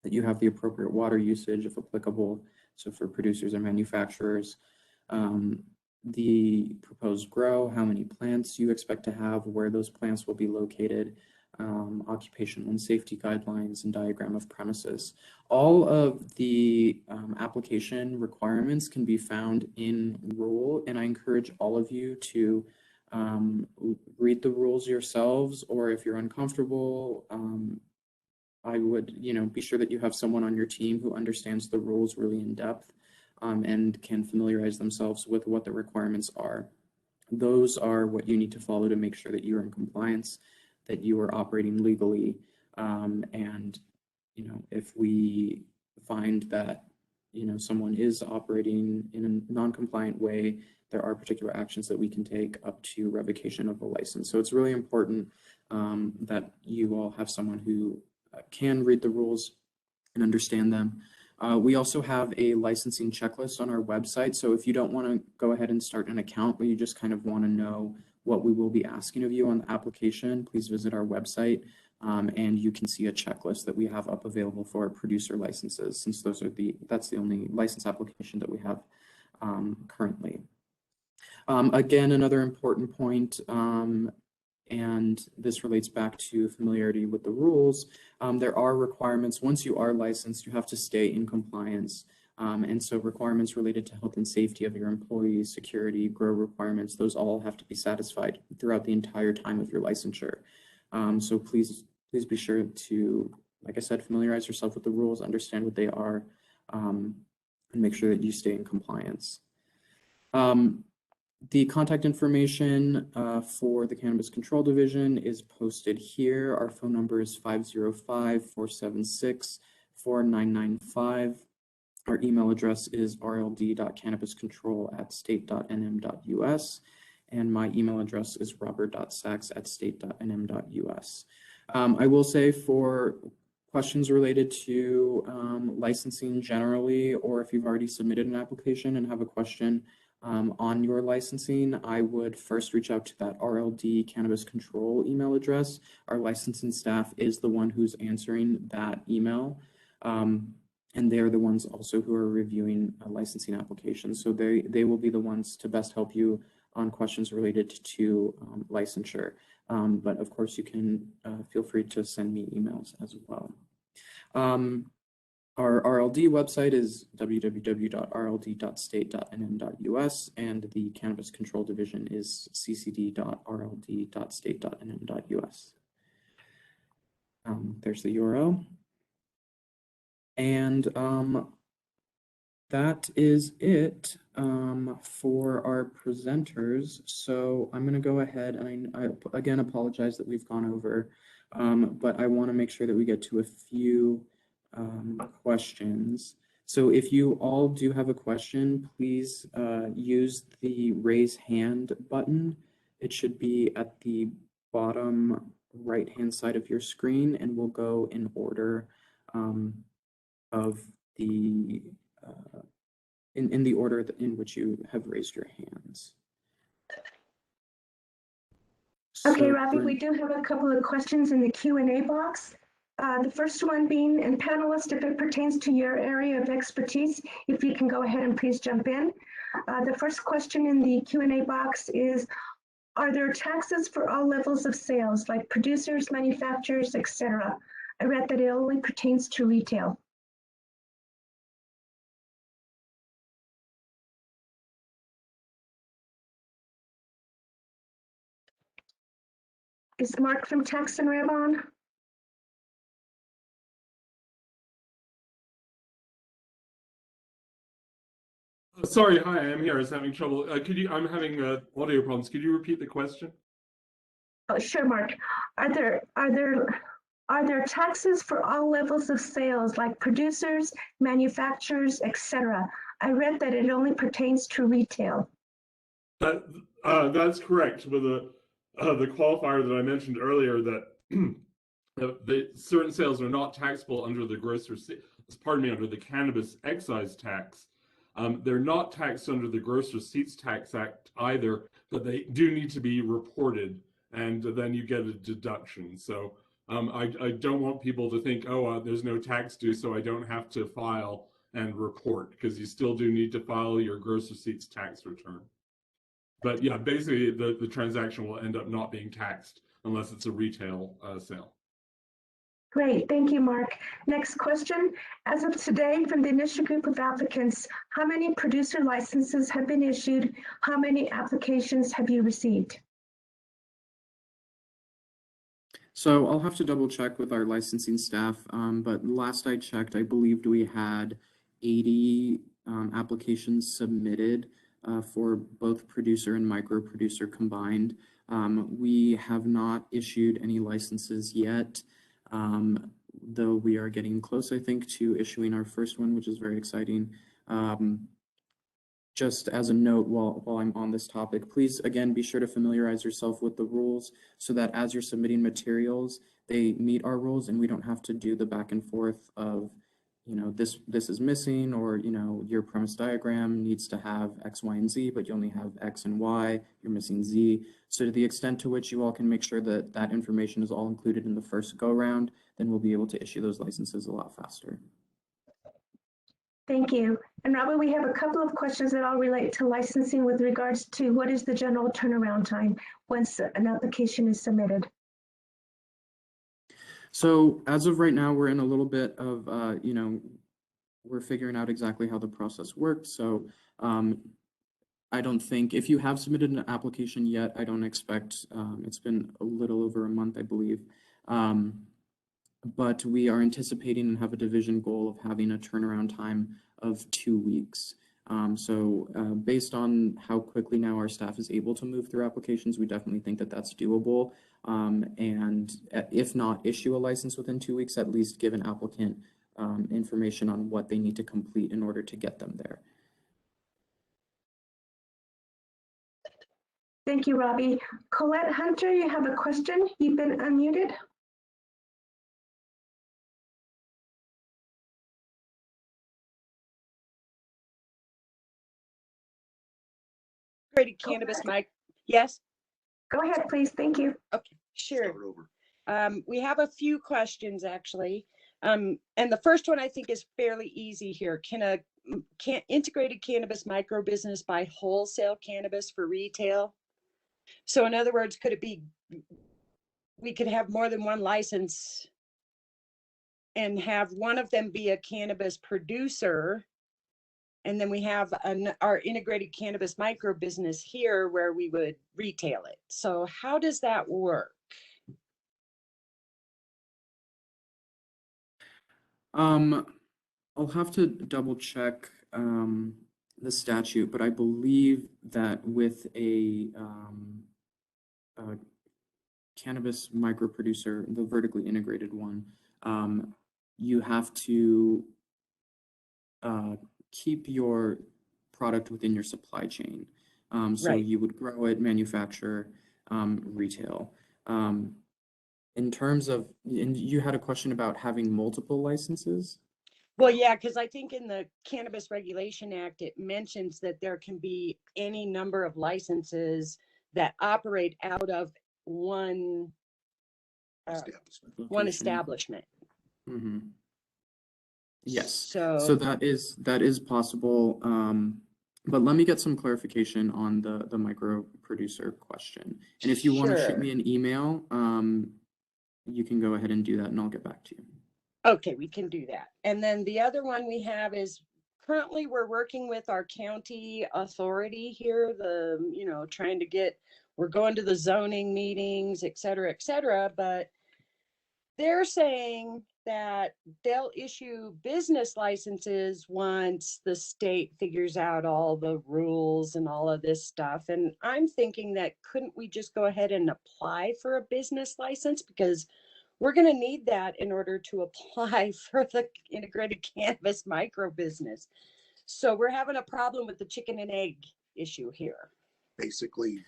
that you have the appropriate water usage if applicable, so for producers and manufacturers. The proposed grow, how many plants you expect to have, where those plants will be located, occupational and safety guidelines, and diagram of premises. All of the application requirements can be found in rule, and I encourage all of you to read the rules yourselves, or if you're uncomfortable, I would, be sure that you have someone on your team who understands the rules really in depth and can familiarize themselves with what the requirements are. Those are what you need to follow to make sure that you're in compliance, that you are operating legally, and if we find that someone is operating in a non-compliant way, there are particular actions that we can take up to revocation of the license. So it's really important that you all have someone who can read the rules and understand them. We also have a licensing checklist on our website. So if you don't want to go ahead and start an account, but you just kind of want to know what we will be asking of you on the application, please visit our website and you can see a checklist that we have up available for our producer licenses, since that's the only license application that we have currently. Again, another important point, and this relates back to familiarity with the rules. There are requirements. Once you are licensed, you have to stay in compliance. And so requirements related to health and safety of your employees, security, grow requirements, those all have to be satisfied throughout the entire time of your licensure. So please be sure to, like I said, familiarize yourself with the rules, understand what they are, and make sure that you stay in compliance. The contact information for the Cannabis Control Division is posted here. Our phone number is 505-476-4995. Our email address is rld.cannabiscontrol@state.nm.us, and my email address is robert.sachs@state.nm.us. I will say, for questions related to licensing generally, or if you've already submitted an application and have a question on your licensing, I would first reach out to that RLD Cannabis Control email address. Our licensing staff is the one who's answering that email. And they're the ones also who are reviewing licensing applications. So they will be the ones to best help you on questions related to licensure. But of course, you can feel free to send me emails as well. Our RLD website is www.rld.state.nm.us, and the Cannabis Control Division is ccd.rld.state.nm.us. There's the URL. And that is it for our presenters. So I'm going to go ahead, and I again apologize that we've gone over, but I want to make sure that we get to a few questions. So if you all do have a question, please use the raise hand button. It should be at the bottom right-hand side of your screen, and we'll go in order of the in the order in which you have raised your hands. Okay, So Rafi, we do have a couple of questions in the Q&A box. The first one being, and panelists, if it pertains to your area of expertise, if you can go ahead and please jump in. The first question in the Q&A box is, are there taxes for all levels of sales, like producers, manufacturers, etc.? I read that it only pertains to retail. Is Mark from Tax and Rev on? Sorry, hi, I'm here. I was having trouble. I'm having audio problems. Could you repeat the question? Oh, sure, Mark. Are there Are there taxes for all levels of sales, like producers, manufacturers, etc.? I read that it only pertains to retail. That's correct. With the qualifier that I mentioned earlier, that the certain sales are not taxable under the under the Cannabis Excise Tax. They're not taxed under the Gross Receipts Tax Act either, but they do need to be reported, and then you get a deduction. So I don't want people to think, oh, there's no tax due, so I don't have to file and report, because you still do need to file your Gross Receipts Tax return. But yeah, basically the transaction will end up not being taxed unless it's a retail sale. Great, thank you, Mark. Next question. As of today, from the initial group of applicants, how many producer licenses have been issued? How many applications have you received? So I'll have to double check with our licensing staff, but last I checked, I believed we had 80 applications submitted for both producer and micro producer combined. We have not issued any licenses yet, though we are getting close, I think, to issuing our first one, which is very exciting. Just as a note, while I'm on this topic, please, again, be sure to familiarize yourself with the rules so that as you're submitting materials, they meet our rules and we don't have to do the back and forth of, you know, this is missing, or, you know, your premise diagram needs to have X, Y, and Z, but you only have X and Y, you're missing Z. So to the extent to which you all can make sure that that information is all included in the first go round, then we'll be able to issue those licenses a lot faster. Thank you. And Robert, we have a couple of questions that all relate to licensing with regards to what is the general turnaround time once an application is submitted? So as of right now, we're in a little bit of, you know, we're figuring out exactly how the process works. So I don't think, if you have submitted an application yet, I don't expect, it's been a little over a month, I believe. But we are anticipating and have a division goal of having a turnaround time of 2 weeks. Based on how quickly now our staff is able to move through applications, we definitely think that that's doable. And if not issue a license within 2 weeks, at least give an applicant information on what they need to complete in order to get them there. Thank you, Robbie. Colette Hunter, you have a question. You've been unmuted. Integrated cannabis, Mike. Yes? Go ahead, please. Thank you. Okay, sure. We have a few questions, actually. And the first one I think is fairly easy here. Can integrated cannabis micro business buy wholesale cannabis for retail? So in other words, could it be, we could have more than one license and have one of them be a cannabis producer, and then we have our integrated cannabis micro business here where we would retail it. So how does that work? I'll have to double check the statute, but I believe that with a cannabis micro producer, the vertically integrated one, you have to keep your product within your supply chain. So Right. you would grow it, manufacture, retail. In terms of, and you had a question about having multiple licenses? Well, yeah, because I think in the Cannabis Regulation Act, it mentions that there can be any number of licenses that operate out of one establishment. Mm-hmm. Yes. So that is possible. But let me get some clarification on the micro producer question. And if you want to shoot Sure. me an email, you can go ahead and do that and I'll get back to you. Okay, we can do that. And then the other one we have is currently we're working with our county authority here, trying to get, we're going to the zoning meetings, et cetera, but they're saying that they'll issue business licenses once the state figures out all the rules and all of this stuff. And I'm thinking that couldn't we just go ahead and apply for a business license, because we're going to need that in order to apply for the integrated cannabis micro business. So we're having a problem with the chicken and egg issue here. Basically.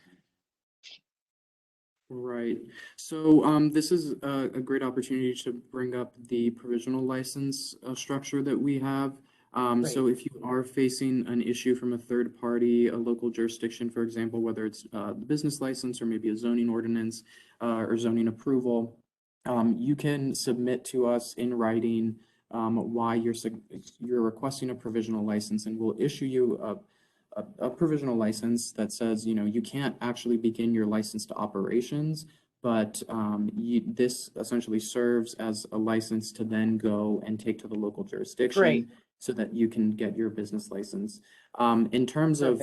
Right. So this is a great opportunity to bring up the provisional license structure that we have. So if you are facing an issue from a third party, a local jurisdiction, for example, whether it's the business license or maybe a zoning ordinance or zoning approval, you can submit to us in writing why you're requesting a provisional license, and we'll issue you a provisional license that says, you know, you can't actually begin your license to operations, but this essentially serves as a license to then go and take to the local jurisdiction so that you can get your business license. In terms of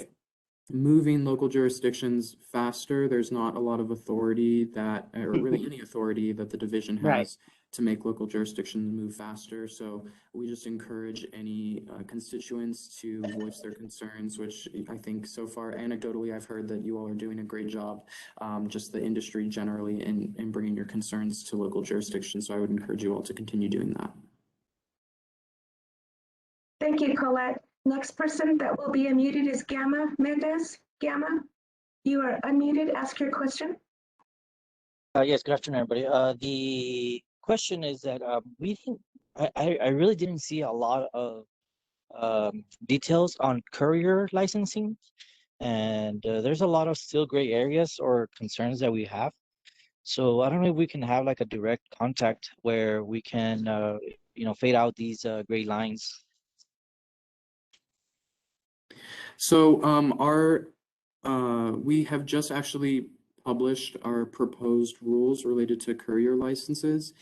moving local jurisdictions faster, there's not a lot of authority that, or really any authority that the division has to make local jurisdictions move faster. So we just encourage any constituents to voice their concerns, which I think so far, anecdotally, I've heard that you all are doing a great job, just the industry generally in bringing your concerns to local jurisdictions. So I would encourage you all to continue doing that. Thank you, Colette. Next person that will be unmuted is Gamma Mendez. Gamma, you are unmuted. Ask your question. Yes, good afternoon, everybody. The question is that I really didn't see a lot of details on courier licensing, and there's a lot of still gray areas or concerns that we have. So I don't know if we can have like a direct contact where we can, fade out these gray lines. So we have just actually published our proposed rules related to courier licenses.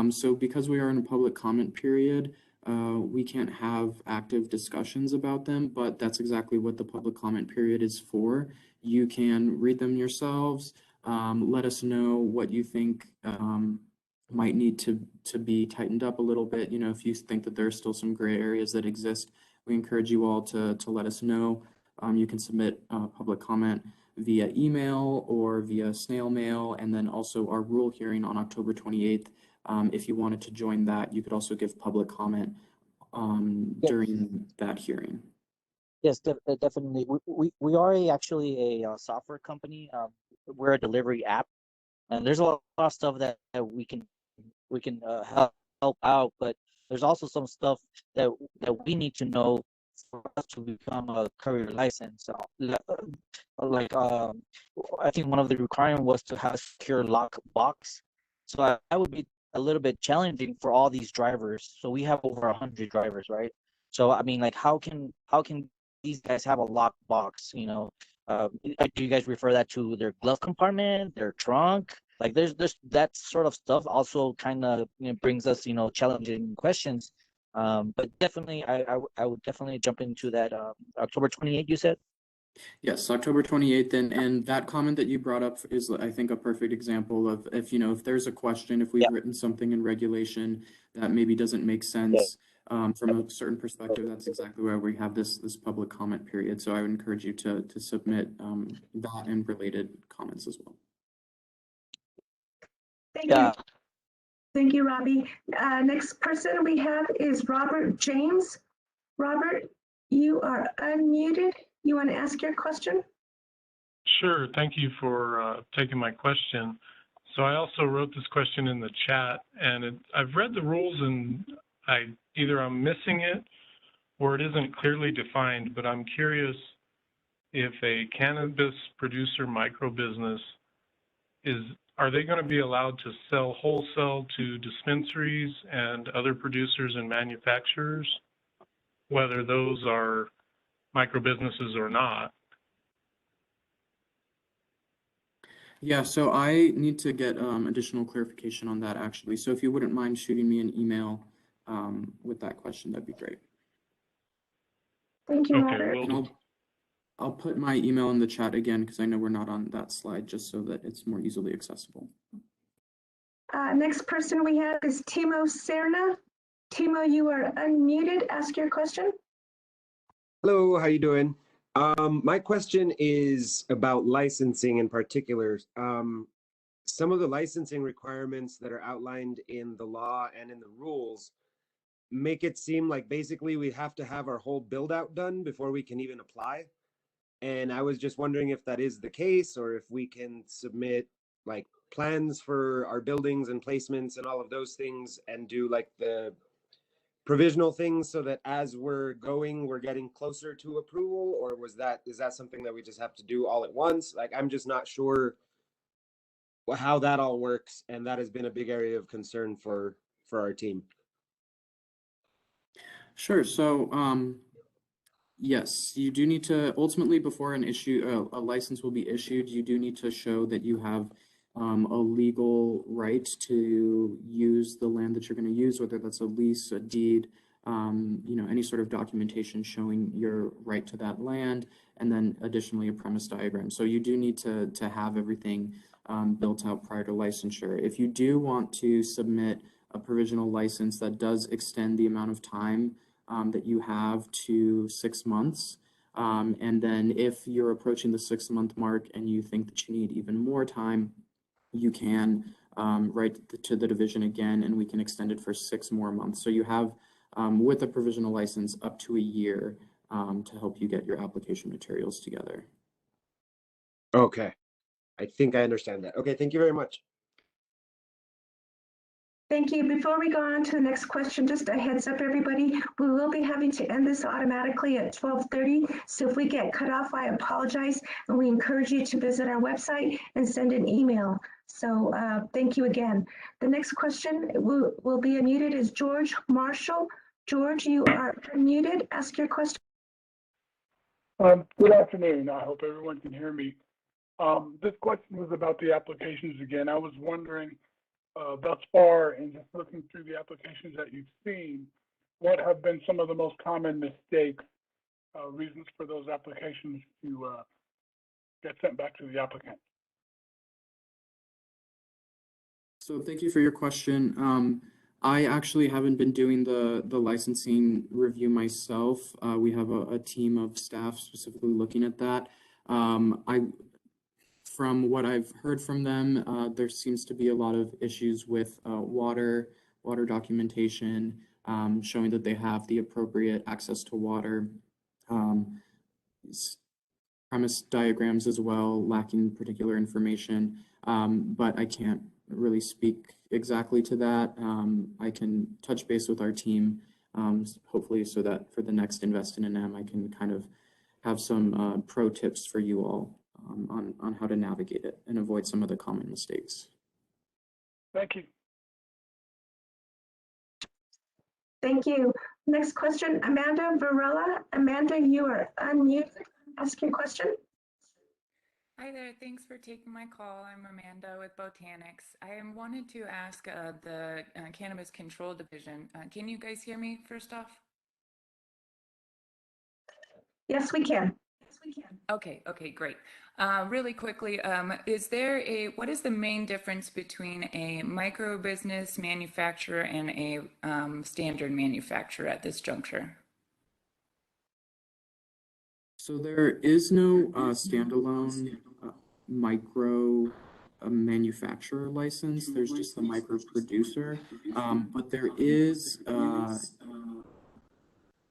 So because we are in a public comment period, we can't have active discussions about them, but that's exactly what the public comment period is for. You can read them yourselves, let us know what you think might need to be tightened up a little bit. You know, if you think that there are still some gray areas that exist, we encourage you all to let us know. You can submit public comment via email or via snail mail, and then also our rule hearing on October 28th. If you wanted to join that, you could also give public comment during that hearing. Yes, definitely. We are actually a software company. We're a delivery app, and there's a lot of stuff that we can help out, but there's also some stuff that we need to know for us to become a courier license. I think one of the requirements was to have a secure lock box. So that would be a little bit challenging for all these drivers. So we have over 100 drivers, right? So I mean, like, how can these guys have a lock box? You know, do you guys refer that to their glove compartment, their trunk? Like, there's that sort of stuff also kind of brings us challenging questions. But definitely, I would definitely jump into that. October 28th, you said? Yes, October 28th, and that comment that you brought up is, I think, a perfect example of if there's a question, if we've written something in regulation that maybe doesn't make sense from a certain perspective, that's exactly where we have this public comment period. So I would encourage you to submit that and related comments as well. Thank you. Thank you, Robbie. Next person we have is Robert James. Robert, you are unmuted. You want to ask your question? Sure. Thank you for taking my question. So I also wrote this question in the chat, and I've read the rules, and either I'm missing it or it isn't clearly defined, but I'm curious if a cannabis producer micro business are they going to be allowed to sell wholesale to dispensaries and other producers and manufacturers, whether those are micro businesses or not? Yeah, so I need to get additional clarification on that, actually. So if you wouldn't mind shooting me an email with that question, that'd be great. Thank you, Robert. And I'll put my email in the chat again, because I know we're not on that slide, just so that it's more easily accessible. Next person we have is Timo Serna. Timo, you are unmuted. Ask your question. Hello, how you doing? My question is about licensing in particular. some of the licensing requirements that are outlined in the law and in the rules make it seem like basically we have to have our whole build out done before we can even apply. And I was just wondering if that is the case, or if we can submit like plans for our buildings and placements and all of those things and do like the provisional things so that as we're going, we're getting closer to approval, or is that something that we just have to do all at once? Like, I'm just not sure how that all works. And that has been a big area of concern for our team. Sure. So, yes, you do need to ultimately, before a license will be issued, you do need to show that you have a legal right to use the land that you're going to use, whether that's a lease, a deed, any sort of documentation showing your right to that land, and then additionally a premise diagram. So you do need to have everything built out prior to licensure. If you do want to submit a provisional license that does extend the amount of time that you have to 6 months. And then if you're approaching the 6-month mark and you think that you need even more time, you can write to the division again, and we can extend it for 6 more months. So you have, with a provisional license, up to a year to help you get your application materials together. Okay. I think I understand that. Okay, thank you very much. Thank you. Before we go on to the next question, just a heads up, everybody, we will be having to end this automatically at 12:30. So if we get cut off, I apologize. And we encourage you to visit our website and send an email. So thank you again. The next question will be unmuted is George Marshall. George, you are unmuted. Ask your question. Good afternoon. I hope everyone can hear me. This question was about the applications again. I was wondering, thus far, in just looking through the applications that you've seen, what have been some of the most common mistakes, reasons for those applications to get sent back to the applicant? So thank you for your question. I actually haven't been doing the licensing review myself. We have a team of staff specifically looking at that. From what I've heard from them, there seems to be a lot of issues with water documentation, showing that they have the appropriate access to water, premise diagrams as well, lacking particular information, but I can't really speak exactly to that. I can touch base with our team, hopefully, so that for the next InvestiNM, I can kind of have some pro tips for you all on how to navigate it and avoid some of the common mistakes. Thank you. Thank you. Next question, Amanda Varela. Amanda, you are unmuted. Ask your question. Hi there. Thanks for taking my call. I'm Amanda with Botanics. I wanted to ask the Cannabis Control Division. Can you guys hear me first off? Yes, we can. Okay, great. Really quickly, what is the main difference between a micro business manufacturer and a standard manufacturer at this juncture? So there is no standalone micro manufacturer license. There's just the micro producer, but there is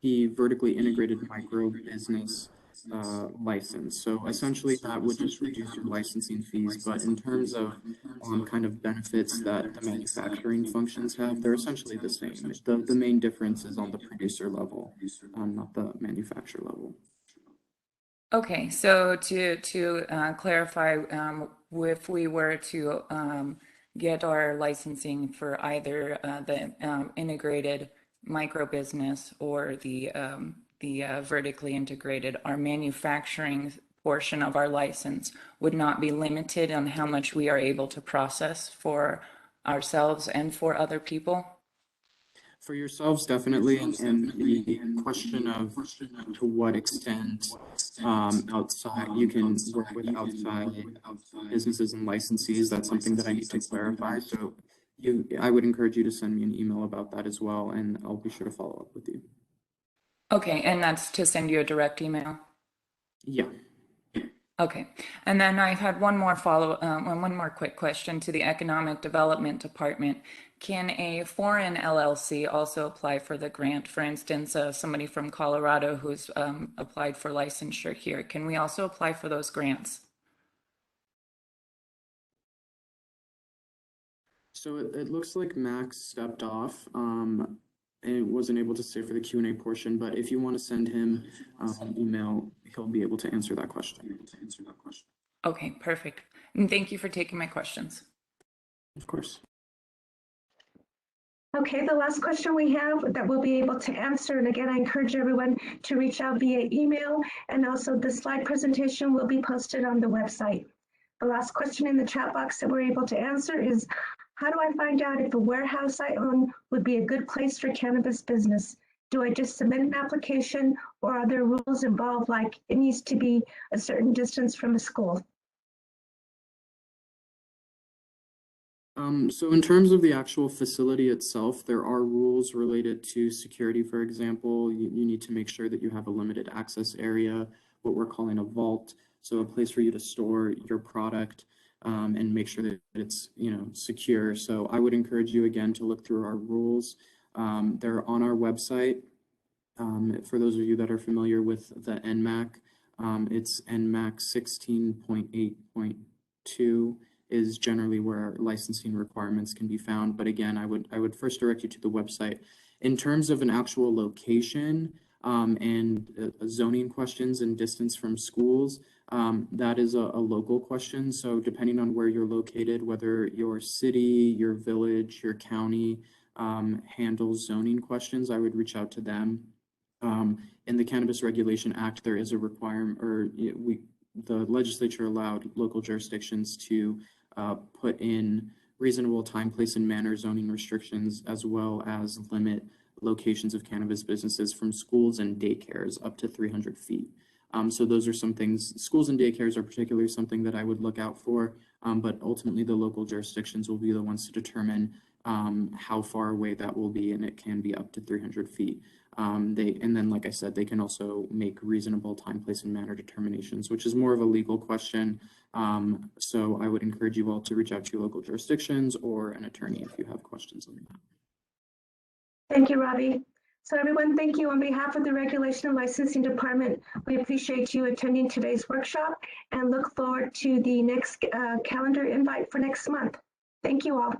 the vertically integrated micro business license. So essentially that would just reduce your licensing fees, but in terms of kind of benefits that the manufacturing functions have, they're essentially the same. The main difference is on the producer level, not the manufacturer level. Okay, so to clarify, if we were to get our licensing for either the integrated micro business or the vertically integrated, our manufacturing portion of our license would not be limited on how much we are able to process for ourselves and for other people? For yourselves, definitely, and the question of to what extent outside you can work with outside businesses and licensees, that's something that I need to clarify. So I would encourage you to send me an email about that as well, and I'll be sure to follow up with you. Okay, and that's to send you a direct email? Yeah. Okay, and then I had one more one more quick question to the Economic Development Department. Can a foreign LLC also apply for the grant? For instance, somebody from Colorado who's applied for licensure here, can we also apply for those grants? So it looks like Max stepped off and wasn't able to stay for the Q&A portion, but if you want to send him an email, he'll be able to answer that question. Okay, perfect. And thank you for taking my questions. Of course. Okay, the last question we have that we'll be able to answer, and again, I encourage everyone to reach out via email, and also the slide presentation will be posted on the website. The last question in the chat box that we're able to answer is, how do I find out if a warehouse I own would be a good place for cannabis business? Do I just submit an application, or are there rules involved, like it needs to be a certain distance from a school? So in terms of the actual facility itself, there are rules related to security. For example, you need to make sure that you have a limited access area, what we're calling a vault, so a place for you to store your product and make sure that it's secure. So I would encourage you again to look through our rules. They're on our website. For those of you that are familiar with the NMAC, it's NMAC 16.8.2 is generally where licensing requirements can be found. But again, I would first direct you to the website. In terms of an actual location and zoning questions and distance from schools, that is a local question. So depending on where you're located, whether your city, your village, your county handles zoning questions, I would reach out to them. In the Cannabis Regulation Act, there is a requirement, or the legislature allowed local jurisdictions to put in reasonable time, place, and manner zoning restrictions, as well as limit locations of cannabis businesses from schools and daycares up to 300 feet. So those are some things. Schools and daycares are particularly something that I would look out for, but ultimately the local jurisdictions will be the ones to determine how far away that will be, and it can be up to 300 feet. And then, like I said, they can also make reasonable time, place, and manner determinations, which is more of a legal question. So I would encourage you all to reach out to your local jurisdictions or an attorney if you have questions on that. Thank you, Robbie. So everyone, thank you on behalf of the Regulation and Licensing Department. We appreciate you attending today's workshop and look forward to the next calendar invite for next month. Thank you all.